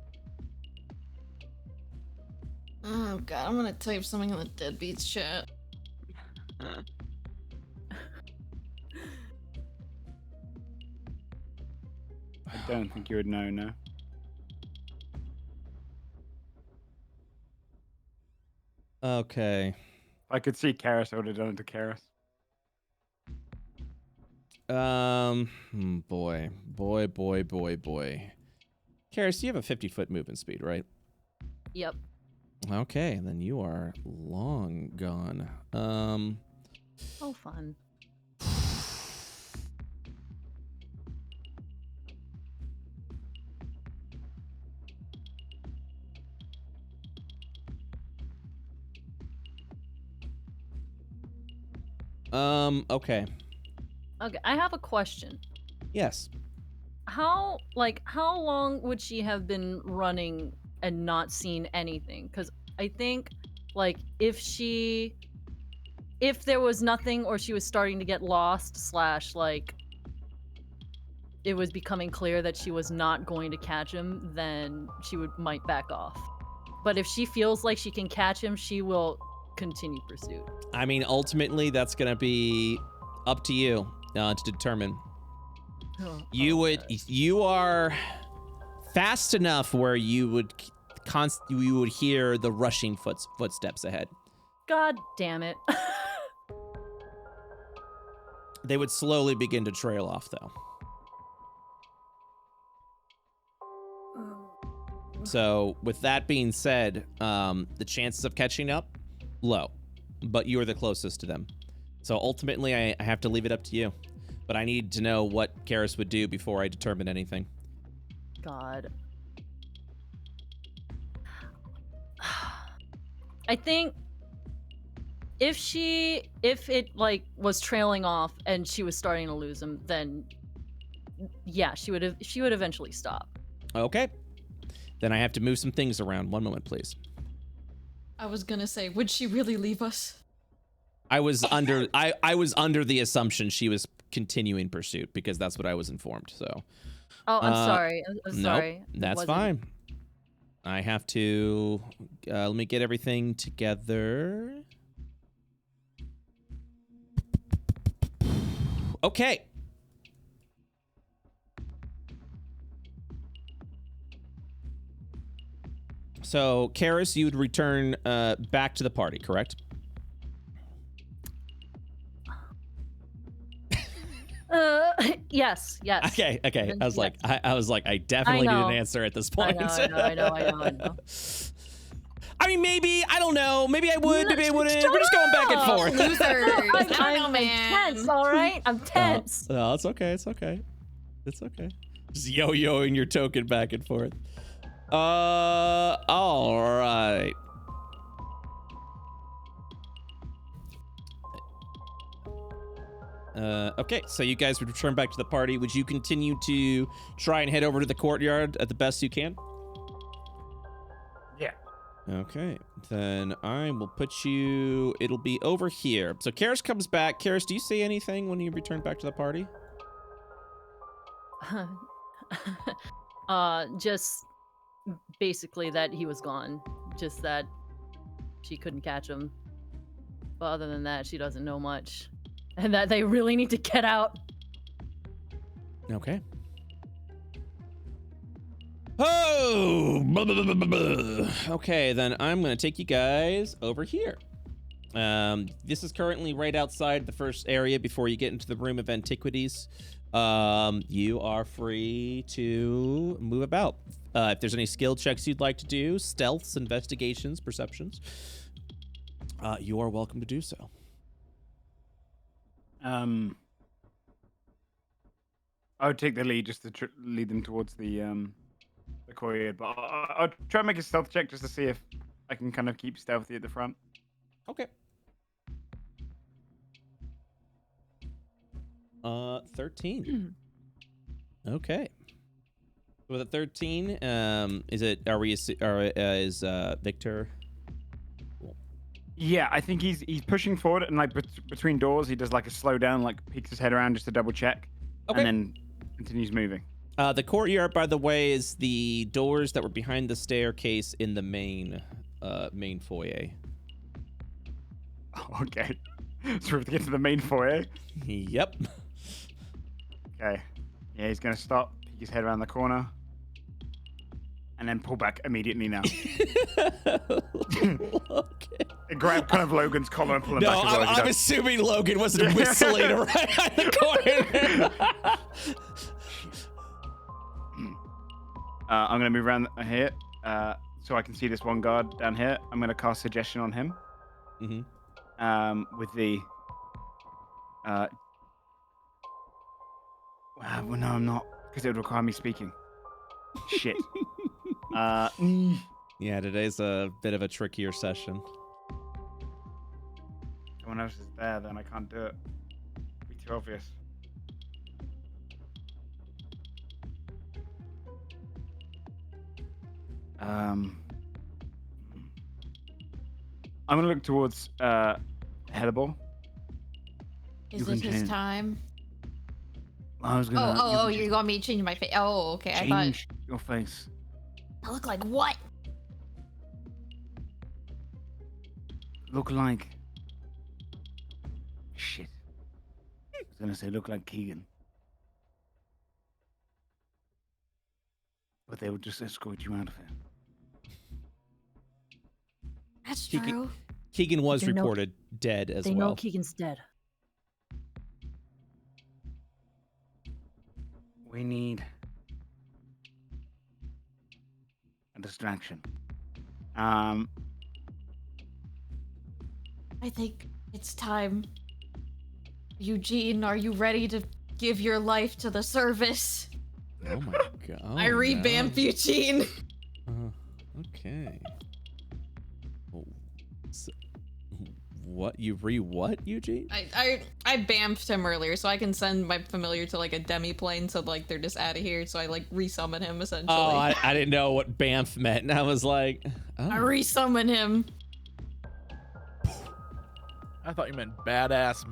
Oh god, I'm gonna type something in the Deadbeats chat. I don't think you would know, no. Okay. If I could see Karis, I would have done it to Karis. Boy. Karis, you have a 50-foot movement speed, right? Yep. Okay, then you are long gone. Oh, fun. Okay. Okay, I have a question. Yes. How long would she have been running and not seen anything? Because I think, like, if there was nothing or she was starting to get lost / like it was becoming clear that she was not going to catch him, then she might back off. But if she feels like she can catch him, she will continue pursuit. I mean, ultimately, that's gonna be up to you to determine. You are fast enough where you would hear the rushing footsteps ahead. God damn it. They would slowly begin to trail off, though. So, with that being said, the chances of catching up, low, but you are the closest to them. So ultimately, I have to leave it up to you. But I need to know what Karis would do before I determine anything. God. I think if it like was trailing off and she was starting to lose him, then yeah, she would eventually stop. Okay. Then I have to move some things around. One moment, please. I was gonna say, would she really leave us? I was under the assumption she was continuing pursuit because that's what I was informed. So. Oh, I'm sorry. I'm nope, sorry. That's fine. I have to let me get everything together. Okay. So, Karis, you would return back to the party, correct? Yes. Okay. I was like, I definitely need an answer at this point. I know. I mean, maybe, I don't know. Maybe I would, maybe I wouldn't. We're just going back and forth. Losers. I don't know, I'm man. tense, all right? I'm tense. No, it's okay. Just yo-yoing your token back and forth. All right. Okay, so you guys would return back to the party. Would you continue to try and head over to the courtyard at the best you can? Yeah. Okay, then I will put you, it'll be over here. So Karis comes back. Karis, do you say anything when you return back to the party? Just basically that he was gone. Just that she couldn't catch him. But other than that, she doesn't know much. And that they really need to get out. Okay. Oh! Blah, blah, blah, blah, blah. Okay, then I'm going to take you guys over here. This is currently right outside the first area before you get into the room of antiquities. You are free to move about. If there's any skill checks you'd like to do, stealths, investigations, perceptions, you are welcome to do so. I would take the lead just to lead them towards the courtyard, but I'll try and make a stealth check just to see if I can kind of keep stealthy at the front. Okay. 13. Okay. With a 13, is Victor? Cool. Yeah, I think he's pushing forward, and like between doors, he does like a slow down, like peeks his head around just to double check, Okay. and then continues moving. The courtyard, by the way, is the doors that were behind the staircase in the main foyer. Okay. So we have to get to the main foyer. Yep. Okay. Yeah, he's gonna stop, peek his head around the corner, and then pull back immediately now. Okay. And grab kind of Logan's collar and pull him No, back as well. I'm assuming Logan wasn't whistling right on the corner. I'm gonna move around here, so I can see this one guard down here. I'm gonna cast suggestion on him. Mm-hmm. With the. Well, no, I'm not, because it would require me speaking. Shit. Yeah, today's a bit of a trickier session. Someone else is there, then I can't do it. It'd be too obvious. I'm gonna look towards Hellebore. Is it his time? I was gonna. Oh, you want me to change my face? Oh, okay. I thought. Change your face. I look like what? Look like. Shit. I was gonna say look like Kagan. But they would just escort you out of here. That's Keegan- true. Keegan was They know- reported dead as They well. know Keegan's dead. We need a distraction. I think it's time. Eugene, are you ready to give your life to the service? Oh my god. I revamp Eugene. Okay. Oh, so, what you what, Eugene? I bamfed him earlier, so I can send my familiar to like a demi-plane, so like they're just out of here. So I like resummon him essentially. Oh, I didn't know what Bamf meant, and I was like, oh. I resummon him. I thought you meant badass,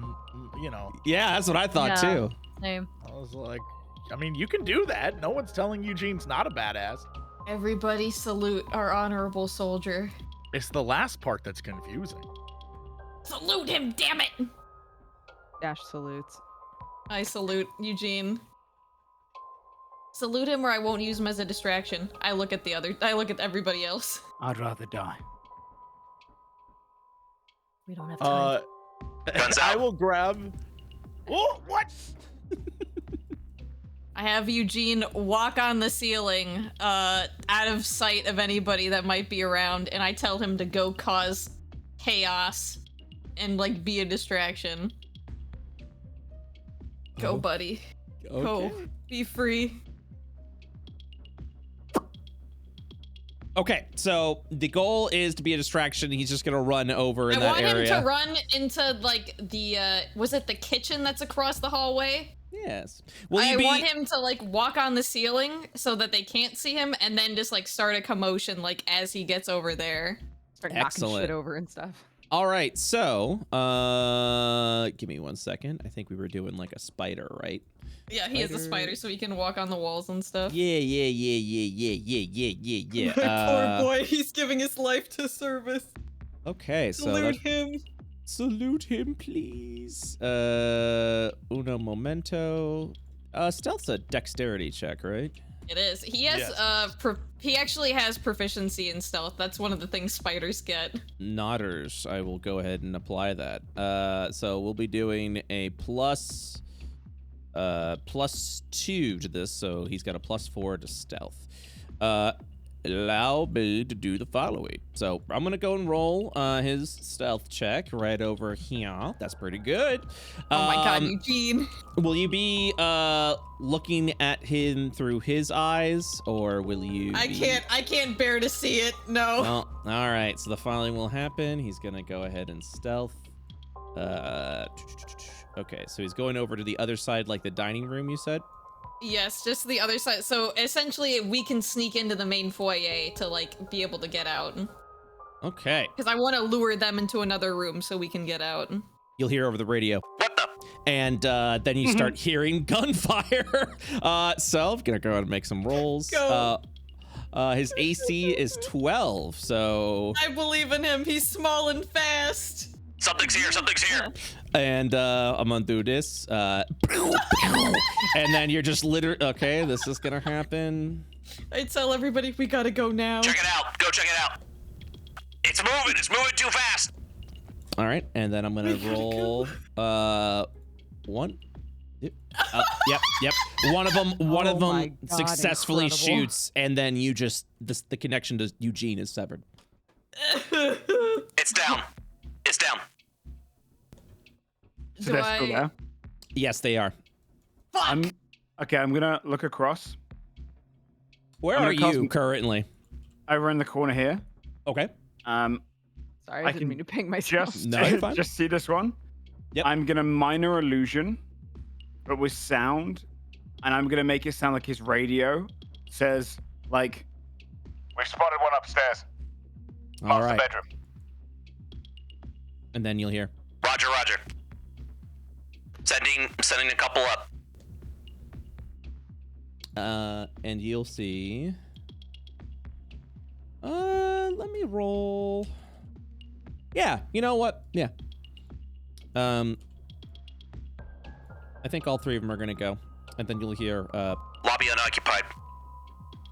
you know. Yeah, that's what I thought Yeah. too. Same. I was like, I mean, you can do that. No one's telling Eugene's not a badass. Everybody salute our honorable soldier. It's the last part that's confusing. Salute him, damn it! Dash salutes. I salute Eugene. Salute him or I won't use him as a distraction. I look at everybody else. I'd rather die. We don't have time. I will grab. Oh, what? I have Eugene walk on the ceiling, out of sight of anybody that might be around, and I tell him to go cause chaos and like be a distraction. Go, Oh. buddy. Okay. Go. Be free. Okay, so the goal is to be a distraction. He's just gonna run over in I that want area. him to run into like the was it the kitchen that's across the hallway? Yes. I want him to like walk on the ceiling so that they can't see him, and then just like start a commotion like as he gets over there. Start knocking Excellent. shit over and stuff. All right, so give me 1 second. I think we were doing like a spider, right? Yeah, he has a spider, so he can walk on the walls and stuff. Yeah. Poor boy, he's giving his life to service. Okay, so Salute him. salute him, please. Uno momento. Stealth's a dexterity check, right? It is. He has Yes. he actually has proficiency in stealth. That's one of the things spiders get. Nodders. I will go ahead and apply that. So we'll be doing a plus 2 to this, so he's got a +4 to stealth. Allow me to do the following. So I'm gonna go and roll his stealth check right over here. That's pretty good. Oh my god, Eugene. Will you be looking at him through his eyes, or will you? I can't bear to see it. No. Well, all right. So the following will happen. He's gonna go ahead and stealth. Okay, so he's going over to the other side, like the dining room. You said. Yes, just the other side. So essentially, we can sneak into the main foyer to like be able to get out. Okay. Because I want to lure them into another room so we can get out. You'll hear over the radio. What the? And then you start hearing gunfire. So I'm gonna go ahead and make some rolls. Go. His AC is 12, so. I believe in him. He's small and fast. Something's here. Something's here. And I'm gonna do this. And then you're just literally, okay, this is gonna happen. I tell everybody we gotta go now. Check it out. Go check it out. It's moving. It's moving too fast. All right, and then I'm gonna roll one. Yep. Yep. One of them Oh my God, successfully incredible. shoots, and then you just the connection to Eugene is severed. It's down. It's down. So Do they're still there. Yes, they are. Fuck! Okay, I'm gonna look across. Where I'm are gonna cast you currently? Over in the corner here. Okay. Sorry, I I didn't can mean to ping myself. Just, No, you're fine. just see this one. Yep. I'm gonna minor illusion, but with sound, and I'm gonna make it sound like his radio says like, "We've spotted one upstairs. All right. bedroom." And then you'll hear. Roger. Roger. Sending a couple up. And you'll see. Let me roll. Yeah, you know what? Yeah. I think all three of them are gonna go, and then you'll hear. Lobby unoccupied.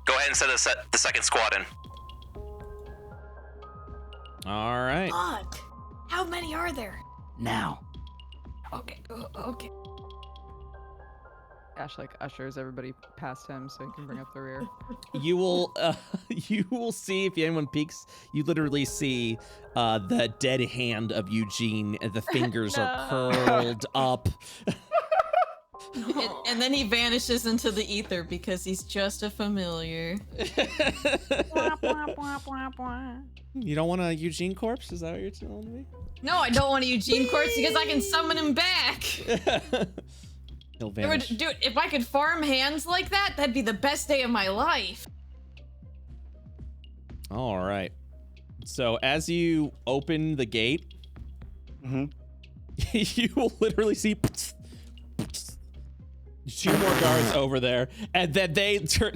Go ahead and send the second squad in. All right. Fuck! How many are there? Now. Okay. Okay. Ash like ushers everybody past him so he can bring up the rear. You will see if anyone peeks. You literally see the dead hand of Eugene, and the fingers are curled up. And then he vanishes into the ether because he's just a familiar. You don't want a Eugene corpse? Is that what you're telling me? No, I don't want a Eugene corpse because I can summon him back. He'll vanish. Dude, if I could farm hands like that, that'd be the best day of my life. All right. So as you open the gate, you will literally see two more guards over there, and then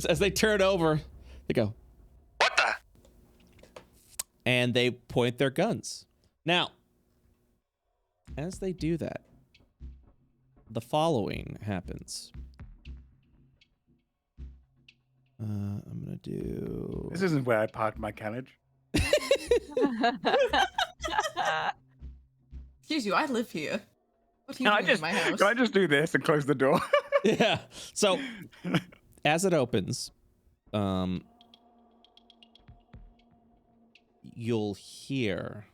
as they turn over, they go, What the? and they point their guns. Now, as they do that, the following happens. I'm gonna do. This isn't where I parked my carriage. Excuse you, I live here. What are you Can I doing just in my house? can I just do this and close the door? Yeah. So, as it opens, you'll hear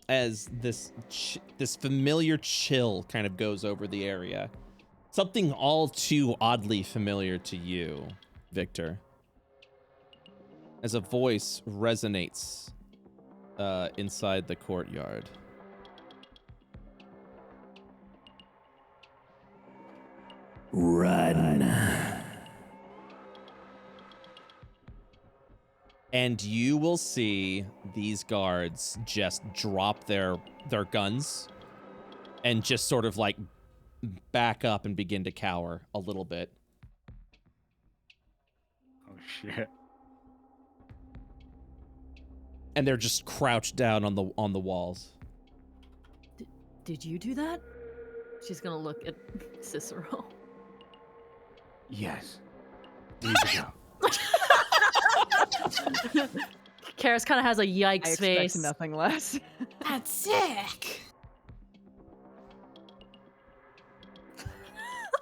as this familiar chill kind of goes over the area. Something all too oddly familiar to you, Victor. As a voice resonates inside the courtyard. Run. And you will see these guards just drop their guns and just sort of like back up and begin to cower a little bit. Oh shit. And they're just crouched down on the walls. Did you do that? She's gonna look at Cicero. Yes. There you go. Karis kind of has a I yikes expect face. nothing less. That's sick.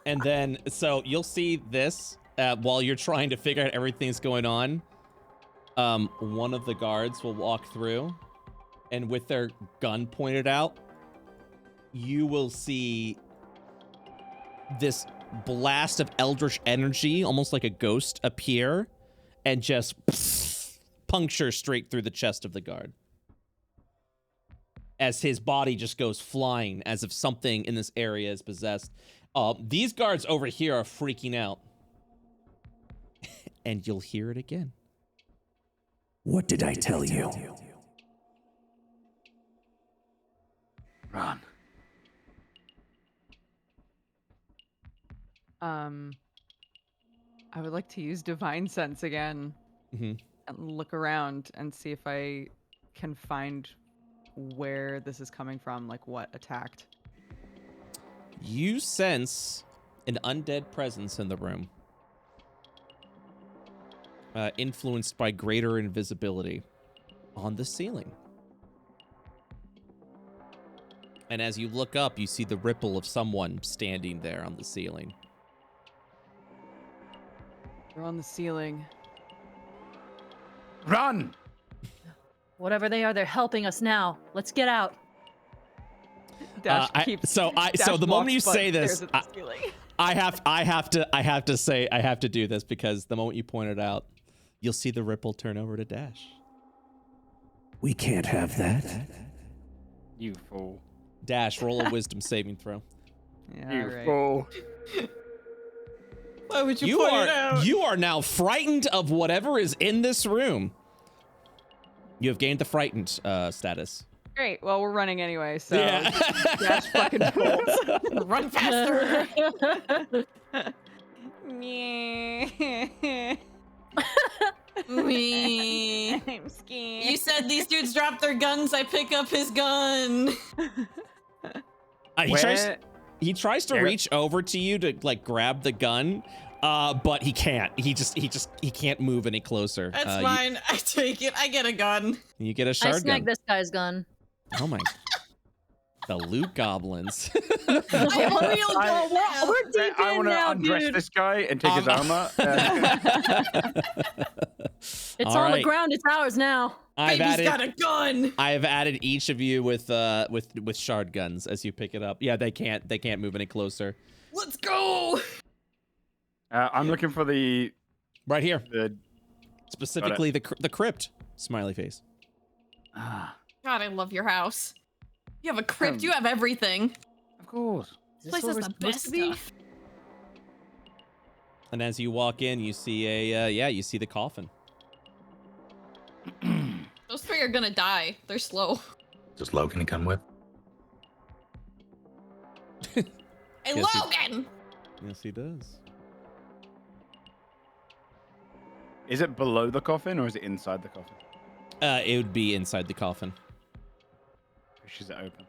And then, so you'll see this while you're trying to figure out everything's going on. One of the guards will walk through, and with their gun pointed out, you will see this blast of eldritch energy, almost like a ghost, appear and just puncture straight through the chest of the guard. As his body just goes flying as if something in this area is possessed. These guards over here are freaking out. and you'll hear it again. What did I tell you? Run. I would like to use Divine Sense again Mhm. and look around and see if I can find where this is coming from, like what attacked. You sense an undead presence in the room, influenced by greater invisibility on the ceiling. And as you look up, you see the ripple of someone standing there on the ceiling. They're on the ceiling. Run! Whatever they are, they're helping us now. Let's get out. Dash So the moment you say this, I have to do this because the moment you point it out, you'll see the ripple turn over to Dash. We can't have that. You fool. Dash, roll a wisdom saving throw. Yeah, You right. fool. Why would you point it out? You are now frightened of whatever is in this room. You have gained the frightened status. Great. Well, we're running anyway, so Yeah. Dash fucking bolts. Run faster. Me. I'm scared. You said these dudes drop their guns. I pick up his gun. He tries to Where? reach over to you to like grab the gun, but he can't. He can't move any closer. That's fine. I take it. I get a gun. You get a I shard snagged gun. this guy's gun. Oh my! The loot goblins. I have a real gun. We're deep I in want to now, undress dude. this guy and take his armor. It's All on the right. ground. It's ours now. Baby's got a gun. I have added each of you with shard guns as you pick it up. Yeah, they can't move any closer. Let's go. I'm looking for the Right here, the. specifically the crypt. Smiley face. Ah, God, I love your house. You have a crypt. You have everything. of course. Is This place what has we're the supposed best to be? stuff. And as you walk in, you see you see the coffin. Those three are gonna die. They're slow. Does Logan come with? Hey, Yes, he- Logan! Yes, he does. Is it below the coffin or is it inside the coffin? It would be inside the coffin. Pushes it open.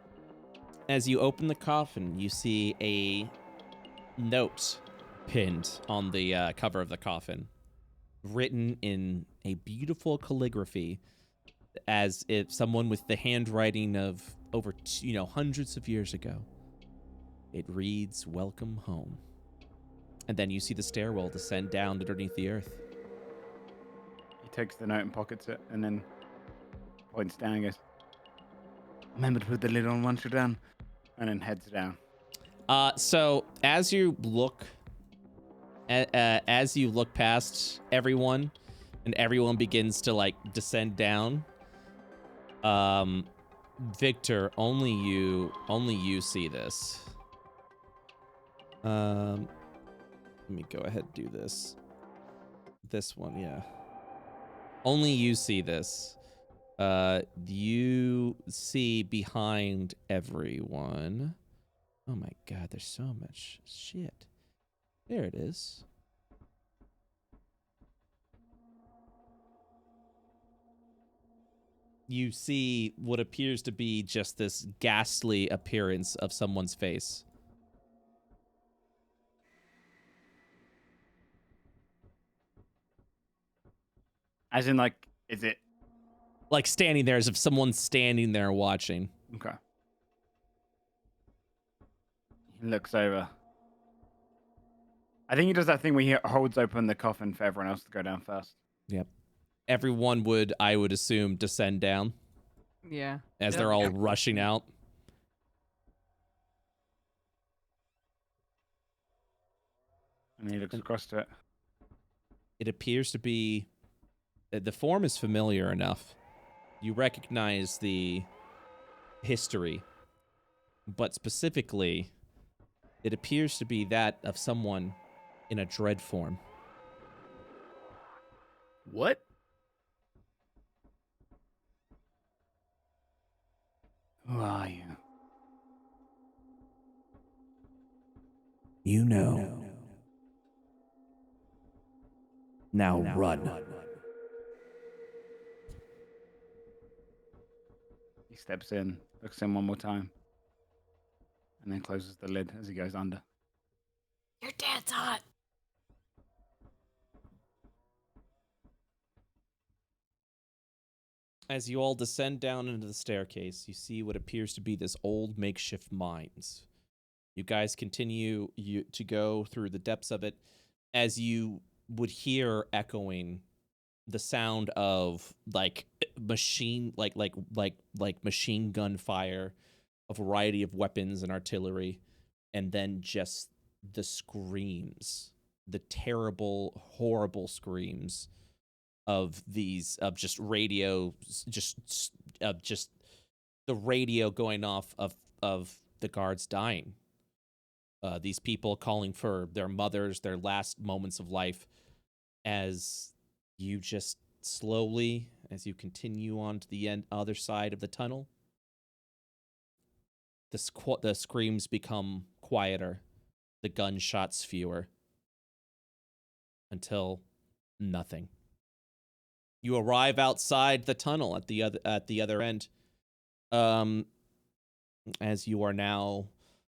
As you open the coffin, you see a note pinned on the cover of the coffin, written in a beautiful calligraphy, as if someone with the handwriting of over hundreds of years ago. It reads, "Welcome home." And then you see the stairwell descend down underneath the earth. He takes the note and pockets it and then points down and goes, "Remember to put the lid on once you're done," and then heads down. So as you look past everyone, and everyone begins to like descend down, Victor, only you see this. Let me go ahead and do this. This one, yeah. Only you see this. You see behind everyone. Oh my god, there's so much shit. There it is. You see what appears to be just this ghastly appearance of someone's face. As in, like, is it Like standing there, as if someone's standing there watching. okay? He looks over. I think he does that thing where he holds open the coffin for everyone else to go down first. Yep. Everyone would, I would assume, descend down Yeah. as Yep. they're all rushing out. And he looks across to it. It appears to be, the form is familiar enough. You recognize the history, but specifically, it appears to be that of someone in a dread form. What? Who are you? You know. Now run. He steps in, looks in one more time, and then closes the lid as he goes under. Your dad's hot. As you all descend down into the staircase, you see what appears to be this old makeshift mines. You guys continue to go through the depths of it as you would hear echoing the sound of machine gun fire, a variety of weapons and artillery, and then just the screams, the terrible, horrible screams of just radio, just the radio going off of the guards dying. These people calling for their mothers, their last moments of life, as you just slowly, as you continue on to the other side of the tunnel, the screams become quieter, the gunshots fewer, until nothing. You arrive outside the tunnel at the other end, as you are now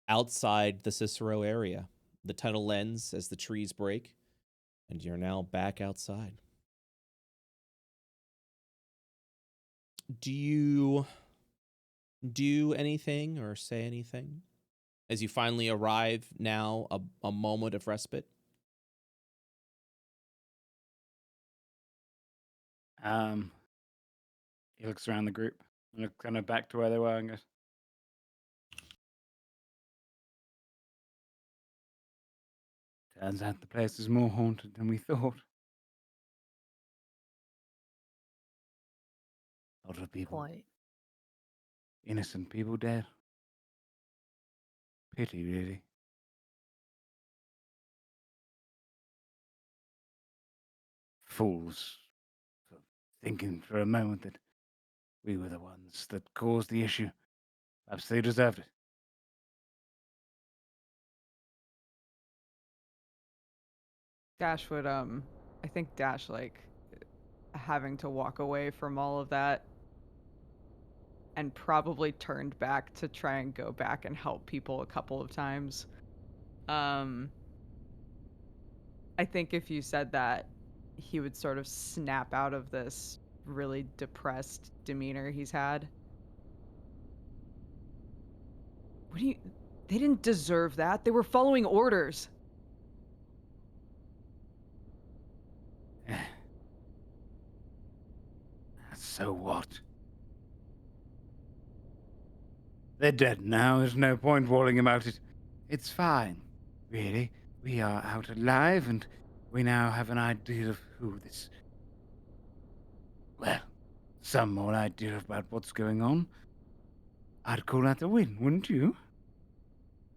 outside the Cicero area. The tunnel ends as the trees break, and you're now back outside. Do you do anything or say anything as you finally arrive now, a moment of respite? He looks around the group and looks kind of back to where they were and goes, turns out the place is more haunted than we thought. A lot of people, Quite. innocent people dead. Pity, really. Fools for thinking for a moment that we were the ones that caused the issue. Perhaps they deserved it. Dash would, I think Dash, like, having to walk away from all of that and probably turned back to try and go back and help people a couple of times. I think if you said that, he would sort of snap out of this really depressed demeanor he's had. What do you... They didn't deserve that. They were following orders. So what? They're dead now. There's no point worrying about it. It's fine. Really. We are out alive, and we now have an idea of who this... Well, some more idea about what's going on. I'd call that a win, wouldn't you?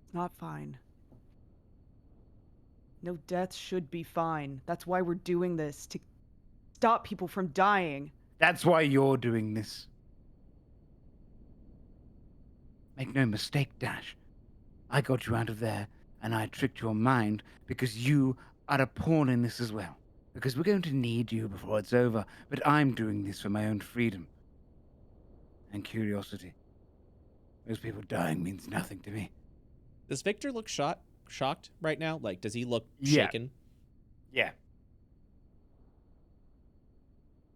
It's not fine. No deaths should be fine. That's why we're doing this, to stop people from dying. That's why you're doing this. Make no mistake, Dash. I got you out of there, and I tricked your mind because you are a pawn in this as well. Because we're going to need you before it's over, but I'm doing this for my own freedom. And curiosity. Those people dying means nothing to me. Does Victor look shocked right now? Like, does he look Yeah. shaken? Yeah.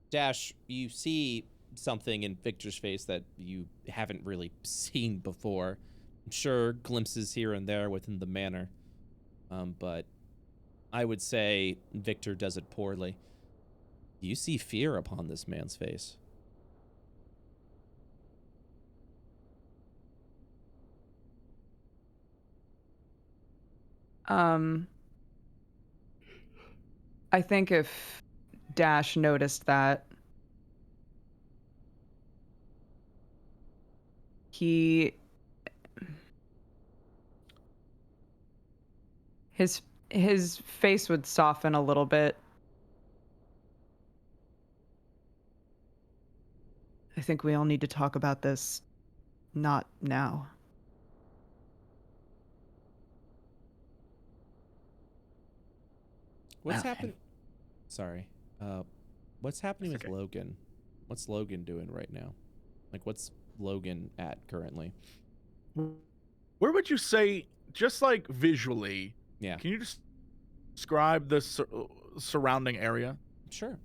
Dash, you see something in Victor's face that you haven't really seen before. I'm sure glimpses here and there within the manor, but I would say Victor does it poorly. You see fear upon this man's face. I think if Dash noticed that, his face would soften a little bit, think we all need to talk about this, not now. What's Well, happening? Sorry. What's happening That's with okay. Logan? What's Logan doing right now? Like, what's Logan at currently? Where would you say, just like visually, Yeah. can you just describe the surrounding area? Sure.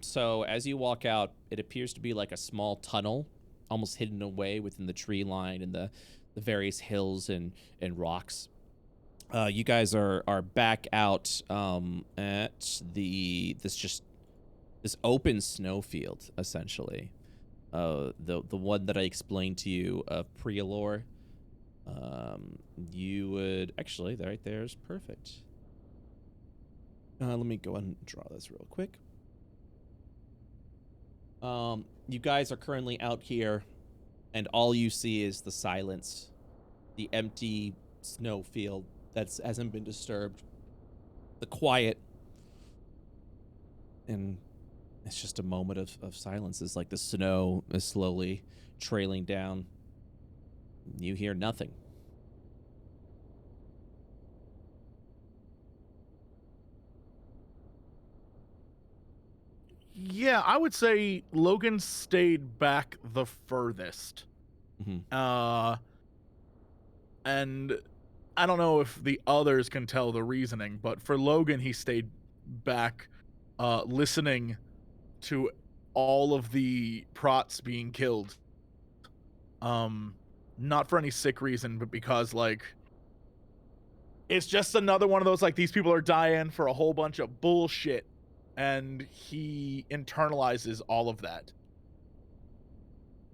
So as you walk out, it appears to be like a small tunnel, almost hidden away within the tree line and the various hills and rocks. You guys are back out at this open snowfield, essentially. The one that I explained to you of Prialor. You would actually, right there is perfect. Let me go ahead and draw this real quick. You guys are currently out here, and all you see is the silence, the empty snowfield that hasn't been disturbed, the quiet, and it's just a moment of silence. It's like the snow is slowly trailing down. You hear nothing. Yeah, I would say Logan stayed back the furthest. Mm-hmm. And I don't know if the others can tell the reasoning, but for Logan, he stayed back, listening to all of the prots being killed. Not for any sick reason, but because, like, it's just another one of those, like, these people are dying for a whole bunch of bullshit, and he internalizes all of that.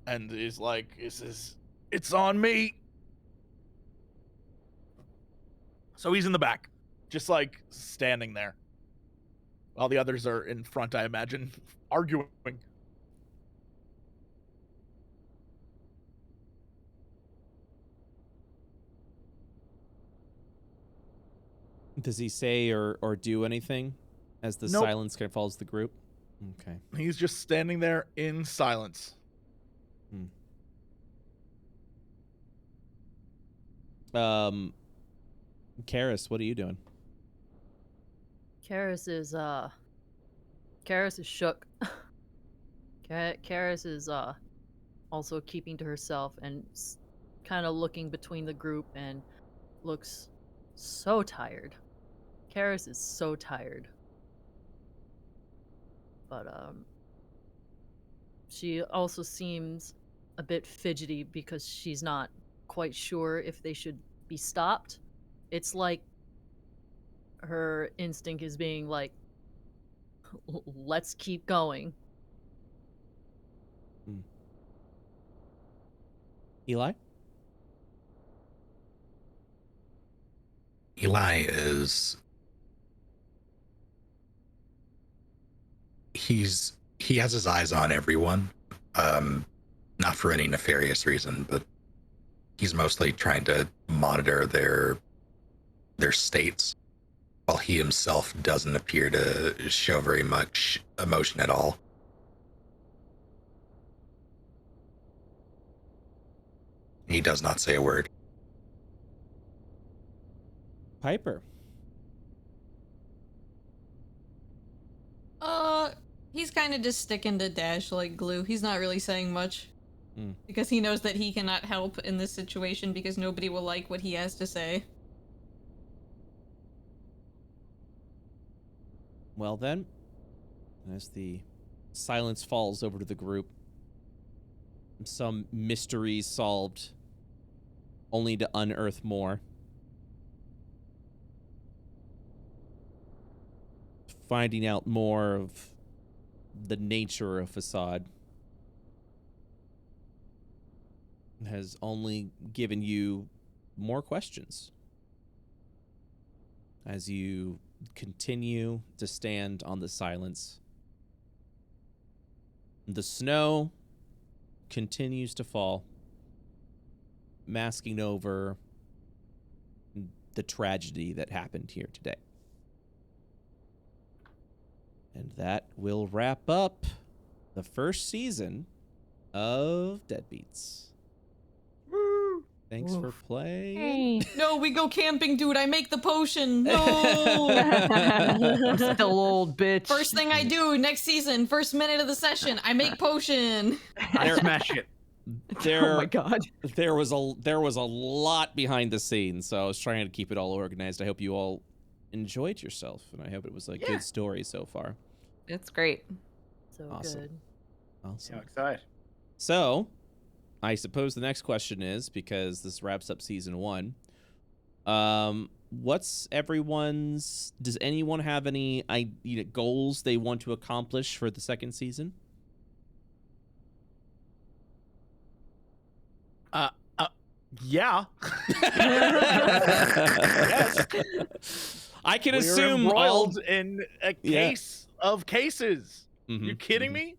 And is like, it's on me. So he's in the back, just like standing there, while the others are in front, I imagine, arguing. Does he say or do anything as the Nope. silence kind of follows the group? Okay. He's just standing there in silence. Karis, what are you doing? Karis is shook. Karis is also keeping to herself and kind of looking between the group and looks so tired. Karis is so tired. But she also seems a bit fidgety because she's not quite sure if they should be stopped. It's like her instinct is being like, let's keep going. Eli? Eli is he has his eyes on everyone, not for any nefarious reason, but he's mostly trying to monitor their states, while he himself doesn't appear to show very much emotion at all. He does not say a word. Piper. He's kind of just sticking to Dash like glue. He's not really saying much. Because he knows that he cannot help in this situation because nobody will like what he has to say. Well then, as the silence falls over to the group, some mysteries solved, only to unearth more. Finding out more of the nature of Facade has only given you more questions as you continue to stand on the silence. The snow continues to fall, masking over the tragedy that happened here today. And that will wrap up the first season of Deadbeats. Woo! Thanks for playing. No, we go camping, dude. I make the potion. No. I'm still old, bitch. First thing I do next season, first minute of the session, I make potion. I smash it. Oh my god. There was a lot behind the scenes, so I was trying to keep it all organized. I hope you all enjoyed yourself, and I hope it was a good story so far. It's great. So Awesome. good. Awesome. I'm excited. So, I suppose the next question is, because this wraps up season 1, what's everyone's? Does anyone have any goals they want to accomplish for the second season? Yeah. Yes. I can assume We're all. embroiled in a case of cases. You kidding me?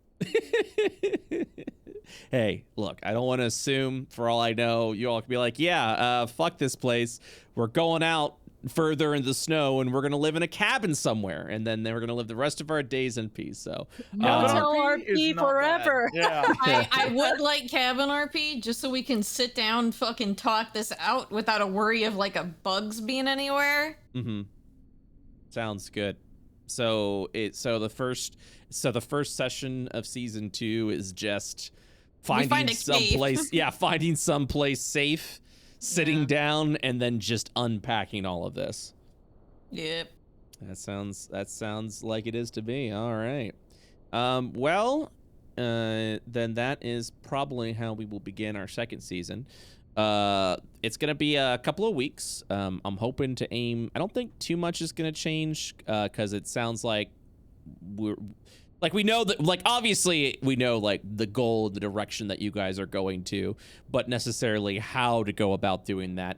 Hey, look, I don't want to assume. For all I know, you all could be like, yeah, fuck this place. We're going out further in the snow, and we're going to live in a cabin somewhere, and then we're going to live the rest of our days in peace. So, RP forever. Yeah. I would like cabin RP just so we can sit down, fucking talk this out without a worry of like a bugs being anywhere. Sounds good. So the first session of season 2 is just finding finding some place safe, sitting down, and then just unpacking all of this. Yep. That sounds like it is to me. All right. Well, then that is probably how we will begin our second season. It's gonna be a couple of weeks. I'm hoping to aim. I don't think too much is gonna change, because it sounds like we know that, like, obviously we know like the goal, the direction that you guys are going to, but necessarily how to go about doing that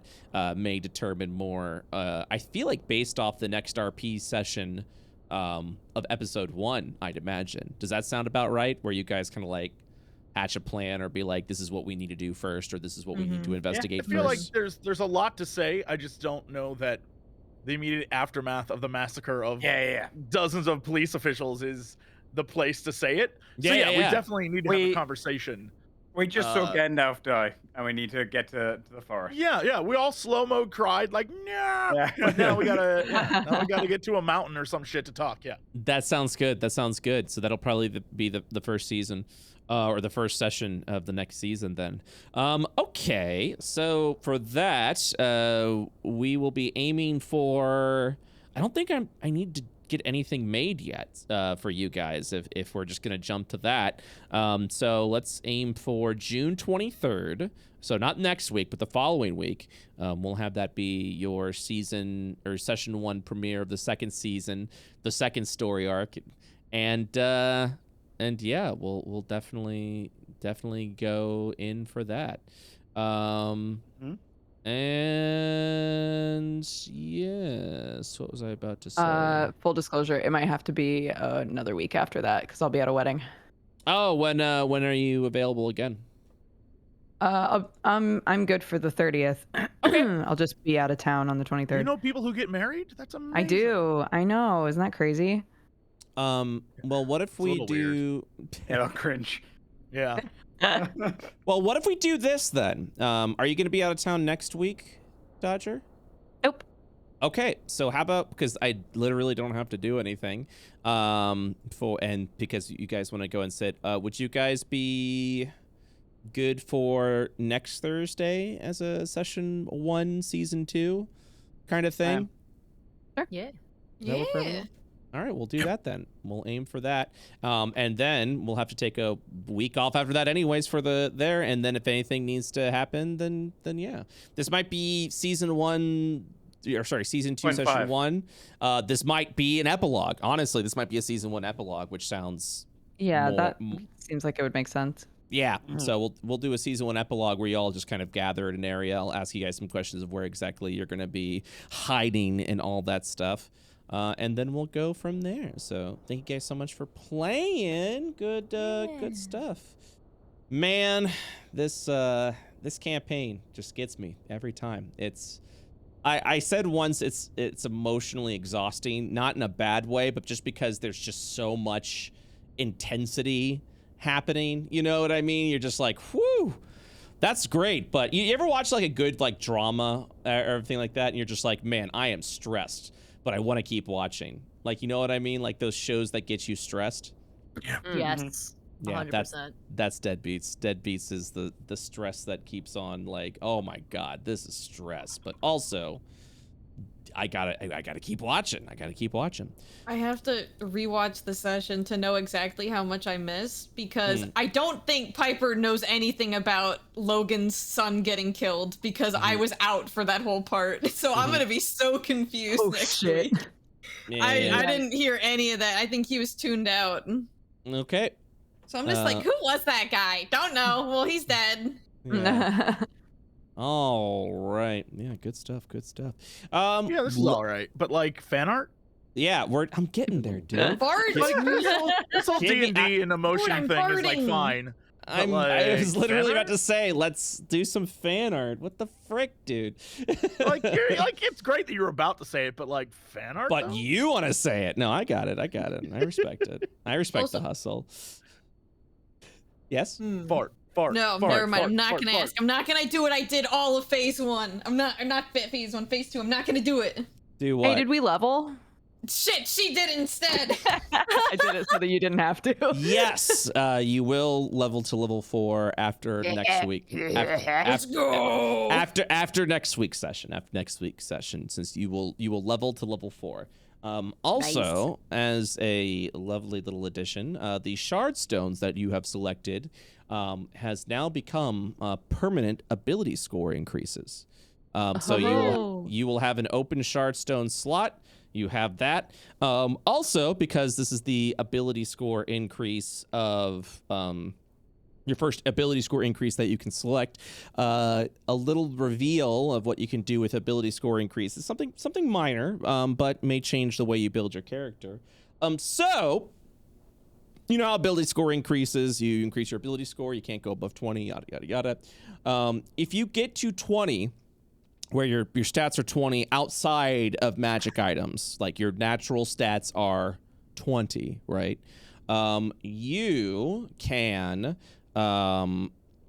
may determine more. I feel like based off the next RP session of episode 1, I'd imagine. Does that sound about right? Where you guys kind of like hatch a plan or be like, this is what we need to do first, or this is what we need to investigate I feel first? like there's a lot to say. I just don't know that the immediate aftermath of the massacre of dozens of police officials is the place to say it. We definitely need to have a conversation. We just saw Gandalf die, and we need to get to the forest. Yeah. We all slow-mo cried like, no. Yeah. But now we gotta get to a mountain or some shit to talk. Yeah. That sounds good. So that'll probably be the first season, or the first session of the next season then. Okay, so for that, we will be aiming for. I don't think I need to get anything made yet for you guys if we're just gonna jump to that. So let's aim for June 23rd. So not next week, but the following week. We'll have that be your season or session 1 premiere of the second season, the second story arc, and yeah, we'll definitely go in for that. And yes, what was I about to say? Full disclosure, it might have to be another week after that because I'll be at a wedding. Oh, when are you available again? I'm good for the 30th. Okay. I'll just be out of town on the 23rd. You know people who get married? That's amazing. I do. I know. Isn't that crazy? Well, what if we do? It'll cringe. Yeah. Well, what if we do this then? Are you going to be out of town next week, Dodger? Nope. Okay, so how about, because I literally don't have to do anything, because you guys want to go and sit, would you guys be good for next Thursday as a session 1, season 2 kind of thing? Sure. Yeah. Does that work for everyone? All right, we'll do that then. We'll aim for that. And then we'll have to take a week off after that anyways for there. And then if anything needs to happen, then yeah. This might be season 2, session 1. This might be an epilogue. Honestly, this might be a season 1 epilogue, which sounds that seems like it would make sense. Yeah, so we'll do a season 1 epilogue where you all just kind of gather at an area. I'll ask you guys some questions of where exactly you're going to be hiding and all that stuff. And then we'll go from there. So thank you guys so much for playing. Good stuff. Man, this campaign just gets me every time. I said once it's emotionally exhausting, not in a bad way, but just because there's just so much intensity happening. You know what I mean? You're just like, whew, that's great. But you ever watch like a good like drama or everything like that, and you're just like, man, I am stressed, but I want to keep watching. Like, you know what I mean? Like those shows that get you stressed. Yeah. Yes. Yeah, 100%. that's Deadbeats. Deadbeats is the stress that keeps on. Like, oh my god, this is stress. But also, I gotta keep watching. I have to rewatch the session to know exactly how much I missed, because I don't think Piper knows anything about Logan's son getting killed, because I was out for that whole part. So I'm gonna be so confused next week. Yeah, I didn't hear any of that. I think he was tuned out. Okay. So I'm just like, who was that guy? Don't know. Well, he's dead. Yeah. All right. Yeah, good stuff. Yeah, this is all right. But like fan art? Yeah, I'm getting there, dude. Bard, This whole D&D and emotion thing is like fine. I was literally about to say, let's do some fan art. What the frick, dude? Like, it's great that you were about to say it, but like fan art. But though? you want to say it? No, I got it. I respect it. I respect Also- the hustle. Yes. Fart. No, fart, never mind. fart, I'm not fart, gonna fart. ask. I'm not gonna do what I did all of phase 1. I'm not phase 1, phase 2. I'm not gonna do it. Do what? Hey, did we level? Shit, she did instead. I did it so that you didn't have to. Yes, you will level to level 4 after next week. Let's go. After next week's session, since you will level to level 4. Also, as a lovely little addition, the shard stones that you have selected has now become permanent ability score increases. So you will have an open shard stone slot. You have that. Also, because this is the ability score increase of your first ability score increase that you can select, a little reveal of what you can do with ability score increase is something minor, but may change the way you build your character. So, you know how ability score increases, you increase your ability score, you can't go above 20, yada, yada, yada. If you get to 20, where your stats are 20 outside of magic items, like your natural stats are 20, right? You can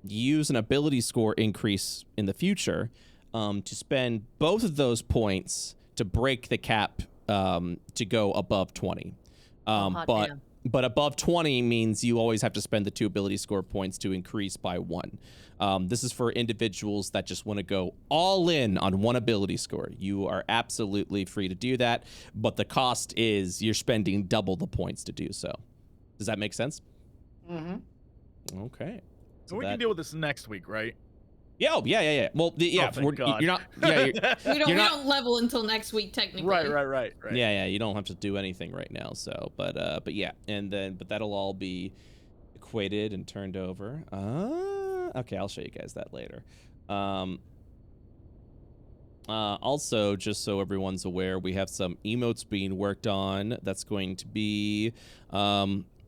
use an ability score increase in the future to spend both of those points to break the cap to go above 20. But above 20 means you always have to spend the 2 ability score points to increase by 1. This is for individuals that just want to go all in on 1 ability score. You are absolutely free to do that, but the cost is you're spending double the points to do so. Does that make sense? Mm-hmm. Okay. So we can deal with this next week, right? Yeah, yeah. Well, yeah, thank God. you're not. Yeah, we don't level until next week, technically. Right. Yeah. You don't have to do anything right now. So, but yeah, but that'll all be equated and turned over. Okay, I'll show you guys that later. Also, just so everyone's aware, we have some emotes being worked on. That's going to be.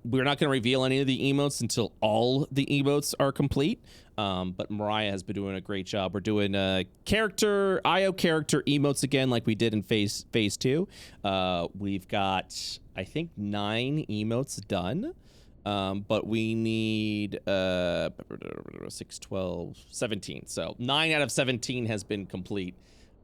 We're not going to reveal any of the emotes until all the emotes are complete. But Mariah has been doing a great job. We're doing IO character emotes again, like we did in phase 2. We've got, I think, 9 emotes done. But we need 6, 12, 17. So 9 out of 17 has been complete.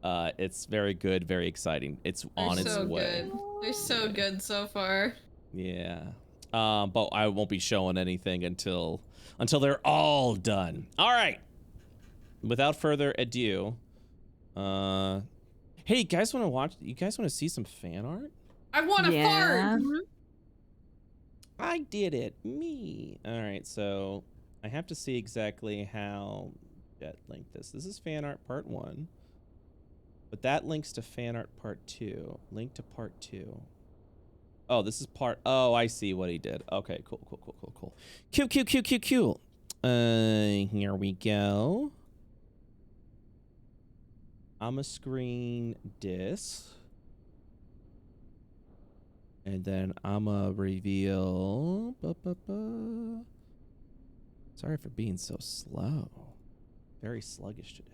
It's very good, very exciting. It's on its way. Good. They're so good so far. Yeah. But I won't be showing anything until they're all done. All right. Without further ado, hey, you guys want to see some fan art? I want to fart. I did it. Me. All right. So I have to see exactly how that link this. This is fan art part 1. But that links to fan art part 2. Link to part 2. Oh, this is part. Oh, I see what he did. Okay, cool. Cool. Here we go. I'ma screen this. And then I'ma reveal. Sorry for being so slow. Very sluggish today.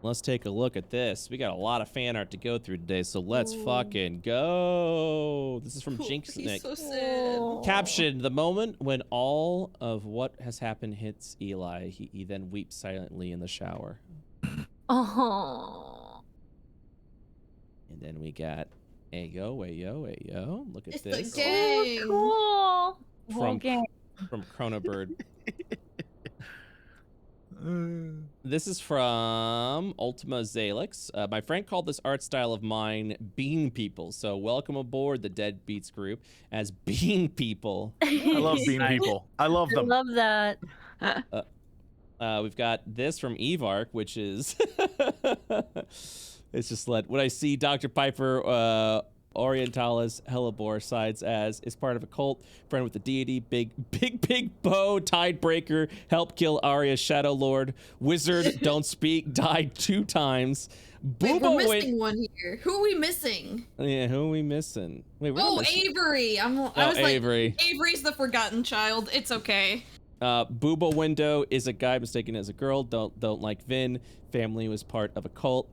Let's take a look at this. We got a lot of fan art to go through today, so let's fucking go. This is from Jinx He's Nick. so sad. Caption: the moment when all of what has happened hits Eli, he then weeps silently in the shower. Oh. And then we got Ayo. Look at It's this. the gang. Cool. From Chronobird. This is from Ultima Zalix. My friend called this art style of mine Bean People. So welcome aboard the Deadbeats group as Bean People. I love bean people. I love I them. love that. We've got this from Evark, which is it's just when I see Dr. Piper Orientalis Hellebore sides as is part of a cult, friend with the deity, big bow, tidebreaker, help kill Arya's Shadow Lord, wizard, don't speak, died 2 times. Wait, we're Booba missing one here. Who are we missing? Yeah, who are we missing? Wait, we're not Oh, missing. Avery. I was Avery. like, Avery's the forgotten child. It's okay. Booba Window is a guy mistaken as a girl. Don't like Vin. Family was part of a cult.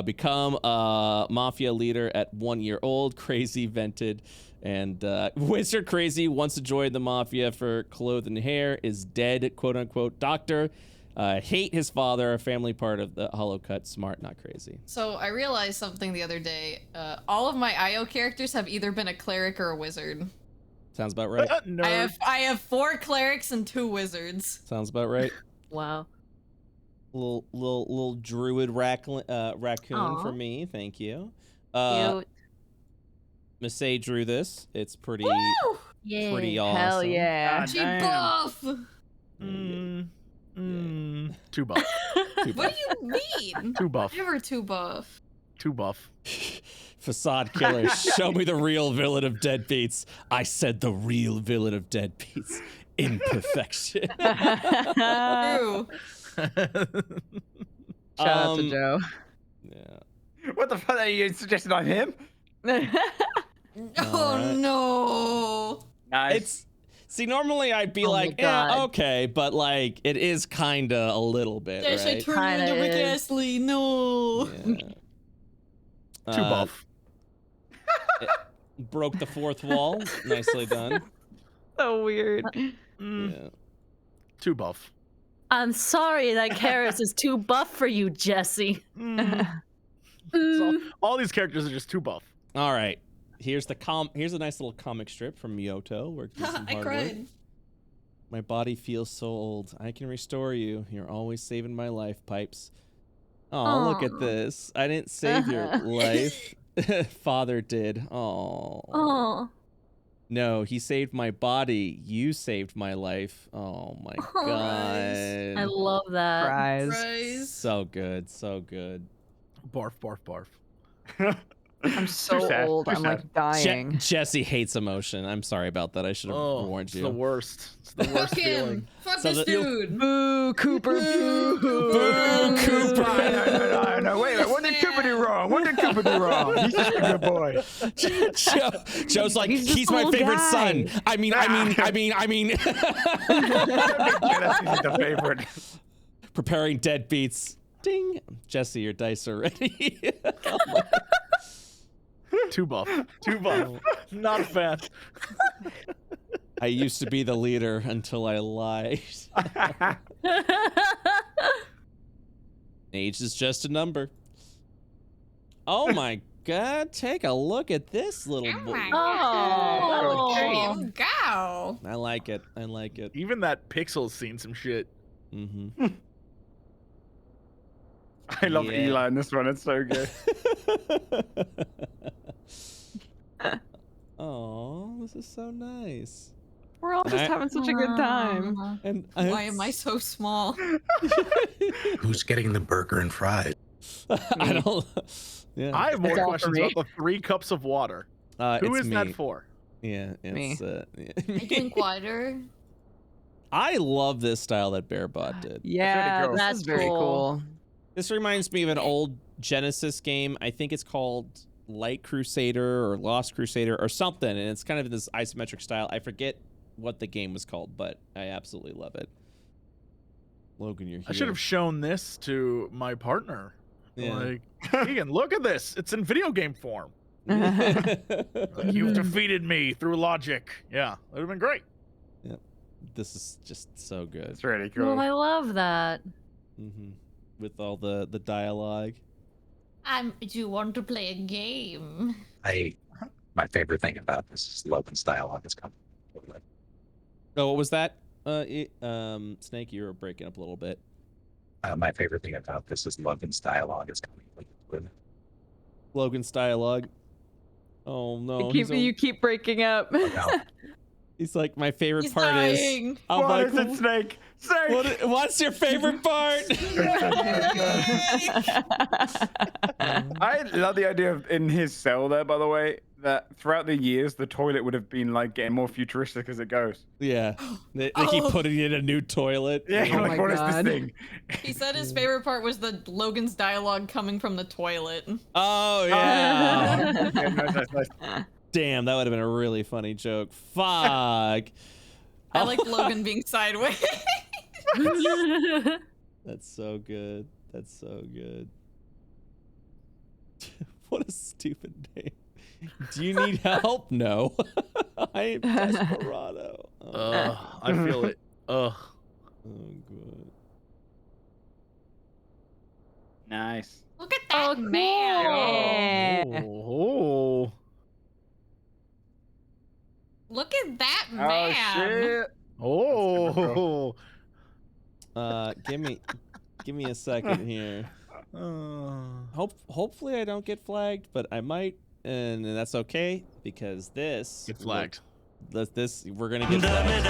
Become a mafia leader at 1 year old. Crazy vented. And Wizard Crazy wants to join the mafia for clothes and hair. Is dead, quote unquote. Doctor. Hate his father. A family part of the Hollow Cut. Smart, not crazy. So I realized something the other day. All of my IO characters have either been a cleric or a wizard. Sounds about right. Nerd. I have 4 clerics and 2 wizards. Sounds about right. Wow. Little druid raccoon Aw. for me. Thank you. Cute. Masae drew this. It's pretty Yeah. pretty awesome. Hell yeah. God She damn. buff. Too buff. What do you mean? Too buff. Never too buff. Too buff. Facade killer, show me the real villain of Deadbeats. I said the real villain of Deadbeats. Imperfection. True. Shout out to Joe. Yeah. What the fuck are you suggesting I'm him? Oh no. Nice. Normally I'd be Oh my like, yeah, God. okay, but like it is kinda a little bit, Yes, I right? turned you into Kinda Rick is. Astley. No. Yeah. Too buff. Broke the 4th wall. Nicely done. So weird. Yeah. Too buff. I'm sorry that Karis is too buff for you, Jesse. So, all these characters are just too buff. All right. Here's a nice little comic strip from Miyoto. Where I cried. My body feels so old. I can restore you. You're always saving my life, Pipes. Oh, look at Aw. this. I didn't save your life. Father did. Oh. No, he saved my body. You saved my life. Oh my god. I love that. Fries. Surprise. So good, so good. Barf, barf, barf. I'm so sad, old. too I'm like sad. dying. Jesse hates emotion. I'm sorry about that. I should have Oh, warned it's you. the worst. It's the worst Fuck feeling. him. Fuck So this dude. Boo, Cooper. Boo. Boo, Cooper. No, wait. What did Cooper do wrong? What did Cooper do wrong? He's just a good boy. Joe's like, He's just he's a my little favorite guy. son. I mean. Jesse's the favorite. Preparing Deadbeats. Ding. Jesse, your dice are ready. Too buff. Too buff. Not a fan. I used to be the leader until I lied. Age is just a number. Oh my god, take a look at this little boy. Oh. There you go. I like it. I like it. Even that Pixel's seen some shit. Mm-hmm. I love Yeah. Eli in this one. It's so good. Oh, this is so nice. We're all just I- having such a good time. And Why am I so small? Who's getting the burger and fries? I don't. Yeah. I have more all for questions me. about the 3 cups of water. Who it's is me. that for? Yeah, it's Me. I drink water. I love this style that Bearbot did. Yeah, cool. this That's is very cool. cool. This reminds me of an old Genesis game. I think it's called Light Crusader or Lost Crusader or something, and it's kind of this isometric style. I forget what the game was called, but I absolutely love it. Logan, you're here. I should have shown this to my partner Yeah. Like, Keegan, look at this. It's in video game form. You've defeated me through logic. Yeah, it would have been great. This is just so good. It's really Oh, cool. I love that. With all the dialogue. Do you want to play a game? My favorite thing about this is Logan's dialogue is coming. Oh, what was that? Snake, you were breaking up a little bit. My favorite thing about this is Logan's dialogue is coming with Logan's dialogue. Oh no. You keep breaking up. He's like, my favorite He's part dying. is. I'm Why like, is it Snake? Snake! what's your favorite part? I love the idea of in his cell there, by the way, that throughout the years, the toilet would have been like getting more futuristic as it goes. Yeah. They keep putting in a new toilet. Yeah, Oh like, my what is this God. thing? He said his favorite part was the Logan's dialogue coming from the toilet. Oh, yeah. Okay, nice. Damn, that would have been a really funny joke. Fuck. I like Logan being sideways. That's so good. That's so good. What a stupid name. Do you need help? No. I am Desperado. I feel it. Oh, good. Nice. Look at that man. Yeah. Oh. Look at that Oh, man. shit. Oh. Give me a second here. Hopefully I don't get flagged, but I might, and that's okay because this Get flagged. This we're gonna get flagged.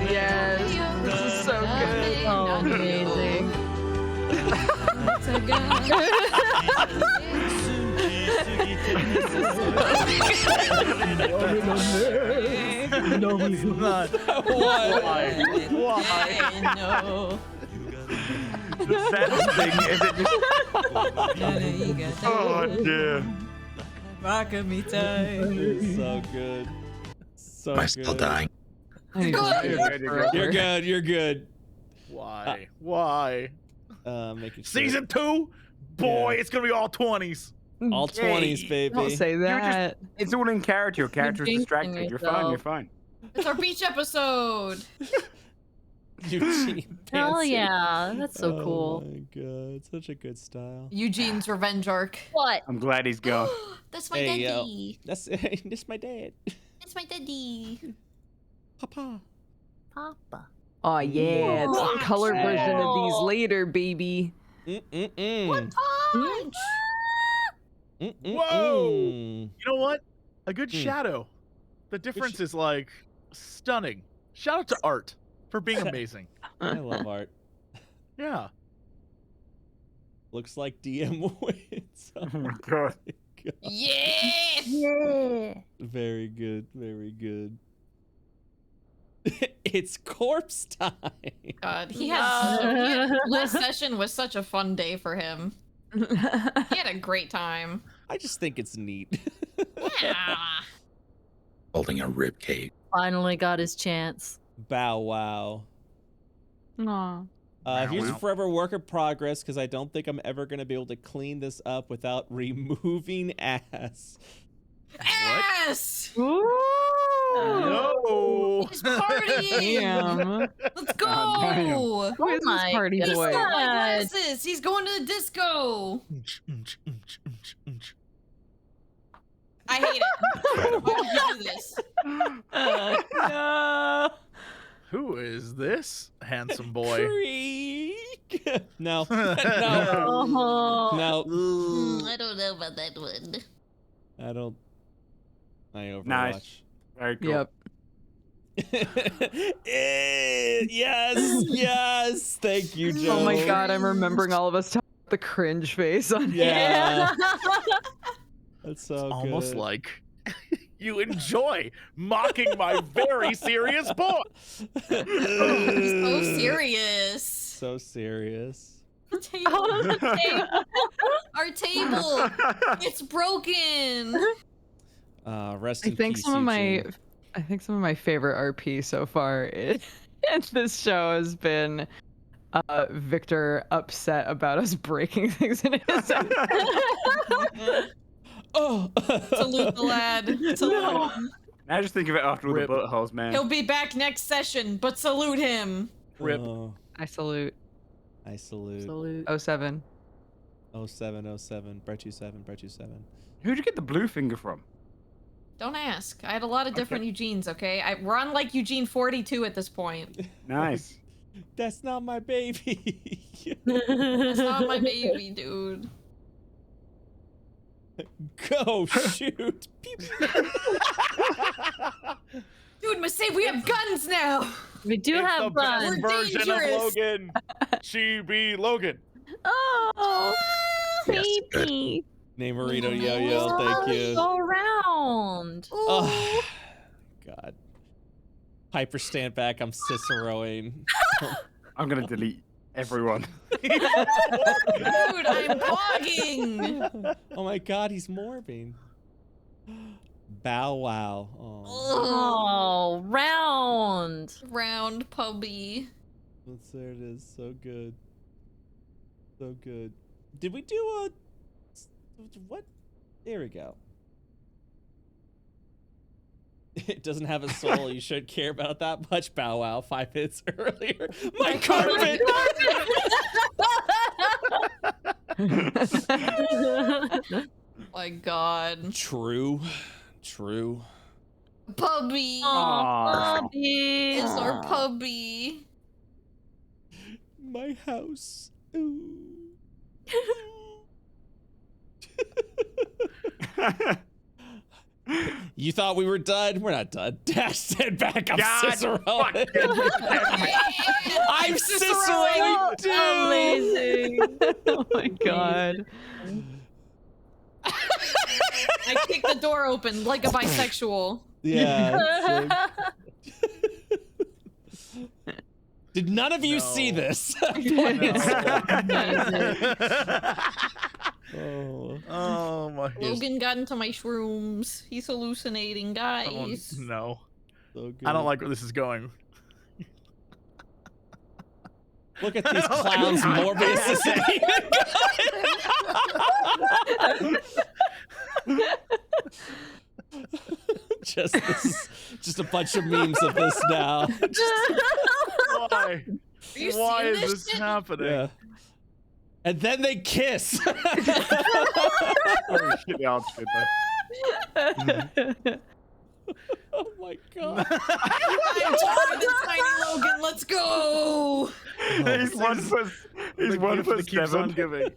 Yes, this is so good. Oh, amazing. No, he's not. Why? No. The saddest thing is it just... Oh, dear. It's so good. So Am I good. still dying? You're good. You're good. Why? Making sure. Season 2? Boy, Yeah. it's gonna be all 20s. All 20s, baby. Don't say that. It's all in character. Your character's jinxing distracted. You're fine. You're yourself. fine. It's our beach episode. Eugene Hell Pansy. yeah, that's so Oh cool. my god, such a good style. Eugene's revenge arc. What? I'm glad he's gone. That's my Hey, yo. daddy. That's my dad. That's my daddy. Papa. Papa. Oh yeah, it's a color version of these later, baby. Mm-mm-mm. Punch! Whoa! Mm-mm-mm. You know what? A good shadow. The difference is like stunning. Shout out to Art for being amazing. I love art. Yeah. Looks like DM wins. Oh my god. Yeah. Yeah. Very good. Very good. It's corpse time. God, he had last session was such a fun day for him. He had a great time. I just think it's neat. Yeah. Holding a rib cage. Finally got his chance. Bow wow. Aw. Here's a wow. forever work in progress because I don't think I'm ever going to be able to clean this up without removing ass. Ass. No. He's partying. Damn. Let's go. Who is this my party goodness. boy? My glasses. He's going to the disco. I hate it. Why would you do this? No. Who is this handsome boy? Creak. No. No. Oh. No. I don't know about that one. I don't. I Overwatch. Nice. Very cool. Yep. Yes. Yes. Thank you, Joe. Oh my god, I'm remembering all of us talking about the cringe face on Yeah. That's so Almost good. like you enjoy mocking my very serious point. So serious. So serious. The table. Our table. It's broken. Rest I in think peace, some of Eugene. my favorite RP so far in this show has been Victor upset about us breaking things in his house. Oh. Salute the lad. Salute him. Now just think of it after all the Rip. buttholes, man. He'll be back next session, but salute him. Rip. Oh, I salute. I salute. Salute. 07. 0707. Brett27. Brett27. Who'd you get the blue finger from? Don't ask. I had a lot of different Eugenes, okay? We're on like Eugene 42 at this point. Nice. That's not my baby. That's not my baby, dude. Go shoot. Dude, Masae, we have guns now! We do It's have the best guns. We're version dangerous. of Logan. She be Logan. Oh, Yes, good. baby. Namerito Yo-Yo, thank you. Go around. Oh, God. Hyper stand back, I'm Ciceroing. I'm gonna delete everyone. Dude, I'm blogging! Oh my God, he's morbing. Bow wow. Oh, Oh, round. Round puppy. there it is. So good. So good. Did we do a... What? There we go. It doesn't have a soul. You should care about it that much. Bow wow. 5 minutes earlier. My carpet! My God. True. True. Puppy. Aw. Puppy. It's our puppy. My house. Ooh. You thought we were done? We're not done. Dash stand back. I'm Cicero. I'm Cicero too. Amazing. Oh my god. I kicked the door open like a bisexual. Yeah. Did none of you see this? Oh. Oh my goodness. Logan got into my shrooms. He's hallucinating, Oh, guys. no. So good. I don't like where this is going. Look at these clowns. Morbius isn't even just a bunch of memes of this now. Why? Are you Why seeing is this this shit? happening? Yeah. And then they kiss. Holy shit, the art's good though. Oh my God. I'm tired of tiny Logan. Let's go. He's 1 The for gift that keeps on 7. giving.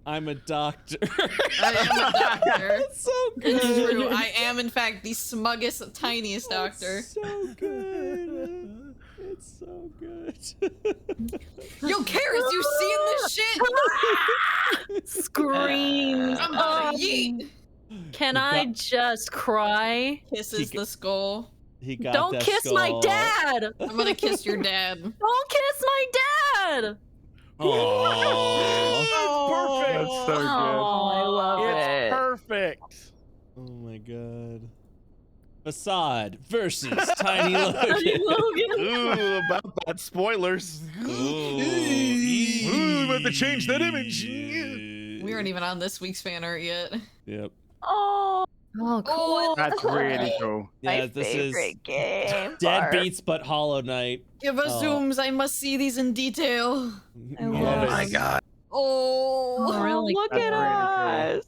I'm a doctor. I am a doctor. So It's good. true. I am, in fact, the smuggest, tiniest doctor. It's so good. It's so good. Yo, Karis, you seeing this shit? Screams. I'm about to yeet. Can I just cry? Kisses the skull. He got Don't that kiss my skull. dad. I'm gonna kiss your dad. Don't kiss my dad. Aww. Perfect. That's so good. Oh, I love It's it. perfect. Oh my God. Facade versus Tiny Logan. Ooh, about that spoilers. Ooh, about to change that image. We weren't even on this week's fan art yet. Yep. Oh, cool. Oh, That's really cool. Yeah, this is game. Deadbeats but Hollow Knight. give us Oh. zooms. I must see these in detail. I Oh love my god. Oh, really look That's at us.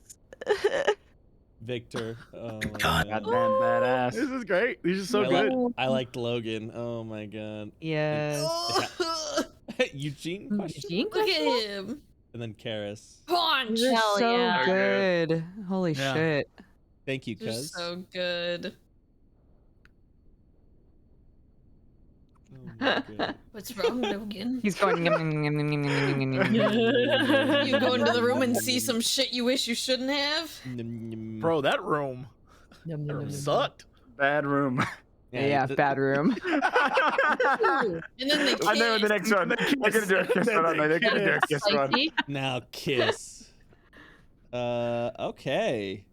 Victor. Oh my God. God. Goddamn badass. This is great. These are so I good. I liked Logan. Oh my God. Yes. Eugene? Question? Eugene? look at him. And then Karis. Punch. You're Hell so yeah. good. Holy Yeah. shit. Thank you, You're cuz. so good. Oh my God. What's wrong, Logan? He's going. You go into the room and see some shit you wish you shouldn't have? Bro, that room sucked. Bad room. Yeah, bad room. And then they I know the kiss. next one. They're gonna do a kiss one, aren't they? They're gonna do a kiss one. Spicy. Now kiss. Okay.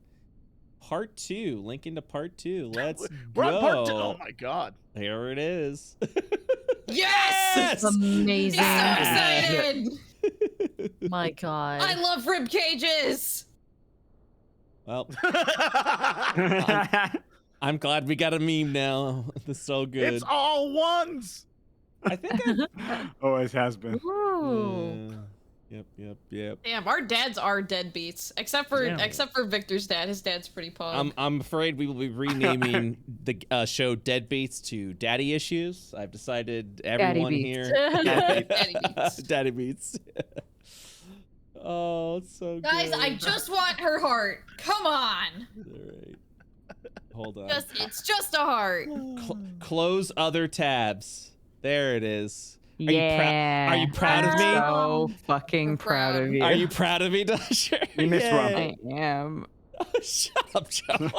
Part 2. Link into part 2. Let's We're go. on part 2. Oh my god. Here it is. Yes! Amazing. So excited! My God. I love rib cages. Well, I'm glad we got a meme now. This is so good. It's all ones. I think Always has been. Ooh. Yep. Damn, our dads are deadbeats, except for Victor's dad. His dad's pretty pog. I'm afraid we will be renaming the show Deadbeats to Daddy Issues. I've decided everyone Daddy here. Daddy Beats. Daddy Beats. Oh, it's so good. Guys, I just want her heart. Come on. All right. Hold on. It's just a heart. Close other tabs. There it is. Yeah. Are you proud of me? So fucking We're proud of proud. you. Are you proud of me, Dasher? You missed one. Yay. I am. Shut up, Joe.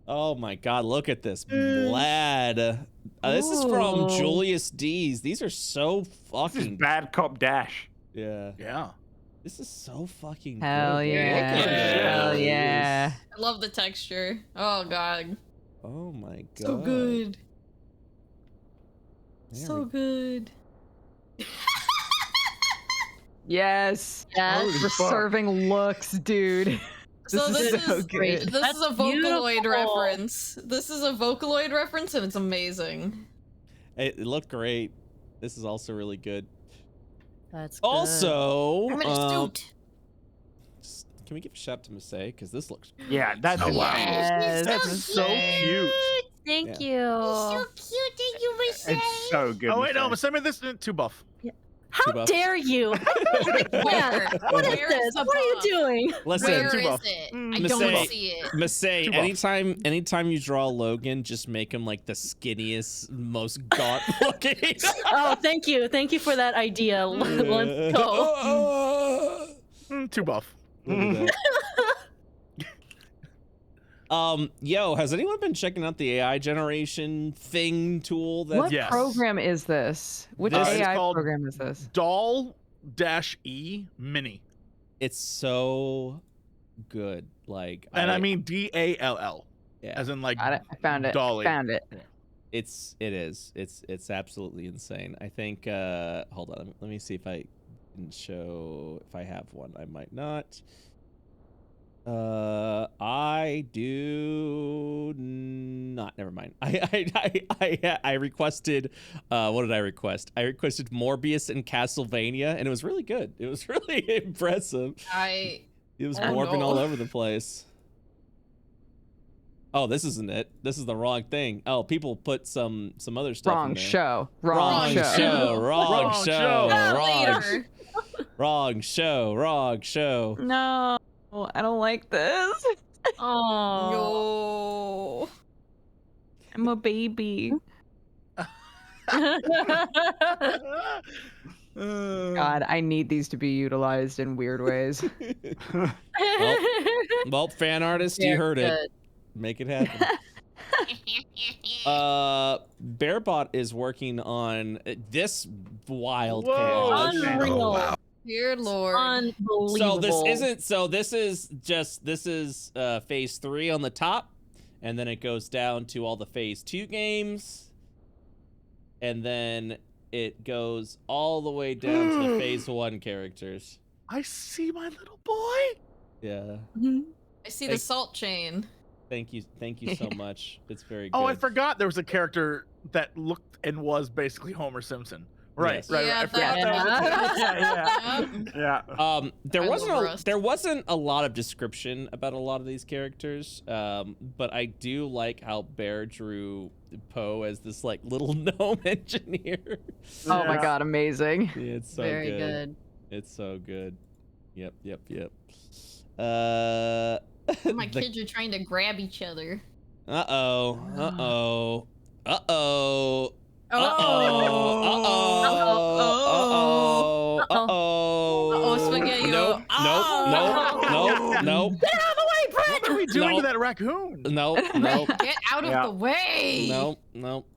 Oh my God, look at this lad. This is from Ooh. Julius D's. These are so This is fucking bad cop Dash. yeah. Yeah. This is so fucking Hell good. yeah. Look at it. Hell yeah. I love the texture. Oh god. Oh my God. So good. There So we- good. Yes. Yes. Holy For fuck. serving looks, dude. So This this is so is good. This That's is a Vocaloid beautiful. reference. This is a Vocaloid reference and it's amazing. It looked great. This is also really good. That's good. Also, I'm in a suit. can we give a shout to Masay? Because this looks Yeah, that's Oh, wow. Yes. That's so cute. Thank So you. cute, thank you, Michelle. It's so good. Oh wait, no, Michelle. but send me this two buff. How buff. dare you? Where? What is Where this? the What are you buff? doing? listen. Where two is buff. it? I Masay. don't see it. Masay, Two buff. anytime you draw Logan, just make him like the skinniest, most gaunt looking. Oh, thank you. Thank you for that idea. Let's go. Two buff. Look at that. Yo, has anyone been checking out the AI generation thing tool? That What Yes. program is this? Which This is AI called program is this? Doll-E mini. it's so good. Like, And I mean DALL. yeah, As in like Got it. I found it. Dolly. Found it. it's absolutely insane. I think. Hold on, let me see if I can show if I have one. I might not. I do not. Never mind. I requested. What did I request? I requested Morbius and Castlevania, and it was really good. It was really impressive. It was Oh, morphing no. all over the place. Oh, this isn't it. This is the wrong thing. Oh, people put some other stuff in Wrong there. show. Wrong show. Wrong Wrong show. show. Later. Wrong show. Wrong show. No, I don't like this. Oh. Yo. I'm a baby. God, I need these to be utilized in weird ways. Well, fan artist, you heard it. Make it happen. Bearbot is working on this wild Whoa. chaos. Unreal. Oh, wow. Dear Lord. Unbelievable. This is phase 3 on the top, and then it goes down to all the phase 2 games, and then it goes all the way down to the phase 1 characters. I see my little boy. Yeah. I see the salt chain. Thank you so much. It's very good. Oh, I forgot there was a character that looked and was basically Homer Simpson. Right, Yes. right, Yeah, right. I forgot that was Yeah. There I wasn't love Rust. there wasn't a lot of description about a lot of these characters, but I do like how Bear drew Poe as this like little gnome engineer. Oh my Yeah. god, amazing. Yeah, it's so Very good. It's so good. Yep. My kids are trying to grab each other. Uh-oh. Oh. Spaghetti. Nope. What are we doing Nope. to that raccoon? Nope. Get out of Yeah. the way. Nope.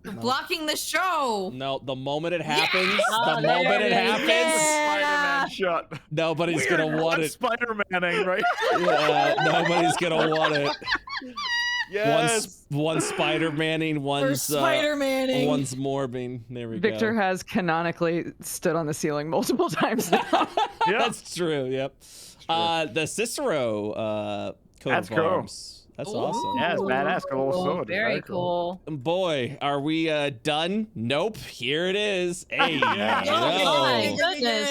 You're blocking the show. No, the moment it happens, Oh, the there moment it it is. happens, Spider-Man shut. nobody's Weird. gonna want I'm it. Spider-Manning, right? Yeah, nobody's gonna want it. Yes. One Spider-Manning, one's Spider-Manning. one's morbing. There we Victor go. has canonically stood on the ceiling multiple times now. Yeah. That's true. Yep. The Cicero coat That's of cool. arms. That's awesome. Yeah, it's badass. Got a little sword. It's Very cool. Boy, are we done? Nope. Here it is. Hey, Yeah. Oh my yo. goodness.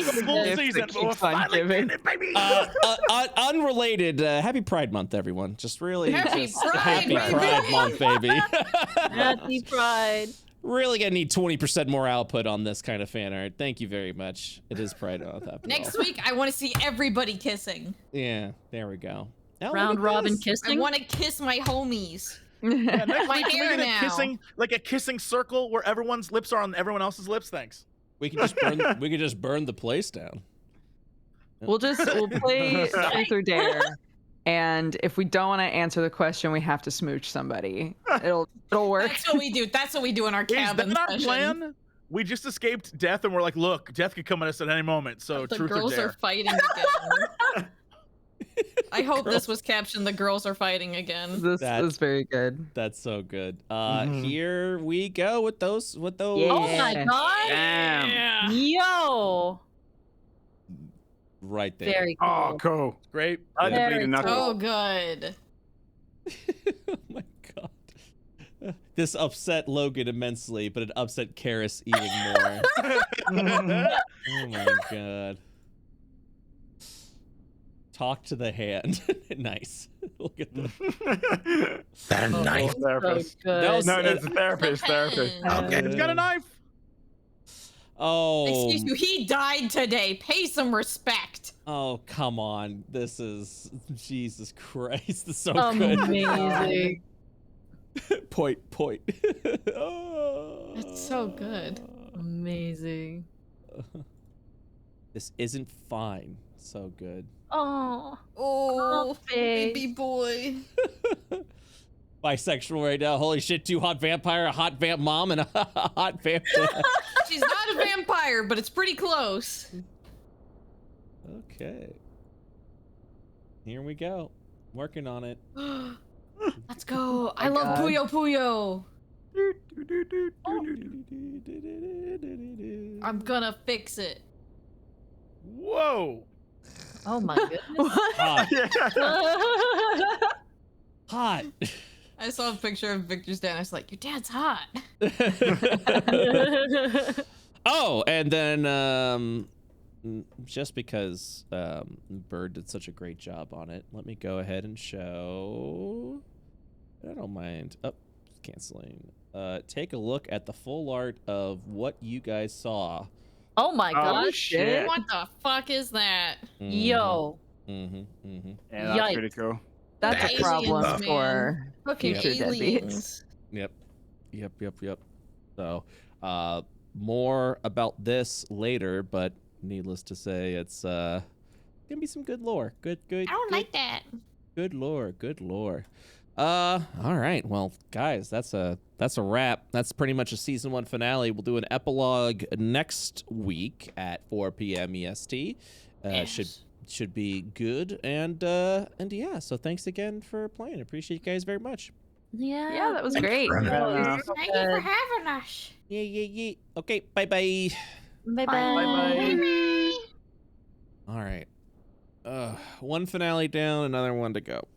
It's the full Gift season. that keeps We're on finally giving. getting it, baby. Unrelated. Happy Pride Month, everyone. Just really Happy just Pride, happy baby. Pride Month, baby. Happy Pride. Really gonna need 20% more output on this kind of fan art. Thank you very much. It is Pride Month after Next all. week, I want to see everybody kissing. Yeah, there we go. Now Round look at robin this. I kissing. want to kiss my homies. Yeah, next My week, can we hair get now. a kissing circle where everyone's lips are on everyone else's lips? Thanks. We could just burn the place down. We'll play Truth or Dare, and if we don't want to answer the question, we have to smooch somebody. It'll work. That's what we do. That's what we do in our Is cabin that our session. plan? We just escaped death, and we're like, look, death could come at us at any moment. So The truth or girls dare. are fighting again. I hope this was captioned. The girls are fighting again. This That- is very good. That's so good. Mhm. Here we go with those. Yeah. Oh my god. Damn. Yo. Right there. Very cool. Oh, cool. Great. I Very bleeding knuckles. Oh, good. Oh my god. This upset Logan immensely, but it upset Karis even more. Oh my god. Talk to the hand. Nice. Look at that. That a Oh, knife? so Therapist. good. That was- No, it's a therapist. Therapist. Okay. It's got a knife. Oh. Excuse you. He died today. Pay some respect. Oh, come on. This is Jesus Christ. This is so good. Amazing. Point. Oh. That's so good. Amazing. This isn't fine. So good. Oh. Oh, face. baby boy. Bisexual right now. Holy shit, 2 hot vampire, a hot vamp mom, and a hot vamp dad. She's not a vampire, but it's pretty close. Okay. Here we go. Working on it. Let's go. I my love God. Puyo Puyo. I'm gonna fix it. Whoa. Oh my goodness. Hot. Yeah. Hot. I saw a picture of Victor's dad. I was like, your dad's hot. Oh, and then just because Bird did such a great job on it, let me go ahead and show. I don't mind. Oh, canceling. Take a look at the full art of what you guys saw. Oh my Oh, gosh. shit. What the fuck is that? Yo. Mm-hmm. Yeah, that's Yikes. pretty cool. That's a Aliens, problem man. for Fucking future aliens. Yep. So, more about this later, but needless to say, it's gonna be some good lore. Good. I don't like that. Good lore. All right. Well, guys, that's a wrap. That's pretty much a season 1 finale. We'll do an epilogue next week at 4 p.m. EST. Yes. Should be good. And yeah. So thanks again for playing. Appreciate you guys very much. Yeah. Yeah, that was Thanks great. for running. Thank you for having us. Yeah. Okay. Bye. Bye bye. Bye-bye. All right. One finale down, another one to go.